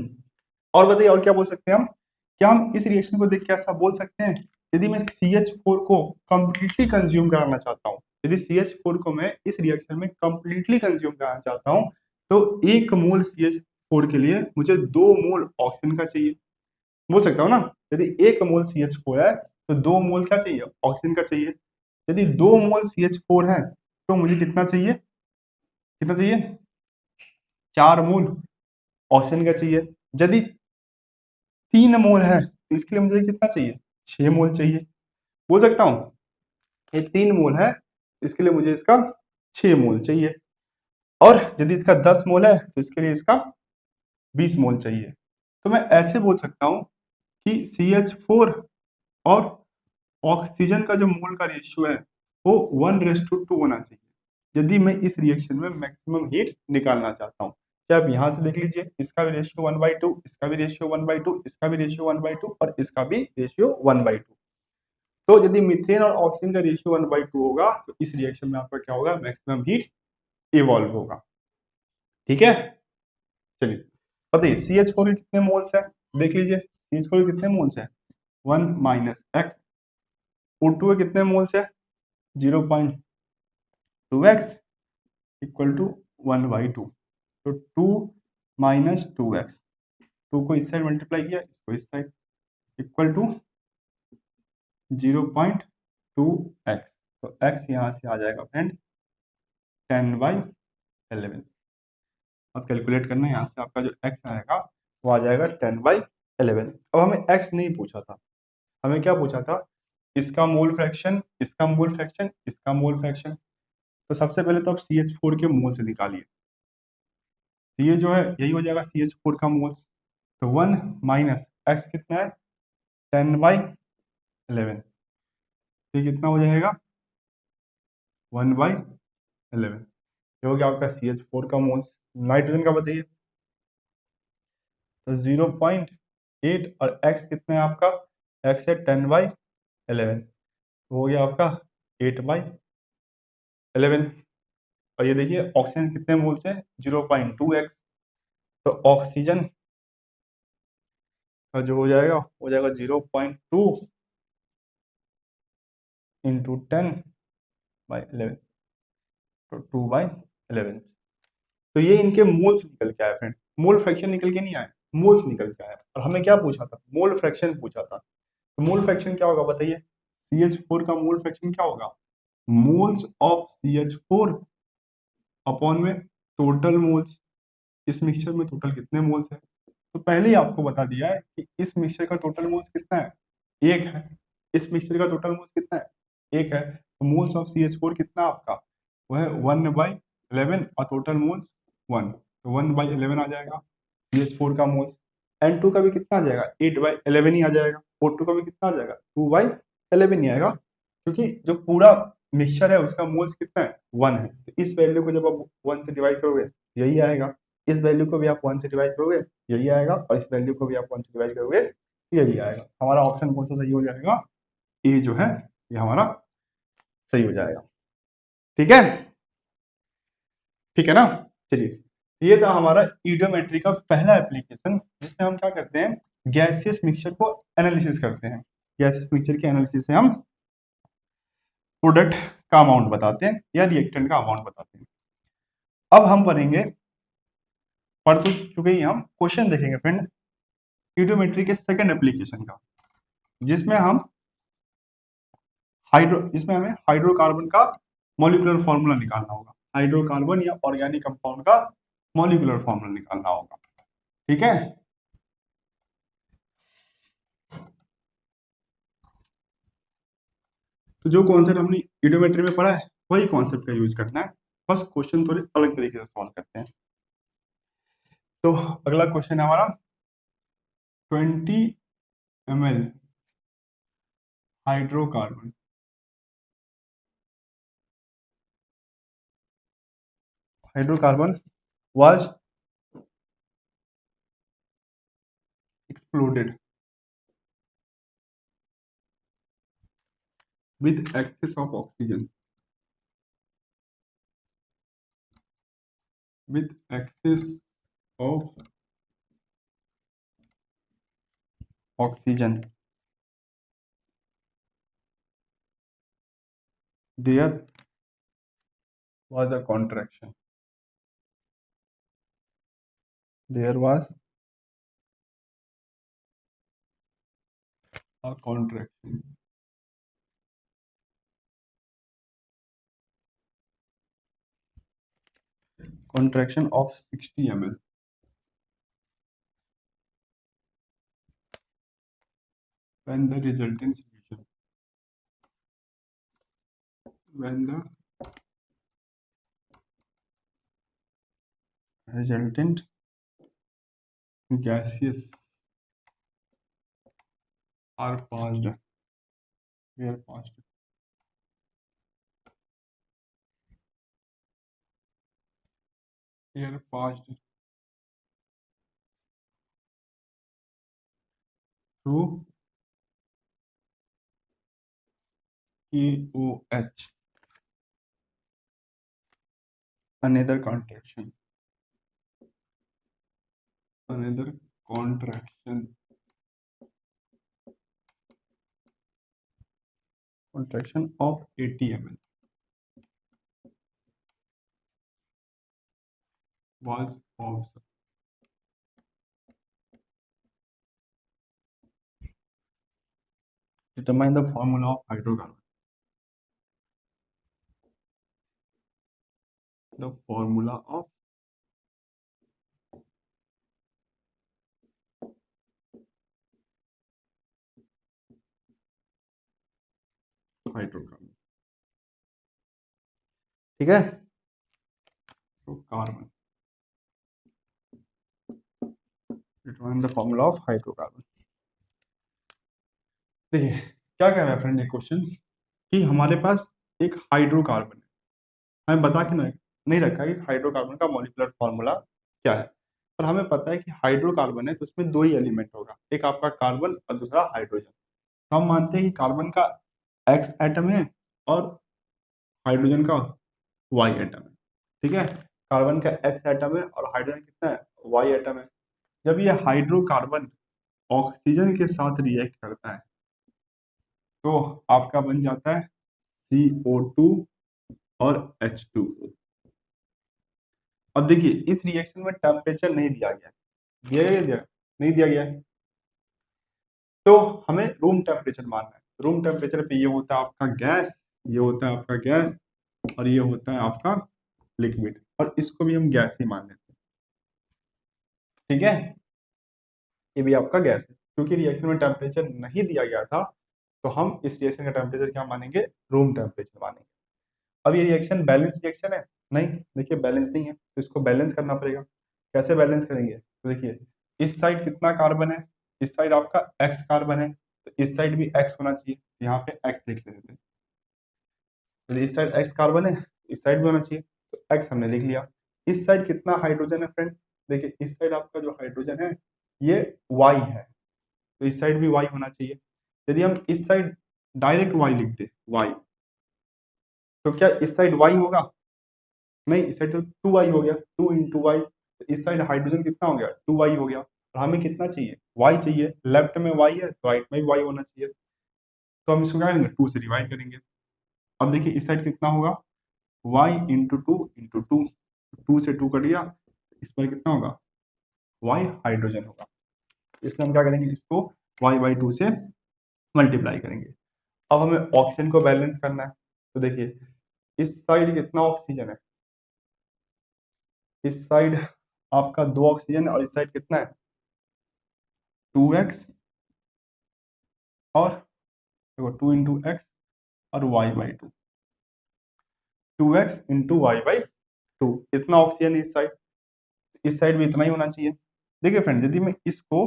और बताइए और क्या बोल सकते हैं हम, क्या हम इस रिएक्शन को देख के ऐसा बोल सकते हैं, यदि मैं CH4 को कंप्लीटली कंज्यूम कराना चाहता हूँ, यदि CH4 को मैं इस रिएक्शन में कंप्लीटली कंज्यूम कराना चाहता हूँ, तो 1 मोल CH4 के लिए मुझे 2 मोल ऑक्सीजन का चाहिए, बोल सकता हूँ ना। यदि 1 मोल CH4 है तो 2 मोल क्या चाहिए, ऑक्सीजन का चाहिए। यदि 2 मोल CH4 है तो मुझे कितना चाहिए, कितना चाहिए, 4 मोल ऑक्सीजन का चाहिए। यदि 3 मोल है तो इसके लिए मुझे कितना चाहिए, 6 मोल चाहिए। बोल सकता हूँ ये 3 मोल है, इसके लिए मुझे इसका 6 मोल चाहिए। और यदि इसका 10 मोल है तो इसके लिए इसका 20 मोल चाहिए। तो मैं ऐसे बोल सकता हूँ कि CH4 और ऑक्सीजन का जो मोल का रेशियो है वो 1:2 होना चाहिए यदि मैं इस रिएक्शन में मैक्सिमम हीट निकालना चाहता हूँ। क्या आप यहाँ से देख लीजिए, इसका भी रेशियो 1/2, इसका भी रेशियो 1/2, इसका भी रेशियो 1/2 और इसका भी रेशियो 1/2। तो यदि मीथेन और ऑक्सीजन का रेशियो 1/2 होगा तो इस रिएक्शन में आपका क्या होगा, मैक्सिमम हीट इवॉल्व होगा। ठीक है, चलिए बताइए CH4 के कितने मोल्स है, देख लीजिए CH4 के कितने मोल्स है, 1 माइनस एक्स। O2 के कितने मोल्स है, 0.2x इक्वल टू 1/2। तो 2 माइनस 2x, 2 को इस साइड मल्टीप्लाई किया, इसको इस साइड, इक्वल टू 0.2x। तो x यहाँ से आ जाएगा फ्रेंड 10/11। अब कैलकुलेट करना है, यहाँ से आपका जो x आएगा वो आ जाएगा 10/11। अब हमें x नहीं पूछा था, हमें क्या पूछा था, इसका मोल फ्रैक्शन, इसका मोल फ्रैक्शन, इसका मोल फ्रैक्शन। तो सबसे पहले तो आप CH4 के मोल से निकालिए, तो ये जो है यही हो जाएगा CH4 का मोल्स। तो 1 माइनस एक्स कितना है, 10/11। ये कितना हो जाएगा, 1/11। ये हो गया आपका CH4 का मोल्स। नाइट्रोजन का बताइए, तो 0.8 और x कितना है आपका, x है 10/11, हो गया आपका 8/11। और ये देखिए ऑक्सीजन कितने मोल्स है, 0.2x। तो ऑक्सीजन का जो हो जाएगा 0.2 इंटू 10/11, तो 2/11। तो ये इनके मोल्स निकल के आए फ्रेंड, मोल फ्रैक्शन निकल के नहीं आए, मोल्स निकल के आए। और हमें क्या पूछा था, मोल फ्रैक्शन पूछा था। तो मोल फ्रैक्शन क्या होगा बताइए, CH4 का मोल फ्रैक्शन क्या होगा, मोल्स ऑफ CH4 अपॉन में टोटल मोल्स। इस मिक्सचर में टोटल कितने मोल्स है, तो पहले ही आपको बता दिया है कि इस मिक्सचर का टोटल मोल्स कितना है, एक है। इस मिक्सचर का टोटल मोल्स कितना है, एक है। तो मोल्स ऑफ CH4 कितना आपका, वो है 1/11 और टोटल मोल्स 1, तो 1/11 आ जाएगा CH4 का मोल्स। N2 का भी कितना आ जाएगा, 8/11 ही आ जाएगा। O2 का भी कितना आ जाएगा, 2/11 ही आएगा, क्योंकि जो पूरा मिक्सचर है उसका मोल्स कितना है, 1 है। तो इस वैल्यू को जब आप 1 से डिवाइड करोगे यही आएगा, इस वैल्यू को भी आप 1 से डिवाइड करोगे यही आएगा, और इस वैल्यू को भी आप 1 से डिवाइड करोगे यही आएगा। हमारा ऑप्शन कौन सा सही हो जाएगा, ए जो है ये हमारा सही हो जाएगा। ठीक है, ठीक है ना। चलिए, ये था हमारा ईडियोमेट्री का पहला एप्लीकेशन, जिसमें हम क्या करते हैं, गैसियस मिक्सचर को एनालिसिस करते हैं। गैसियस मिक्सचर के एनालिसिस से हम प्रोडक्ट का अमाउंट बताते हैं या रिएक्टेंट का अमाउंट बताते हैं। अब हम पढ़ेंगे, पढ़ तो चुके ही हम, क्वेश्चन देखेंगे फ्रेंड ईडियोमेट्री के सेकंड एप्लीकेशन का, जिसमें हम जिसमें हमें हाइड्रोकार्बन का मॉलिक्यूलर फॉर्मूला निकालना होगा, हाइड्रोकार्बन या ऑर्गेनिक कंपाउंड का मॉलिक्यूलर फॉर्मूला निकालना होगा। ठीक है, तो जो कॉन्सेप्ट हमने ईडियोमेट्री में पढ़ा है वही कॉन्सेप्ट का यूज करना है, बस क्वेश्चन थोड़े अलग तरीके से सॉल्व करते हैं। तो अगला क्वेश्चन है हमारा, 20 ml hydrocarbon hydrocarbon was exploded with excess of oxygen, with excess of oxygen, there was a contraction, there was a contraction, contraction of 60 ml, when the resultant solution, when the resultant gases are passed air past air past through KOH another contraction contraction of 80 ml was observed. Determine the formula of hydrocarbon. The formula of hydrocarbon. ठीक है, तो carbon determine the formula of hydrocarbon. देखिए क्या कह रहा है friend ये question कि हमारे पास एक हाइड्रोकार्बन है, हमें बता के नहीं रखा कि हाइड्रोकार्बन का मॉलिक्यूलर फॉर्मूला क्या है, पर हमें पता है कि हाइड्रोकार्बन है तो उसमें दो ही एलिमेंट होगा, एक आपका कार्बन और दूसरा हाइड्रोजन। तो हम मानते हैं कि कार्बन का X एटम है और हाइड्रोजन का Y एटम है। ठीक है, कार्बन का X एटम है और हाइड्रोजन कितना है, Y एटम है। जब ये हाइड्रोकार्बन ऑक्सीजन के साथ रिएक्ट करता है तो आपका बन जाता है CO2 और H2O। अब देखिए इस रिएक्शन में टेम्परेचर नहीं दिया गया, नहीं दिया गया है, तो हमें रूम टेम्परेचर मानना है। रूम टेम्परेचर पे ये होता है आपका गैस, ये होता है आपका गैस और ये होता है आपका लिक्विड, और इसको भी हम गैस ही मान लेते हैं। ठीक है, ये भी आपका गैस है। क्योंकि रिएक्शन में टेम्परेचर नहीं दिया गया था तो हम इस रिएक्शन का टेम्परेचर क्या मानेंगे, रूम टेम्परेचर मानेंगे। अब ये रिएक्शन बैलेंस रिएक्शन है नहीं, देखिए बैलेंस नहीं है, तो इसको बैलेंस करना पड़ेगा। कैसे बैलेंस करेंगे, तो देखिए इस साइड कितना कार्बन है, इस साइड आपका X कार्बन है, तो इस साइड भी X होना चाहिए, यहाँ पे X लिख लेते हैं। तो इस साइड X कार्बन है, इस साइड भी होना चाहिए, तो X हमने लिख लिया। इस साइड कितना हाइड्रोजन है फ्रेंड, देखिए इस साइड आपका जो हाइड्रोजन है ये Y है, तो इस साइड भी Y होना चाहिए। यदि हम इस साइड डायरेक्ट Y लिख दे Y, तो क्या इस साइड Y होगा, नहीं, इस साइड तो 2y हो गया, 2 इंटू वाई। तो इस साइड हाइड्रोजन कितना हो गया, 2y हो गया, और हमें कितना चाहिए, y चाहिए। लेफ्ट में y है तो राइट में भी y होना चाहिए, तो हम इसको क्या करेंगे, 2 से डिवाइड करेंगे। अब देखिए इस साइड कितना होगा, y इंटू टू, 2 से 2 कट गया, इस पर कितना होगा, y हाइड्रोजन होगा। इसलिए हम क्या करेंगे, इसको y बाई 2 से मल्टीप्लाई करेंगे। अब हमें ऑक्सीजन को बैलेंस करना है, तो देखिए इस साइड कितना ऑक्सीजन है, इस साइड आपका 2 ऑक्सीजन है और इस साइड कितना है 2x, और देखो 2 इंटू एक्स और y by 2, 2x into y by 2, इतना ऑक्सीजन है इस साइड भी इतना ही होना चाहिए। देखिए फ्रेंड यदि मैं इसको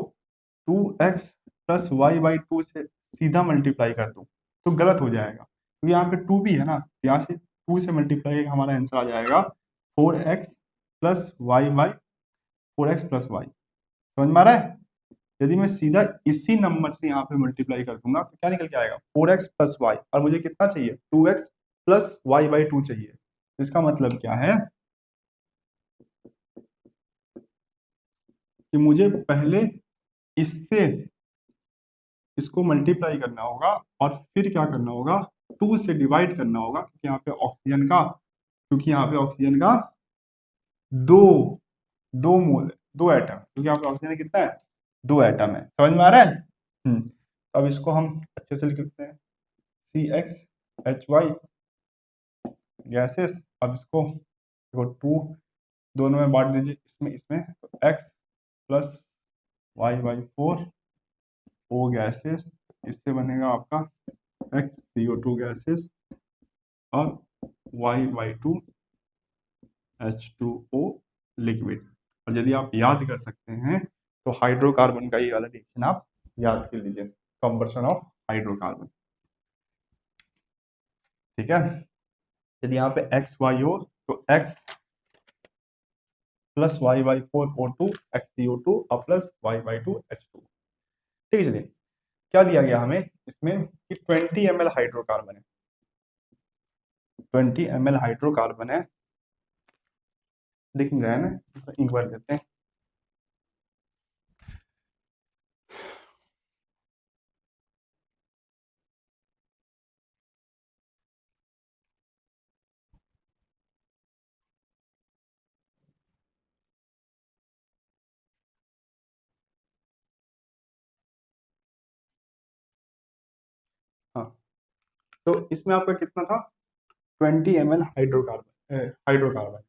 2x प्लस वाई बाई 2 से सीधा मल्टीप्लाई कर दूं तो गलत हो जाएगा, क्योंकि यहाँ पे 2 भी है ना, यहाँ से 2 से मल्टीप्लाई हमारा आंसर आ जाएगा 4x plus Y by 4x plus y. समझ में आ रहा है, यदि मैं सीधा इसी नंबर से यहाँ पे मल्टीप्लाई कर दूंगा तो क्या निकल के आएगा 4x प्लस वाई, और मुझे कितना चाहिए 2x प्लस वाई बाई 2 चाहिए। इसका मतलब क्या है कि मुझे पहले इससे इसको मल्टीप्लाई करना होगा और फिर क्या करना होगा 2 से डिवाइड करना होगा, क्योंकि यहाँ पे ऑक्सीजन का दो दो मोल है, 2 एटम, क्योंकि यहाँ पे ऑक्सीजन कितना है 2 एटम है। समझ में आ रहा है, अब इसको हम अच्छे से लिख लेते हैं CXHY गैसेस। अब इसको देखो 2 दोनों में बांट दीजिए, इसमें तो x plus Y by 4 O gases, इससे बनेगा आपका CO2 गैसेस और y बाई 2 H2O लिक्विड। और यदि आप याद कर सकते हैं तो हाइड्रोकार्बन का ये वाला रिएक्शन आप याद कर लीजिए, कंबर्शन ऑफ हाइड्रोकार्बन। ठीक है, यदि यहाँ पे एक्स वाई हो तो X plus Y by four O two X C O two और plus Y by two H two. ठीक है, चलिए क्या दिया गया हमें इसमें कि 20 ml हाइड्रोकार्बन है, 20 ml हाइड्रोकार्बन है, दिख नहीं रहा है ना, एक बार देते हैं। हाँ, तो इसमें आपका कितना था, 20 ml हाइड्रोकार्बन, हाइड्रोकार्बन।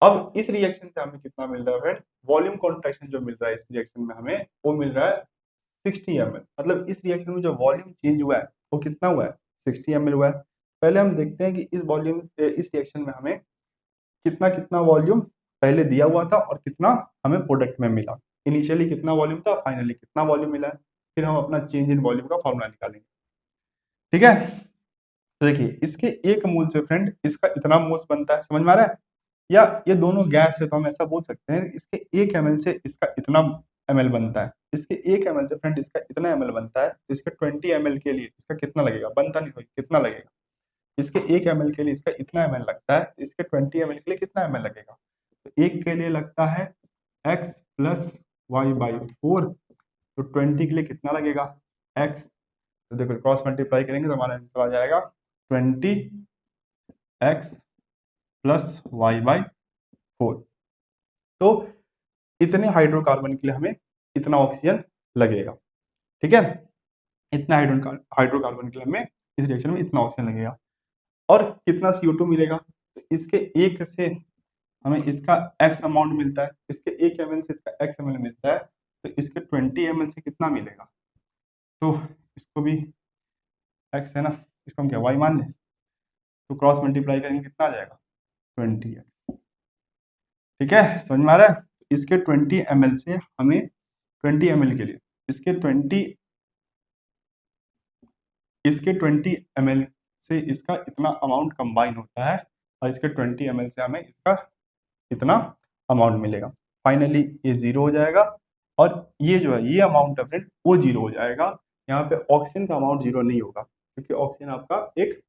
अब इस रिएक्शन से हमें कितना मिल रहा है फ्रेंड, वॉल्यूम कॉन्ट्रैक्शन जो मिल रहा है इस रिएक्शन में हमें, वो मिल रहा है 60 ml। मतलब इस रिएक्शन में जो वॉल्यूम चेंज हुआ है वो कितना हुआ है, 60 ml हुआ है। पहले हम देखते हैं कि इस वॉल्यूम, इस रिएक्शन में हमें कितना कितना वॉल्यूम पहले दिया हुआ था और कितना हमें प्रोडक्ट में मिला। इनिशियली कितना वॉल्यूम था, फाइनली कितना वॉल्यूम मिला है, फिर हम अपना चेंज इन वॉल्यूम का फॉर्मूला निकालेंगे। ठीक है, तो देखिए इसके एक मोल से फ्रेंड इसका इतना मोल्स बनता है, समझ में आ रहा है, या ये दोनों गैस है तो हम ऐसा बोल सकते हैं इसके 1 ml से इसका इतना ml बनता है, इसके 1 ml से फ्रेंड इसका इतना ml बनता है, इसके 20 ml के लिए इसका कितना लगेगा, बनता नहीं, कितना लगेगा, इसके 1 ml के लिए इसका इतना ml लगता है, इसके 20 ml के लिए कितना ml लगेगा, तो एक के लिए लगता है x plus Y by four, तो 20 के लिए कितना लगेगा x, तो देखो क्रॉस मल्टीप्लाई करेंगे तो हमारा आंसर आ जाएगा 20x plus Y by four. तो इतने हाइड्रोकार्बन के लिए हमें इतना ऑक्सीजन लगेगा। ठीक है, इतना हाइड्रोकार्बन के लिए हमें इस रिएक्शन में इतना ऑक्सीजन लगेगा। और कितना CO2 मिलेगा, तो इसके एक से हमें इसका x अमाउंट मिलता है, इसके 1 ml से इसका x ml मिलता है, तो इसके 20 ml से कितना मिलेगा, तो इसको भी x है ना, इसको हम क्या y मान लें, तो क्रॉस मल्टीप्लाई करेंगे कितना आ जाएगा 20x। ठीक है, समझ में आ रहा है, इसके 20 ml से हमें 20 ml के लिए इसके 20 ml से इसका इतना अमाउंट कंबाइन होता है और इसके 20 ml से हमें इसका इतना अमाउंट मिलेगा। फाइनली ये जीरो हो जाएगा और ये जो है ये अमाउंट है फ्रेंड वो जीरो हो जाएगा। यहाँ पे ऑक्सीजन का अमाउंट जीरो नहीं होगा क्योंकि ऑक्सीजन आपका एक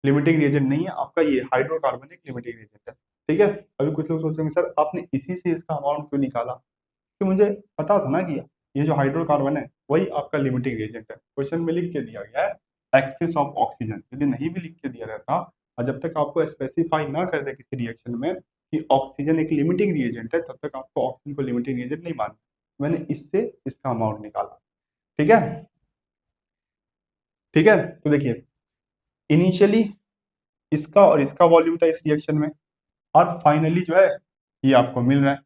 लिमिटिंग रिएजेंट नहीं है, आपका ये हाइड्रोकार्बन एक लिमिटिंग रिएजेंट है। ठीक है, अभी कुछ लोग सोच रहे हैं सर आपने इसी से इसका अमाउंट क्यों निकाला, कि मुझे पता था ना कि ये जो हाइड्रोकार्बन है वही आपका लिमिटिंग एजेंट है। क्वेश्चन में लिख के दिया गया है एक्सेस ऑफ ऑक्सीजन, यदि नहीं भी लिख के दिया रहता और जब तक आपको स्पेसिफाई ना कर दे किसी रिएक्शन में कि ऑक्सीजन एक लिमिटिंग रिएजेंट है, तब तक आपको ऑक्सीजन को लिमिटिंग रिएजेंट नहीं मानना। मैंने इससे इसका अमाउंट निकाला। ठीक है, ठीक है, तो देखिए इनिशियली इसका और इसका वॉल्यूम था इस रिएक्शन में और फाइनली जो है ये आपको मिल रहा है।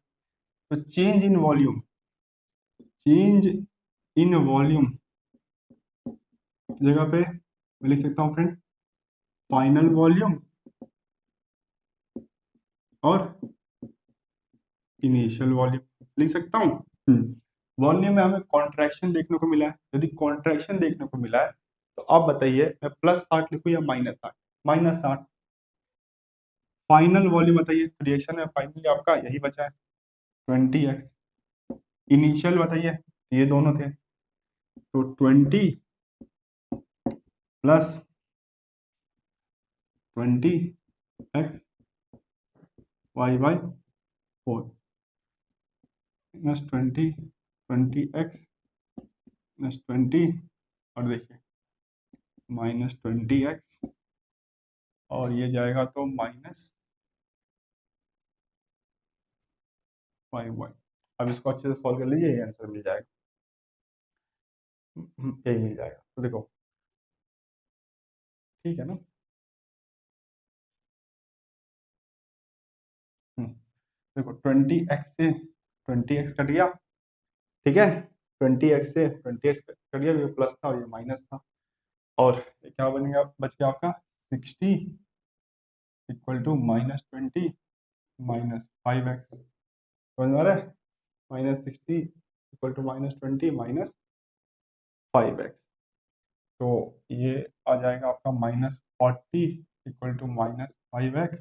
तो change in volume, change in volume जगह पे मैं लिख सकता हूँ फ्रेंड फाइनल वॉल्यूम और इनिशियल वॉल्यूम लिख सकता हूँ। वॉल्यूम में हमें कॉन्ट्रैक्शन देखने को मिला है, यदि कॉन्ट्रैक्शन देखने को मिला है तो आप बताइए मैं +60 लिखूँ या -60, -60। फाइनल वॉल्यूम बताइए, रिएक्शन में फाइनली आपका यही बचा है 20x। इनिशियल बताइए, ये दोनों थे तो 20 + 20x y बाई 4 -20 20x -20 और देखिए -20x और ये जाएगा तो -5y। अब इसको अच्छे से सॉल्व कर लीजिए, ये आंसर मिल जाएगा, यही मिल जाएगा। तो देखो ठीक है ना, देखो 20x से 20x कट गया। ठीक है, 20x से 20x कट गया, ये प्लस था और ये माइनस था और ये क्या बनेगा, बच गया आपका 60 = -20 -5x। समझ में आ रहा है, -60 = -20 -5x। तो ये आ जाएगा आपका -40 इक्वल टू -5x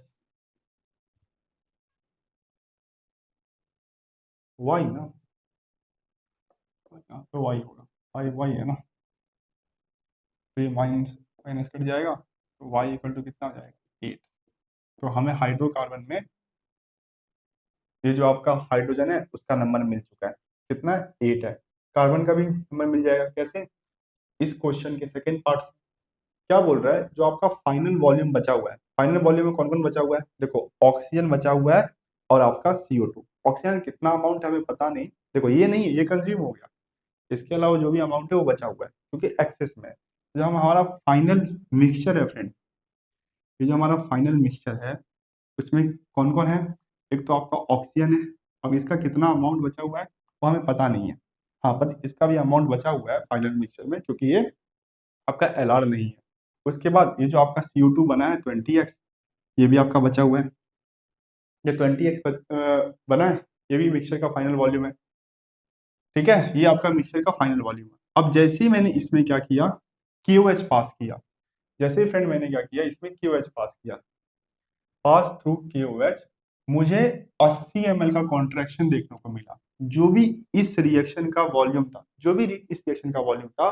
y ना, यहाँ पे y होगा, 5y है ना, तो ये माइनस माइनस कट जाएगा, तो y इक्वल टू कितना आ जाएगा 8। तो हमें हाइड्रोकार्बन में ये जो आपका हाइड्रोजन है उसका नंबर मिल चुका है, कितना है 8 है। कार्बन का भी नंबर मिल जाएगा, कैसे, इस क्वेश्चन के सेकंड पार्ट से। क्या बोल रहा है, जो आपका फाइनल वॉल्यूम बचा हुआ है, फाइनल वॉल्यूम में कौन कौन बचा हुआ है, देखो ऑक्सीजन बचा हुआ है और आपका CO2। ऑक्सीजन कितना अमाउंट है हमें पता नहीं, देखो ये नहीं है, ये कंज्यूम हो गया, इसके अलावा जो भी अमाउंट है वो बचा हुआ है क्योंकि एक्सेस में है। जो हमारा फाइनल मिक्सचर है फ्रेंड, ये जो हमारा फाइनल मिक्सचर है उसमें कौन कौन है, एक तो आपका ऑक्सीजन है, अब इसका कितना अमाउंट बचा हुआ है वो हमें पता नहीं है, हाँ पर इसका भी अमाउंट बचा हुआ है फाइनल मिक्सचर में क्योंकि ये आपका LR नहीं है। उसके बाद ये जो आपका CO2 बना है 20x, ये भी आपका बचा हुआ है, ये 20x बना है, ये भी मिक्सचर का फाइनल वॉल्यूम है, ठीक है, ये आपका मिक्सचर का फाइनल वॉल्यूम है। अब जैसे ही मैंने इसमें क्या किया, QH पास किया, जैसे ही फ्रेंड मैंने क्या किया, इसमें QH पास किया, पास थ्रू KOH, मुझे 80 ml का कॉन्ट्रैक्शन देखने को मिला। जो भी इस रिएक्शन का वॉल्यूम था, जो भी इस रिएक्शन का वॉल्यूम था,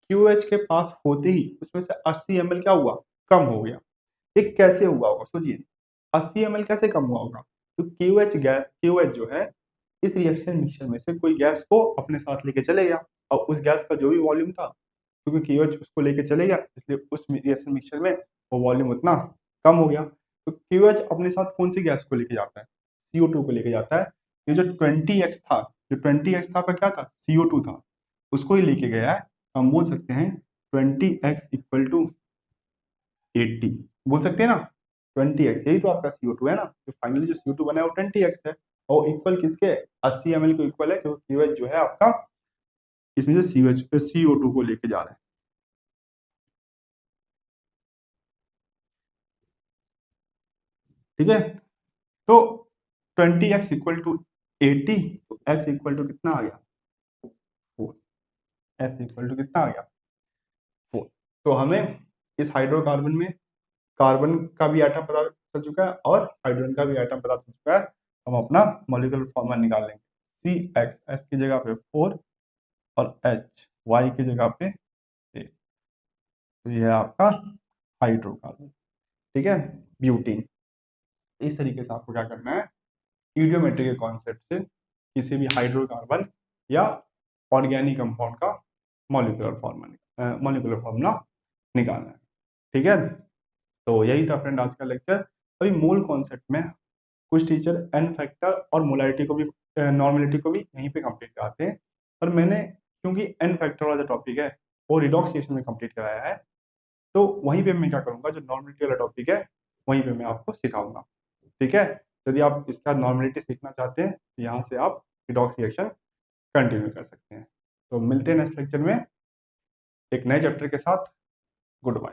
QH के पास होते ही उसमें से 80 ml क्या हुआ, कम हो गया। ये कैसे हुआ होगा सोचिए, 80 ml कैसे कम हुआ होगा, तो QH गैस, QH जो है इस रिएक्शन मिक्सचर में से कोई गैस को अपने साथ लेके चले गया, और उस गैस का जो भी वॉल्यूम था, क्योंकि KOH उसको लेके चले गया, इसलिए उस रिएक्शन मिक्सचर में वो वॉल्यूम उतना कम हो गया। तो QH अपने साथ कौन सी गैस को लेके जाता है, CO2 को लेके जाता है। ये जो 20x था, जो 20x था आपका क्या था, CO2 था, उसको ही लेके गया है। हम बोल सकते हैं 20x इक्वल टू 80, बोल सकते हैं ना, 20x, यही तो आपका CO2 है ना, जो फाइनली जो CO2 बना है वो 20x है, और इक्वल किसके, 80 ml को इक्वल है, क्योंकि QH जो है आपका इसमें से CO2 को लेके जा रहा है, ठीक है। तो 20x इक्वल टू 80, तो x इक्वल टू कितना आ गया 4, x इक्वल टू कितना आ गया 4। तो हमें इस हाइड्रोकार्बन में कार्बन का भी एटम पता चल चुका है और हाइड्रोजन का भी एटम पता चल चुका है। हम अपना मॉलिक्यूलर फॉर्मूला निकाल लेंगे, CX, S की जगह पे 4 और H, Y की जगह पे 8। तो ये है आपका हाइड्रोकार्बन, ठीक है, ब्यूटीन। इस तरीके से आपको क्या करना है, ईडियोमेट्री के कॉन्सेप्ट से किसी भी हाइड्रोकार्बन या ऑर्गेनिक कंपाउंड का मॉलिक्यूलर फॉर्मूला निकालना है, ठीक है। तो यही था फ्रेंड आज का लेक्चर। अभी मूल कॉन्सेप्ट में कुछ टीचर एन फैक्टर और मोलारिटी को भी, नॉर्मेलिटी को भी यहीं पे कंप्लीट कराते हैं, और मैंने क्योंकि एन फैक्टर वाला जो टॉपिक है वो रिडॉक्स रिएक्शन में कंप्लीट कराया है, तो वहीं पे मैं क्या करूंगा, जो नॉर्मेलिटी वाला टॉपिक है वहीं पे मैं आपको सिखाऊंगा, ठीक है। यदि आप इसका नॉर्मेलिटी सीखना चाहते हैं तो यहाँ से आप रिडॉक्स रिएक्शन कंटिन्यू कर सकते हैं। तो मिलते हैं नेक्स्ट लेक्चर में एक नए चैप्टर के साथ। Good bye.